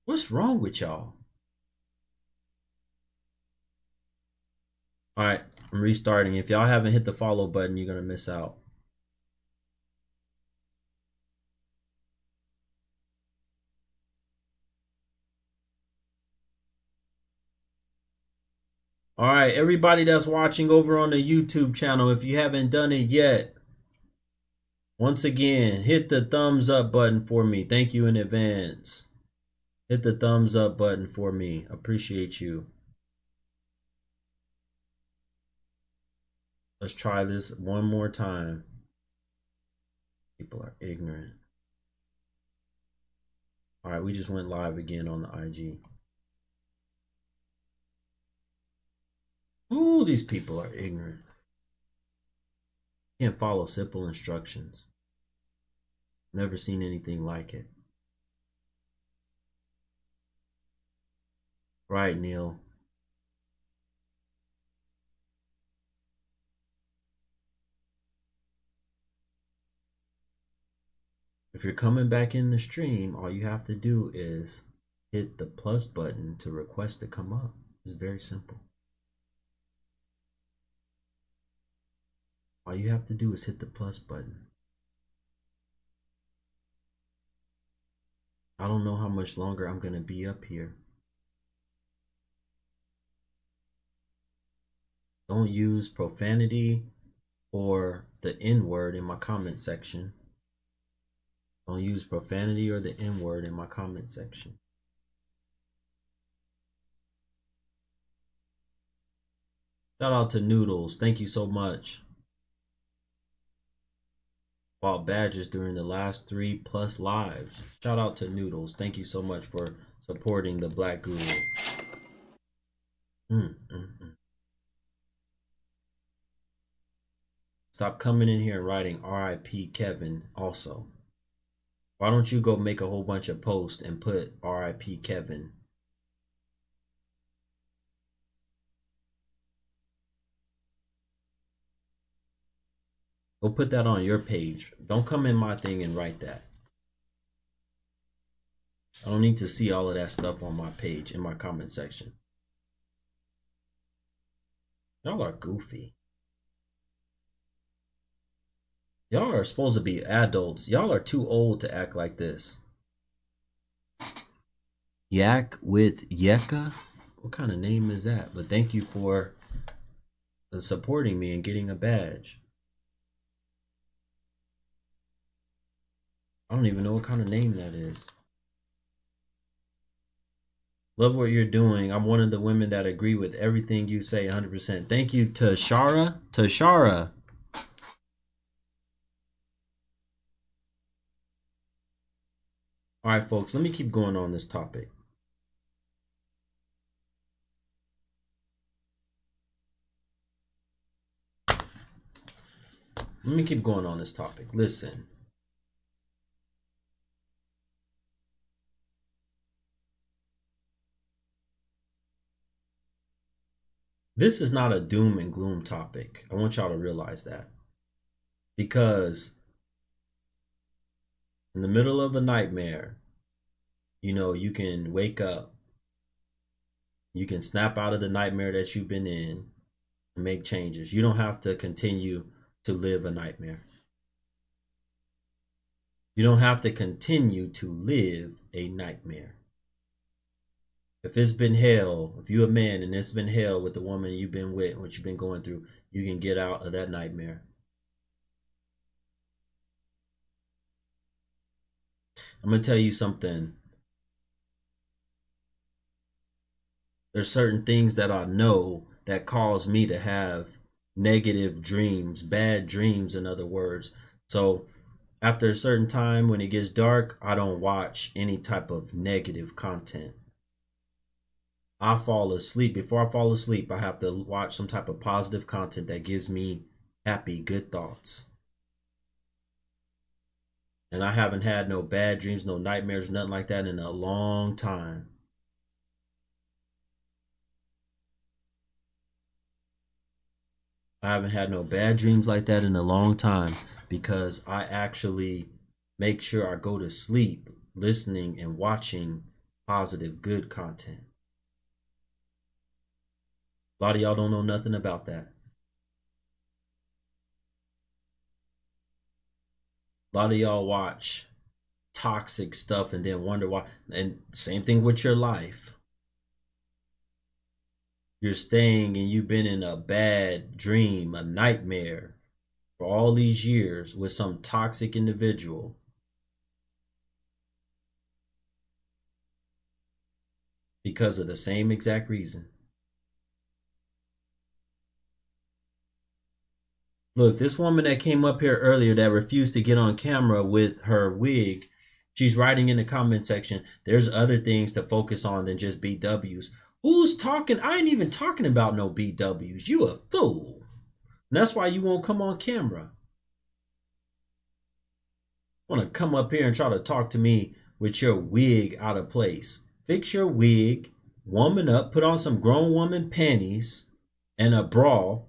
What's wrong with y'all? All right, I'm restarting. If y'all haven't hit the follow button, you're gonna miss out. All right, everybody that's watching over on the YouTube channel, if you haven't done it yet, once again, hit the thumbs up button for me. Thank you in advance. Hit the thumbs up button for me. Appreciate you. Let's try this one more time. People are ignorant. All right, we just went live again on the IG. Ooh, these people are ignorant. Can't follow simple instructions. Never seen anything like it. Right, Neil. If you're coming back in the stream, all you have to do is hit the plus button to request to come up. It's very simple. All you have to do is hit the plus button. I don't know how much longer I'm going to be up here. Don't use profanity or the N word in my comment section. Don't use profanity or the N word in my comment section. Shout out to Noodles. Thank you so much. Bought badges during the last 3+ lives. Shout out to Noodles. Thank you so much for supporting the Black Guru. Stop coming in here and writing RIP Kevin also. Why don't you go make a whole bunch of posts and put RIP Kevin? Go put that on your page. Don't come in my thing and write that. I don't need to see all of that stuff on my page, in my comment section. Y'all are goofy. Y'all are supposed to be adults. Y'all are too old to act like this. Yak with Yeka? What kind of name is that? But thank you for supporting me and getting a badge. I don't even know what kind of name that is. Love what you're doing. I'm one of the women that agree with everything you say 100%. Thank you, Tashara. Tashara. All right, folks, let me keep going on this topic. Let me keep going on this topic. Listen. This is not a doom and gloom topic. I want y'all to realize that. Because in the middle of a nightmare, you know, you can wake up. You can snap out of the nightmare that you've been in and make changes. You don't have to continue to live a nightmare. You don't have to continue to live a nightmare. If it's been hell, if you're a man and it's been hell with the woman you've been with, what you've been going through, you can get out of that nightmare. I'm gonna tell you something. There's certain things that I know that cause me to have negative dreams, bad dreams, in other words. So after a certain time, when it gets dark, I don't watch any type of negative content. I fall asleep. Before I fall asleep, I have to watch some type of positive content that gives me happy, good thoughts. And I haven't had no bad dreams, no nightmares, nothing like that in a long time. I haven't had no bad dreams like that in a long time because I actually make sure I go to sleep listening and watching positive, good content. A lot of y'all don't know nothing about that. A lot of y'all watch toxic stuff and then wonder why. And same thing with your life. You're staying and you've been in a bad dream, a nightmare for all these years with some toxic individual. Because of the same exact reason. Look, this woman that came up here earlier that refused to get on camera with her wig, she's writing in the comment section, there's other things to focus on than just BWs. Who's talking? I ain't even talking about no BWs. You a fool. And that's why you won't come on camera. Want to come up here and try to talk to me with your wig out of place. Fix your wig, woman up, put on some grown woman panties and a bra,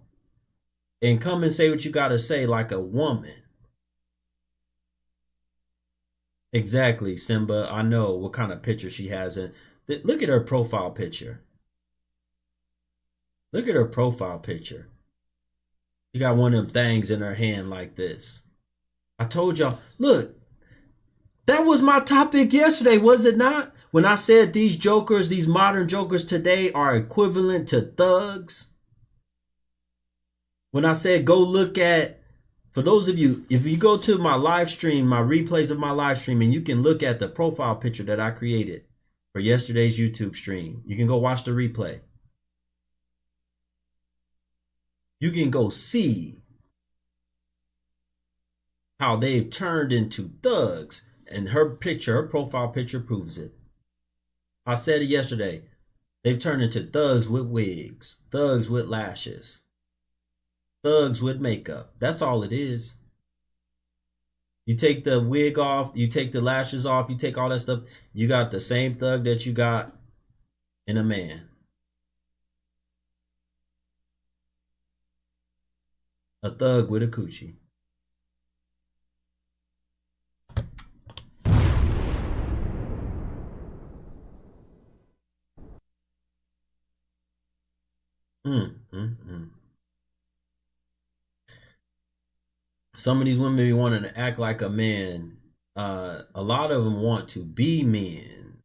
and come and say what you got to say like a woman. Exactly, Simba. I know what kind of picture she has. And look at her profile picture. Look at her profile picture. She got one of them things in her hand like this. I told y'all, look, that was my topic yesterday, was it not? When I said these jokers, these modern jokers today are equivalent to thugs. When I said go look at, for those of you, if you go to my live stream, my replays of my live stream, and you can look at the profile picture that I created for yesterday's YouTube stream. You can go watch the replay. You can go see how they've turned into thugs. And her picture, her profile picture proves it. I said it yesterday. They've turned into thugs with wigs, thugs with lashes, thugs with makeup. That's all it is. You take the wig off, you take the lashes off, you take all that stuff, you got the same thug that you got in a man. A thug with a coochie. Some of these women be wanting to act like a man. A lot of them want to be men.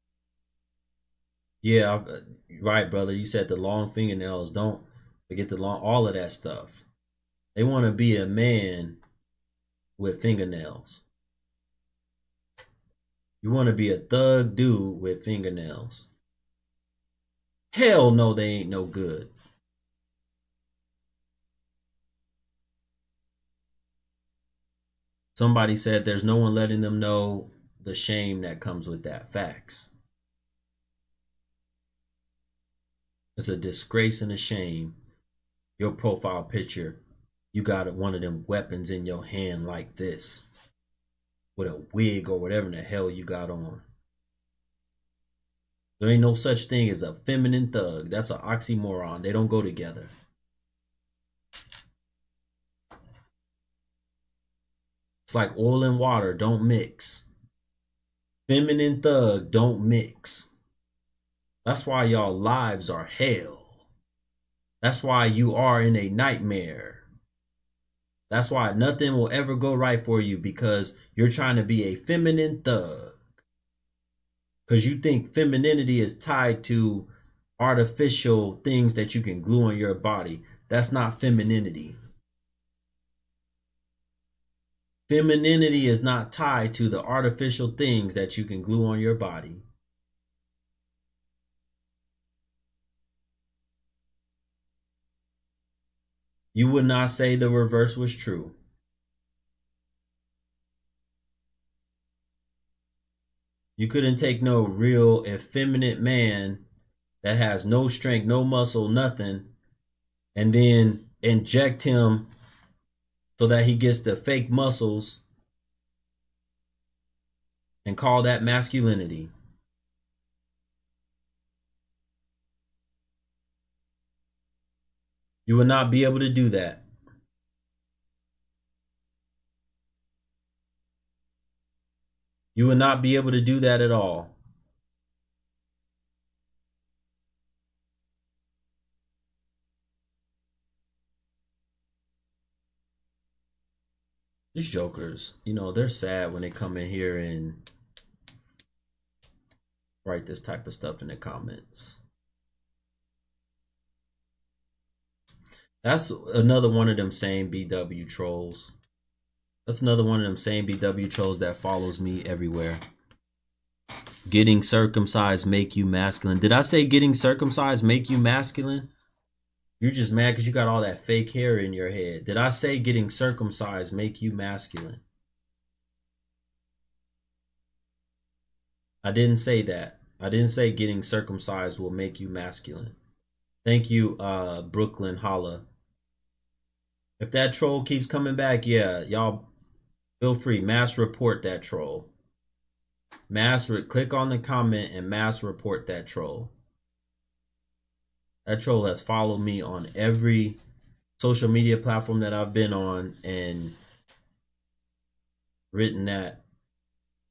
Yeah, right, brother. You said the long fingernails. Don't forget the long, all of that stuff. They want to be a man with fingernails. You want to be a thug dude with fingernails. Hell no, they ain't no good. Somebody said there's no one letting them know the shame that comes with that. Facts. It's a disgrace and a shame. Your profile picture, you got one of them weapons in your hand like this, with a wig or whatever in the hell you got on. There ain't no such thing as a feminine thug. That's an oxymoron. They don't go together. It's like oil and water, don't mix. Feminine thug, don't mix. That's why y'all lives are hell. That's why you are in a nightmare. That's why nothing will ever go right for you, because you're trying to be a feminine thug. Because you think femininity is tied to artificial things that you can glue on your body. That's not femininity. Femininity is not tied to the artificial things that you can glue on your body. You would not say the reverse was true. You couldn't take no real effeminate man that has no strength, no muscle, nothing, and then inject him so that he gets the fake muscles and call that masculinity. You would not be able to do that. You would not be able to do that at all. These jokers, you know, they're sad when they come in here and write this type of stuff in the comments. That's another one of them same BW trolls. That's another one of them same BW trolls that follows me everywhere. Getting circumcised make you masculine. Did I say getting circumcised make you masculine? You're just mad because you got all that fake hair in your head. Did I say getting circumcised make you masculine? I didn't say that. I didn't say getting circumcised will make you masculine. Thank you, Brooklyn Holla. If that troll keeps coming back, yeah, y'all feel free. Mass report that troll. Click on the comment and mass report that troll. That troll has followed me on every social media platform that I've been on and written that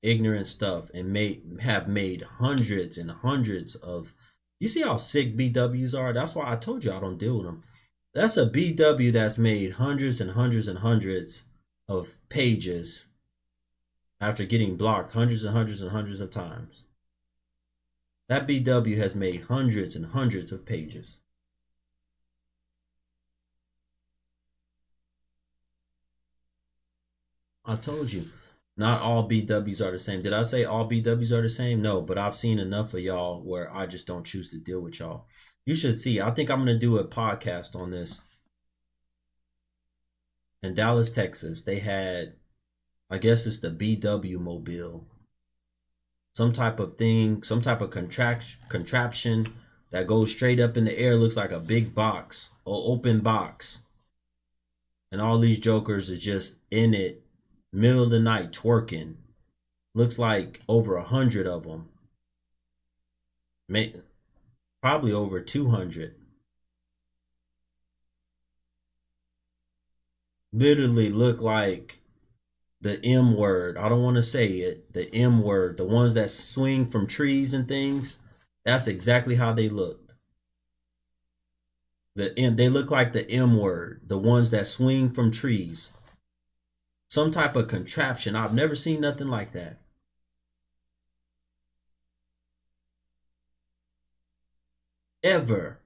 ignorant stuff and have made hundreds and hundreds of. You see how sick BWs are? That's why I told you I don't deal with them. That's a BW that's made hundreds and hundreds and hundreds of pages after getting blocked hundreds and hundreds and hundreds of times. That BW has made hundreds and hundreds of pages. I told you, not all BWs are the same. Did I say all BWs are the same? No, but I've seen enough of y'all where I just don't choose to deal with y'all. You should see. I think I'm going to do a podcast on this. In Dallas, Texas, they had, I guess it's the BW mobile. Some type of thing, some type of contraption that goes straight up in the air, looks like a big box or open box. And all these jokers are just in it, middle of the night twerking. Looks like over 100 of them. Probably over 200. Literally look like the M word. I don't want to say it. The M word. The ones that swing from trees and things. That's exactly how they looked. They look like the M word. The ones that swing from trees. Some type of contraption. I've never seen nothing like that. Ever.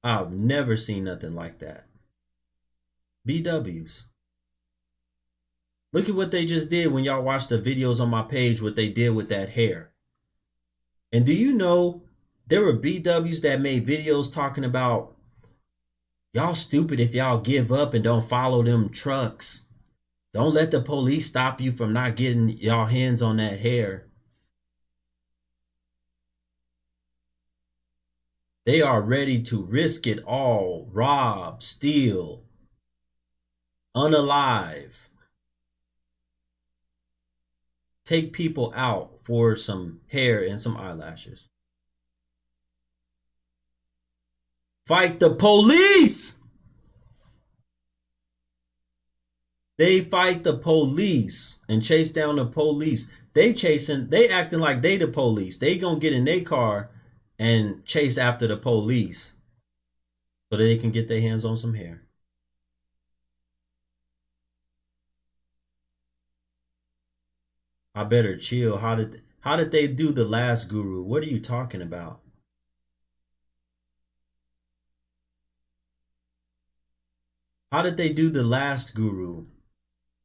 I've never seen nothing like that. BWs. Look at what they just did when y'all watched the videos on my page, what they did with that hair. And do you know there were BWs that made videos talking about y'all stupid if y'all give up and don't follow them trucks. Don't let the police stop you from not getting y'all hands on that hair. They are ready to risk it all, rob, steal, unalive, take people out for some hair and some eyelashes. Fight the police. They fight the police and chase down the police. They acting like they the police. They gonna get in their car and chase after the police so they can get their hands on some hair. I better chill. How did they do the last guru? What are you talking about? How did they do the last guru?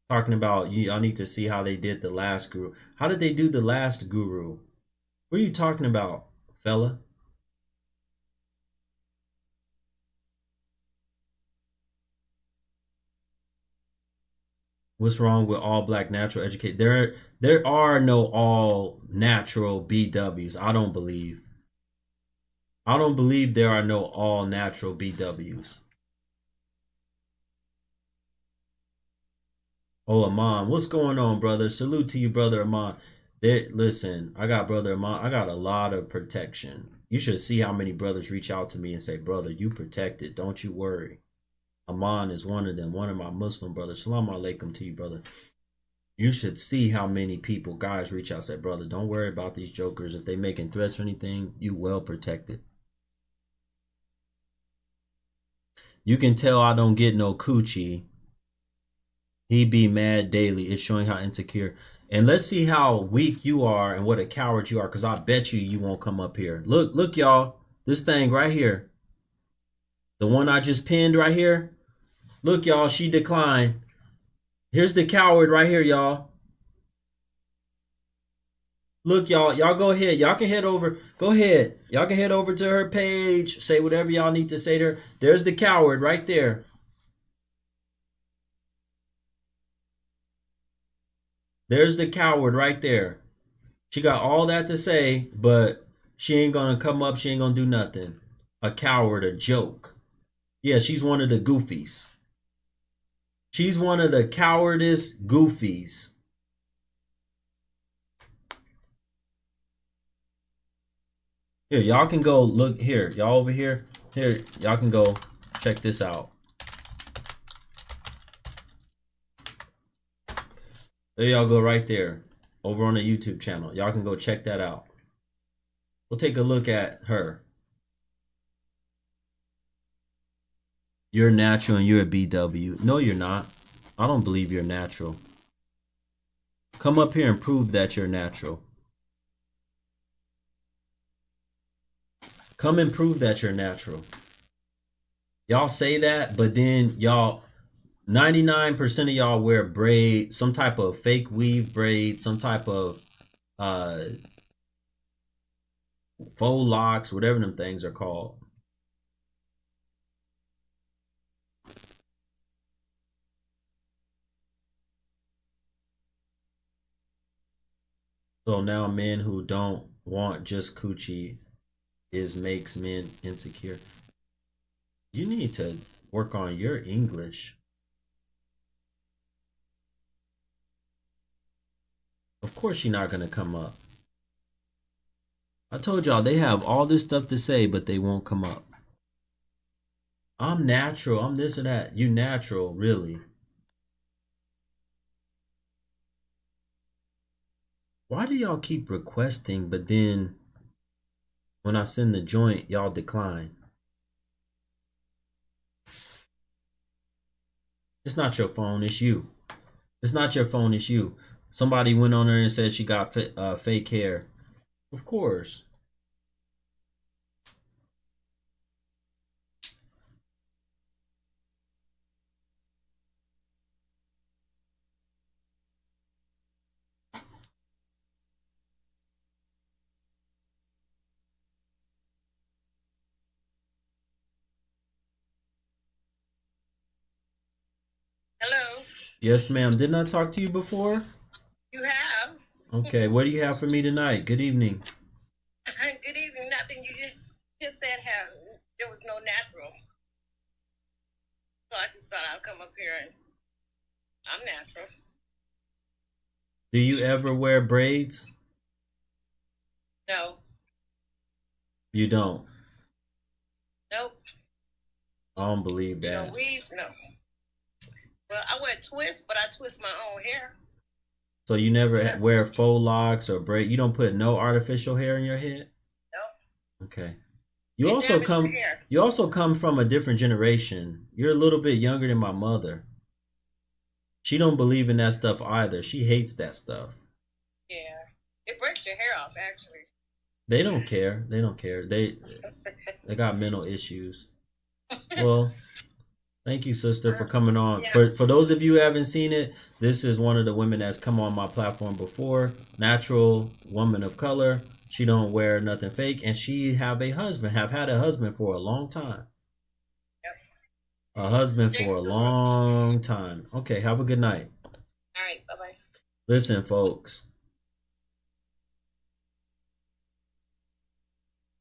Talking about you, I need to see how they did the last guru. How did they do the last guru? What are you talking about, fella? What's wrong with all black natural educate? There are no all natural BWs. I don't believe. I don't believe there are no all natural BWs. Oh, Amon, what's going on, brother? Salute to you, brother Amon. Listen, I got brother Amon. I got a lot of protection. You should see how many brothers reach out to me and say, brother, you protected. Don't you worry. Aman is one of them, one of my Muslim brothers. Salam alaikum to you, brother. You should see how many people, guys, reach out and say, brother, don't worry about these jokers. If they making threats or anything, you well protected. You can tell I don't get no coochie. He be mad daily. It's showing how insecure. And let's see how weak you are and what a coward you are, because I bet you won't come up here. Look, y'all. This thing right here. The one I just pinned right here. Look, y'all, she declined. Here's the coward right here, y'all. Look, y'all go ahead. Y'all can head over. Go ahead. Y'all can head over to her page. Say whatever y'all need to say to her. There's the coward right there. There's the coward right there. She got all that to say, but she ain't gonna come up. She ain't gonna do nothing. A coward, a joke. Yeah, she's one of the goofies. She's one of the cowardice goofies. Here, y'all can go look here. Y'all over here. Here, y'all can go check this out. There y'all go right there. Over on the YouTube channel. Y'all can go check that out. We'll take a look at her. You're natural and you're a BW. No, you're not. I don't believe you're natural. Come up here and prove that you're natural. Come and prove that you're natural. Y'all say that, but then y'all, 99% of y'all wear braid, some type of fake weave braid, some type of faux locks, whatever them things are called. So now men who don't want just coochie makes men insecure. You need to work on your English. Of course she's not gonna come up. I told y'all they have all this stuff to say, but they won't come up. I'm natural. I'm this or that. You natural, really. Why do y'all keep requesting, but then when I send the joint, y'all decline? It's not your phone, it's you. It's not your phone, it's you. Somebody went on there and said she got fake hair. Of course. Hello. Yes, ma'am. Didn't I talk to you before? You have. Okay, what do you have for me tonight? Good evening. Good evening. Nothing. You just said how there was no natural. So I just thought I'd come up here and I'm natural. Do you ever wear braids? No. You don't? Nope. I don't believe that. No weave? No. Well, I wear twists, but I twist my own hair. So you never wear faux locks or braid? You don't put no artificial hair in your head? No. Okay. You also come from a different generation. You're a little bit younger than my mother. She don't believe in that stuff either. She hates that stuff. Yeah. It breaks your hair off, actually. They don't care. They don't care. They got mental issues. Well, Thank you, sister, for coming on. For those of you who haven't seen it, this is one of the women that's come on my platform before. Natural woman of color. She don't wear nothing fake, and she have had a husband for a long time. A husband for a long time. Okay, have a good night. All right, bye-bye. Listen, folks.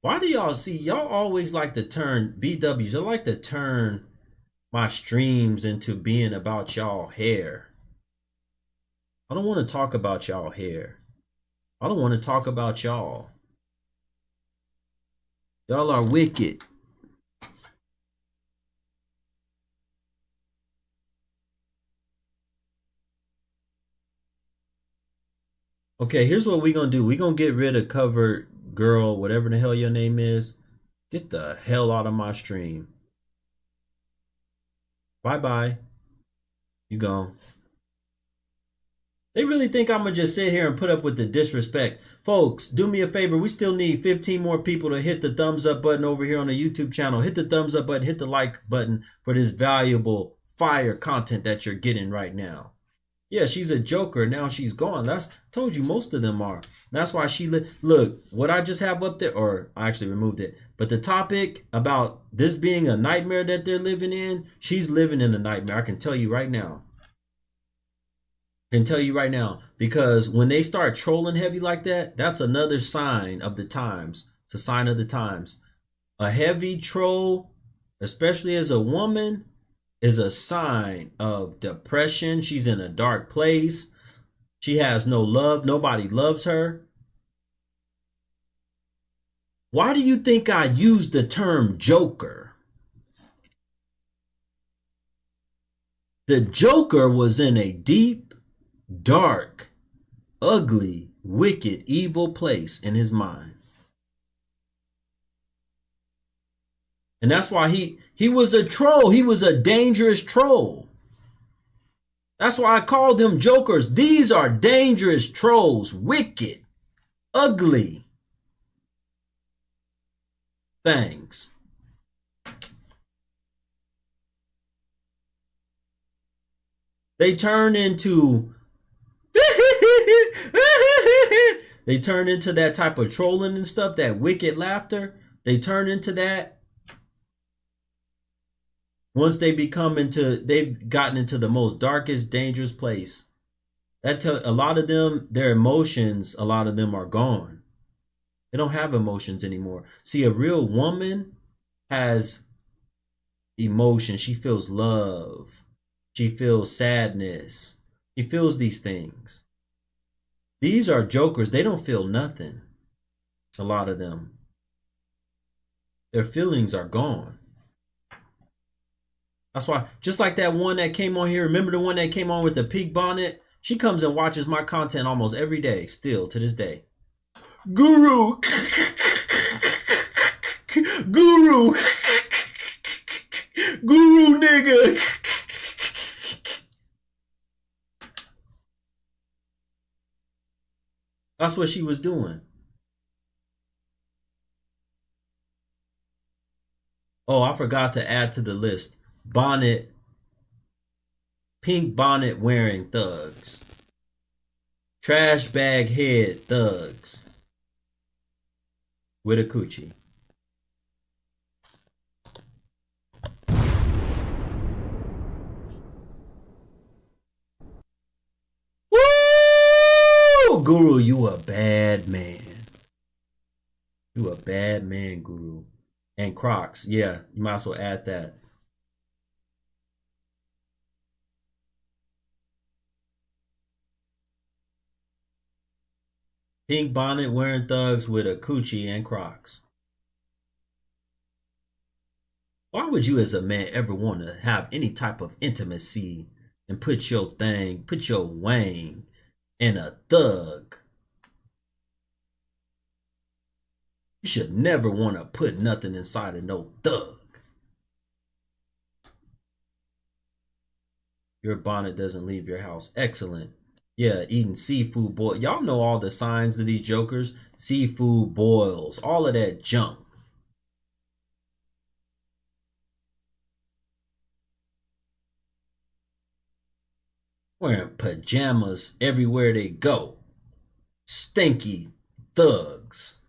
Why do y'all see? Y'all always like to turn BWs. Y'all like to turn my streams into being about y'all hair. I don't want to talk about y'all hair. I don't want to talk about y'all. Y'all are wicked. Okay, here's what we're going to do. We're going to get rid of covered girl, whatever the hell your name is. Get the hell out of my stream. Bye-bye. You gone. They really think I'm going to just sit here and put up with the disrespect. Folks, do me a favor. We still need 15 more people to hit the thumbs up button over here on the YouTube channel. Hit the thumbs up button. Hit the like button for this valuable fire content that you're getting right now. Yeah, she's a joker. Now she's gone. That's told you most of them are. That's why she look, what I just have up there, or I actually removed it. But the topic about this being a nightmare that they're living in, she's living in a nightmare. I can tell you right now. Because when they start trolling heavy like that, that's another sign of the times. It's a sign of the times. A heavy troll, especially as a woman, is a sign of depression. She's in a dark place. She has no love. Nobody loves her. Why do you think I use the term joker? The joker was in a deep, dark, ugly, wicked, evil place in his mind. And that's why he was a troll. He was a dangerous troll. That's why I called them jokers. These are dangerous trolls, wicked, ugly things. They turn into that type of trolling and stuff, that wicked laughter. They turn into that. Once they've gotten into the most darkest, dangerous place. A lot of them, their emotions, a lot of them are gone. They don't have emotions anymore. See, a real woman has emotion. She feels love. She feels sadness. She feels these things. These are jokers. They don't feel nothing. A lot of them. Their feelings are gone. That's why, just like that one that came on here, remember the one that came on with the pink bonnet? She comes and watches my content almost every day, still to this day. Guru! Guru! Guru nigga! That's what she was doing. Oh, I forgot to add to the list. Pink bonnet wearing thugs. Trash bag head thugs. With a coochie. Woo! Guru, you a bad man. You a bad man, Guru. And Crocs, yeah, you might as well add that. Pink bonnet wearing thugs with a coochie and Crocs. Why would you as a man ever want to have any type of intimacy and put your wang in a thug? You should never want to put nothing inside of no thug. Your bonnet doesn't leave your house. Excellent. Yeah, eating seafood boil. Y'all know all the signs of these jokers. Seafood boils. All of that junk. wearing pajamas everywhere they go. Stinky thugs.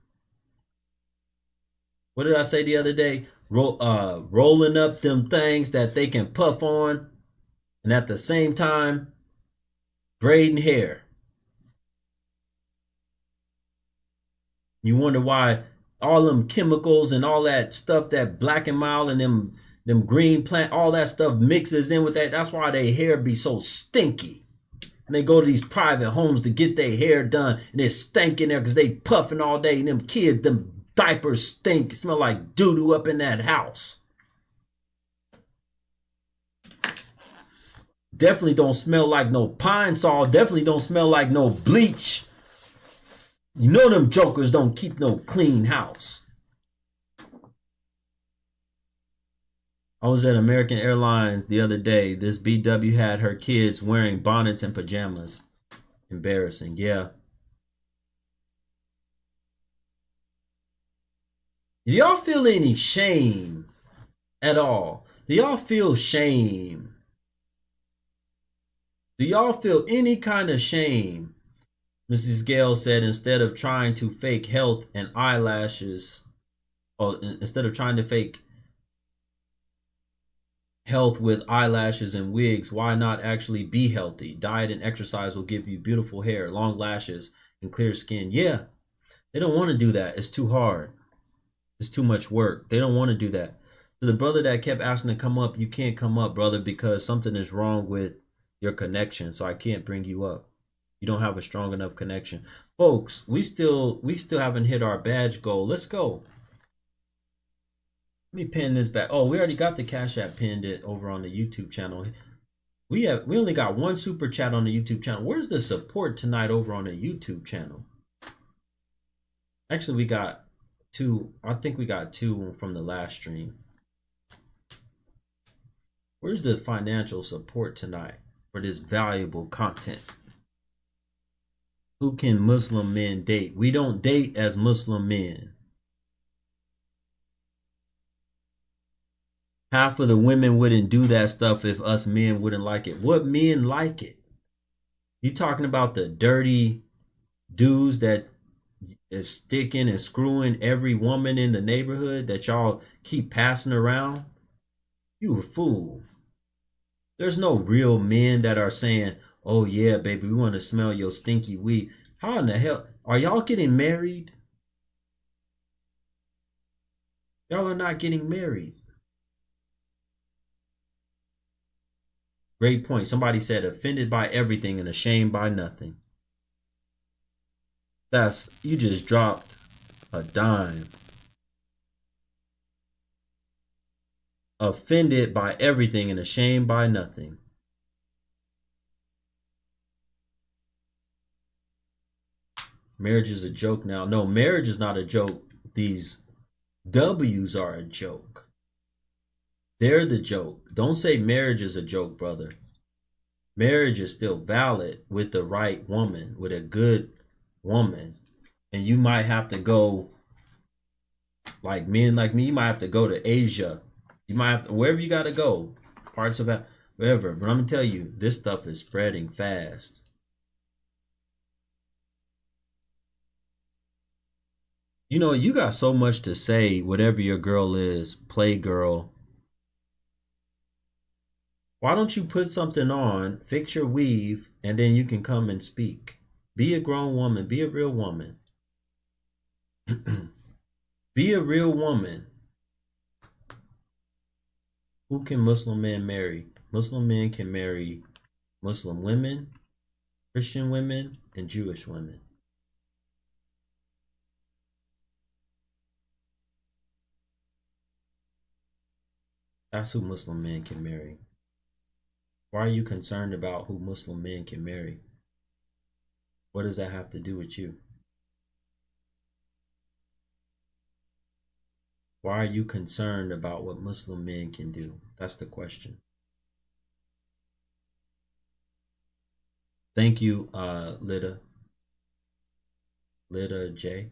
What did I say the other day? Rolling up them things that they can puff on, and at the same time, braiding hair. You wonder why all them chemicals and all that stuff, that black and mild and them green plant, all that stuff mixes in with that. That's why their hair be so stinky. And they go to these private homes to get their hair done, and it's stinking there because they puffing all day, and them kids, them diapers stink. It smell like doo-doo up in that house. Definitely don't smell like no Pine Sol. Definitely don't smell like no bleach. You know them jokers don't keep no clean house. I was at American Airlines the other day. This BW had her kids wearing bonnets and pajamas. Embarrassing, yeah. Do y'all feel any shame at all? Do y'all feel shame? Do y'all feel any kind of shame? Mrs. Gale said instead of trying to fake health and eyelashes, or instead of trying to fake health with eyelashes and wigs, why not actually be healthy? Diet and exercise will give you beautiful hair, long lashes, and clear skin. Yeah, they don't want to do that. It's too hard. It's too much work. They don't want to do that. So the brother that kept asking to come up, you can't come up, brother, because something is wrong with your connection. So I can't bring you up. You don't have a strong enough connection. Folks, we still haven't hit our badge goal. Let's go. Let me pin this back. Oh, we already got the Cash App pinned it over on the YouTube channel. We only got one super chat on the YouTube channel. Where's the support tonight over on the YouTube channel? Actually, we got two. I think we got two from the last stream. Where's the financial support tonight for this valuable content? Who can Muslim men date? We don't date as Muslim men. Half of the women wouldn't do that stuff if us men wouldn't like it. What men like it? You talking about the dirty dudes that is sticking and screwing every woman in the neighborhood that y'all keep passing around? You a fool. There's no real men that are saying, oh yeah, baby, we want to smell your stinky weed. How in the hell? Are y'all getting married? Y'all are not getting married. Great point. Somebody said offended by everything and ashamed by nothing. You just dropped a dime. Offended by everything and ashamed by nothing. Marriage is a joke now. No, marriage is not a joke. These W's are a joke. They're the joke. Don't say marriage is a joke, brother. Marriage is still valid with the right woman, with a good woman. And you might have to go, like men like me, you might have to go to Asia. You might have to, wherever you got to go, parts of that, wherever. But I'm going to tell you, this stuff is spreading fast. You know, you got so much to say, whatever your girl is, play girl. Why don't you put something on, fix your weave, and then you can come and speak? Be a grown woman. Be a real woman. Be a real woman. Who can Muslim men marry? Muslim men can marry Muslim women, Christian women, and Jewish women. That's who Muslim men can marry. Why are you concerned about who Muslim men can marry? What does that have to do with you? Why are you concerned about what Muslim men can do? That's the question. Thank you, Lida J.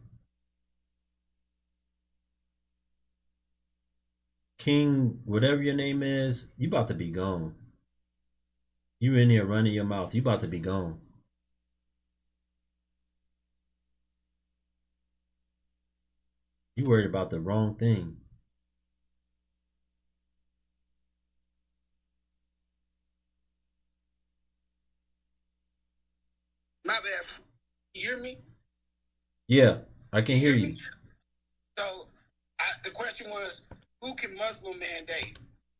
King, whatever your name is, you about to be gone. You in here running your mouth. You about to be gone. You worried about the wrong thing. My bad. You hear me? Yeah, I can hear you. So the question was, who can Muslim man date?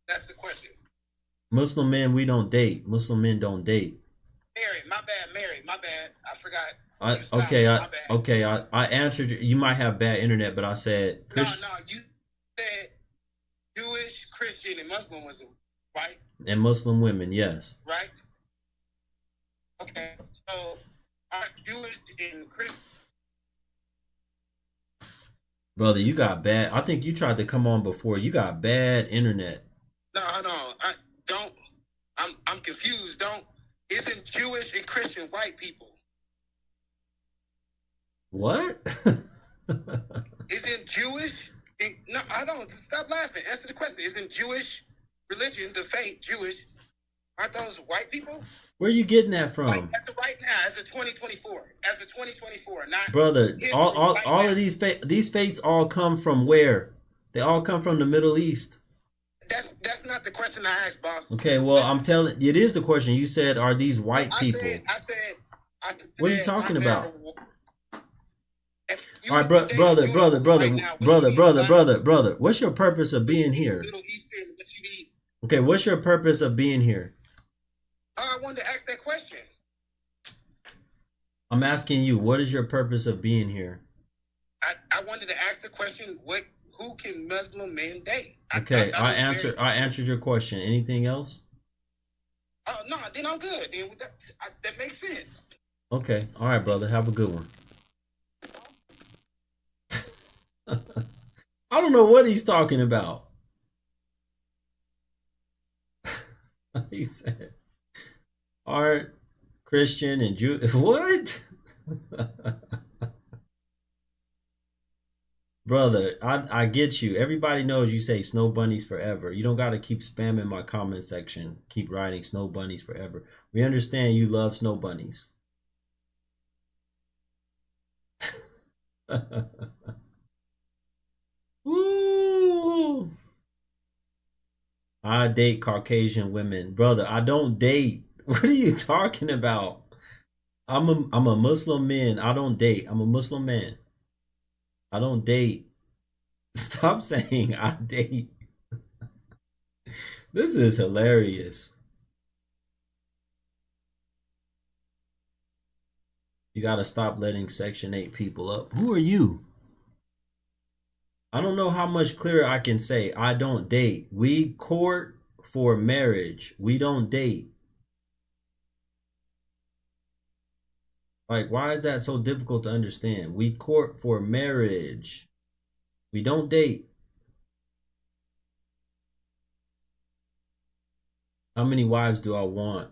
That's the question. Muslim men, we don't date. Muslim men don't date. Mary, my bad. Mary, my bad. I forgot. I answered. You might have bad internet, but I said Christian. No, you said Jewish, Christian, and Muslimism, right? And Muslim women, yes. Right. Okay, so are Jewish and Christian? Brother, you got bad. I think you tried to come on before. You got bad internet. No, hold on. I'm confused. Isn't Jewish and Christian white people? What? Isn't Jewish? No, I don't. Stop laughing. Answer the question. Isn't Jewish religion, the faith, Jewish? Aren't those white people? Where are you getting that from? Like, right now, as of 2024, not brother. All of these faiths all come from where? They all come from the Middle East. That's not the question I asked, boss. Okay, well, I'm telling it is the question. You said, are these white people? I said. What are you talking about? All right, brother. What's your purpose of being here? Okay, what's your purpose of being here? I wanted to ask that question. I'm asking you, what is your purpose of being here? I wanted to ask the question, who can Muslim men date? Okay, I answered your question. Anything else? Oh, no, then I'm good. Then that makes sense. Okay, all right, brother. Have a good one. I don't know what he's talking about. He said, art, Christian, and Jew. What? Brother, I get you. Everybody knows you say snow bunnies forever. You don't got to keep spamming my comment section. Keep writing snow bunnies forever. We understand you love snow bunnies. Woo! I date Caucasian women. Brother, I don't date. What are you talking about? I'm a Muslim man. I don't date. I'm a Muslim man. I don't date. Stop saying I date. This is hilarious. You got to stop letting Section 8 people up. Who are you? I don't know how much clearer I can say. I don't date. We court for marriage. We don't date. Like, why is that so difficult to understand? We court for marriage. We don't date. How many wives do I want?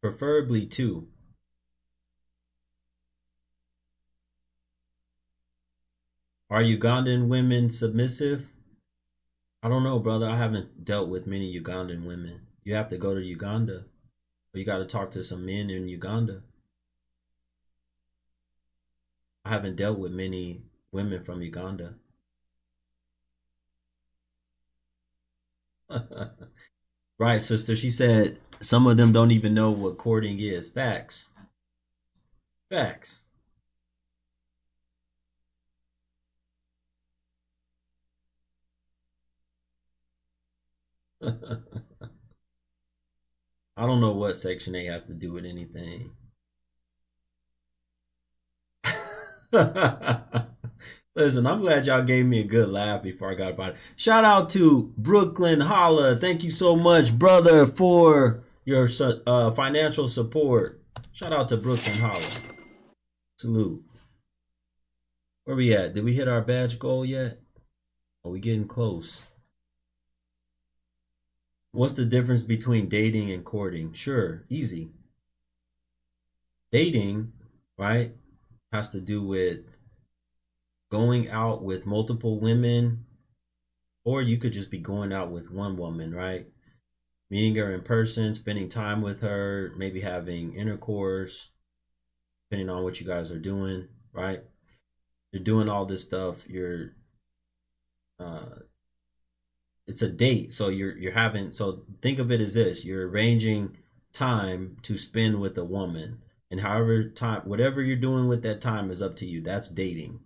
Preferably 2. Are Ugandan women submissive? I don't know, brother. I haven't dealt with many Ugandan women. You have to go to Uganda. Or you got to talk to some men in Uganda. I haven't dealt with many women from Uganda. Right, sister. She said some of them don't even know what courting is. Facts. Facts. I don't know what Section 8 has to do with anything. Listen, I'm glad y'all gave me a good laugh before I got about it. Shout out to Brooklyn Holla. Thank you so much, brother, for your financial support. Shout out to Brooklyn Holla. Salute. Where we at? Did we hit our badge goal yet? Are we getting close? What's the difference between dating and courting? Sure, easy. Dating, right, has to do with going out with multiple women, or you could just be going out with one woman, right? meeting her in person, spending time with her, maybe having intercourse, depending on what you guys are doing, right? You're doing all this stuff. Uh, it's a date, so you're having. So think of it as this: you're arranging time to spend with a woman, and however time, whatever you're doing with that time is up to you. That's dating.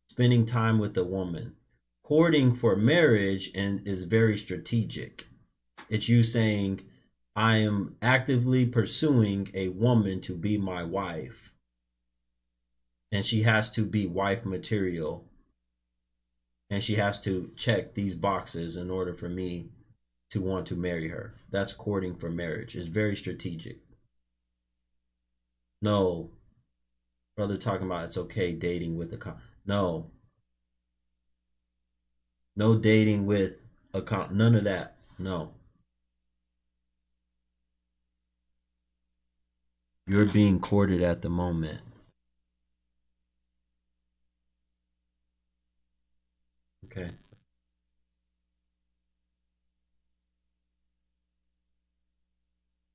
Spending time with a woman. Courting for marriage and is very strategic. It's you saying, I am actively pursuing a woman to be my wife. And she has to be wife material. And she has to check these boxes in order for me to want to marry her. That's courting for marriage. It's very strategic. No. Brother talking about it's okay dating with a no. No dating with a none of that. No. You're being courted at the moment. Okay.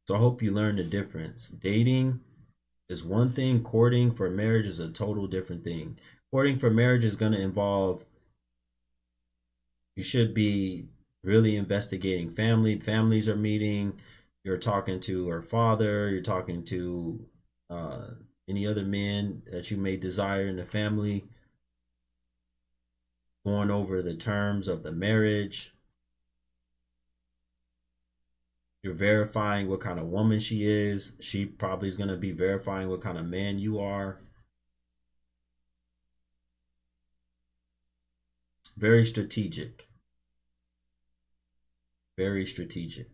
So I hope you learn the difference. Dating is one thing. Courting for marriage is a total different thing. Courting for marriage is going to involve, you should be really investigating family. Families are meeting. You're talking to her father. You're talking to any other men that you may desire in the family. Going over the terms of the marriage. You're verifying what kind of woman she is. She probably is going to be verifying what kind of man you are. Very strategic. Very strategic.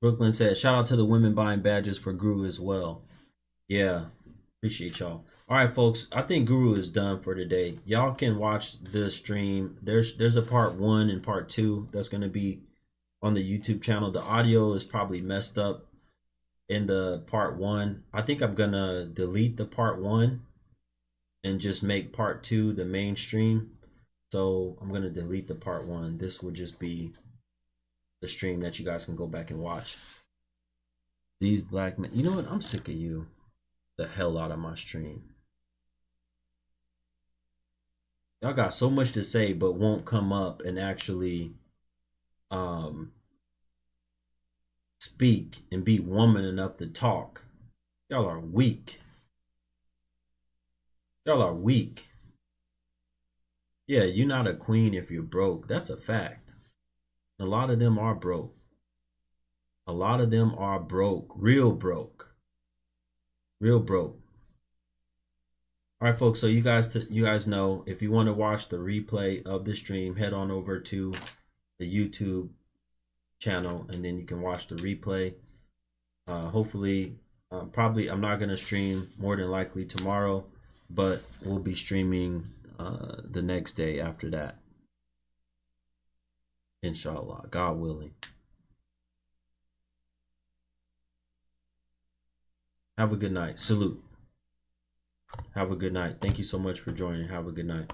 Brooklyn said, shout out to the women buying badges for Guru as well. Yeah, appreciate y'all. All right, folks, I think Guru is done for today. Y'all can watch the stream. There's a part 1 and part 2 that's going to be on the YouTube channel. The audio is probably messed up in the part 1. I think I'm going to delete the part 1 and just make part 2 the main stream. So I'm going to delete the part 1. This will just be the stream that you guys can go back and watch. These black men, you know what? I'm sick of you. The hell out of my stream. Y'all got so much to say, but won't come up and actually speak and be woman enough to talk. Y'all are weak. Y'all are weak. Yeah, you're not a queen if you're broke. That's a fact. A lot of them are broke. A lot of them are broke. Real broke. Real broke. All right, folks. So you guys know, if you want to watch the replay of the stream, head on over to the YouTube channel, and then you can watch the replay. Hopefully, probably I'm not gonna stream more than likely tomorrow, but we'll be streaming the next day after that. Inshallah, God willing. Have a good night. Salute. Have a good night. Thank you so much for joining. Have a good night.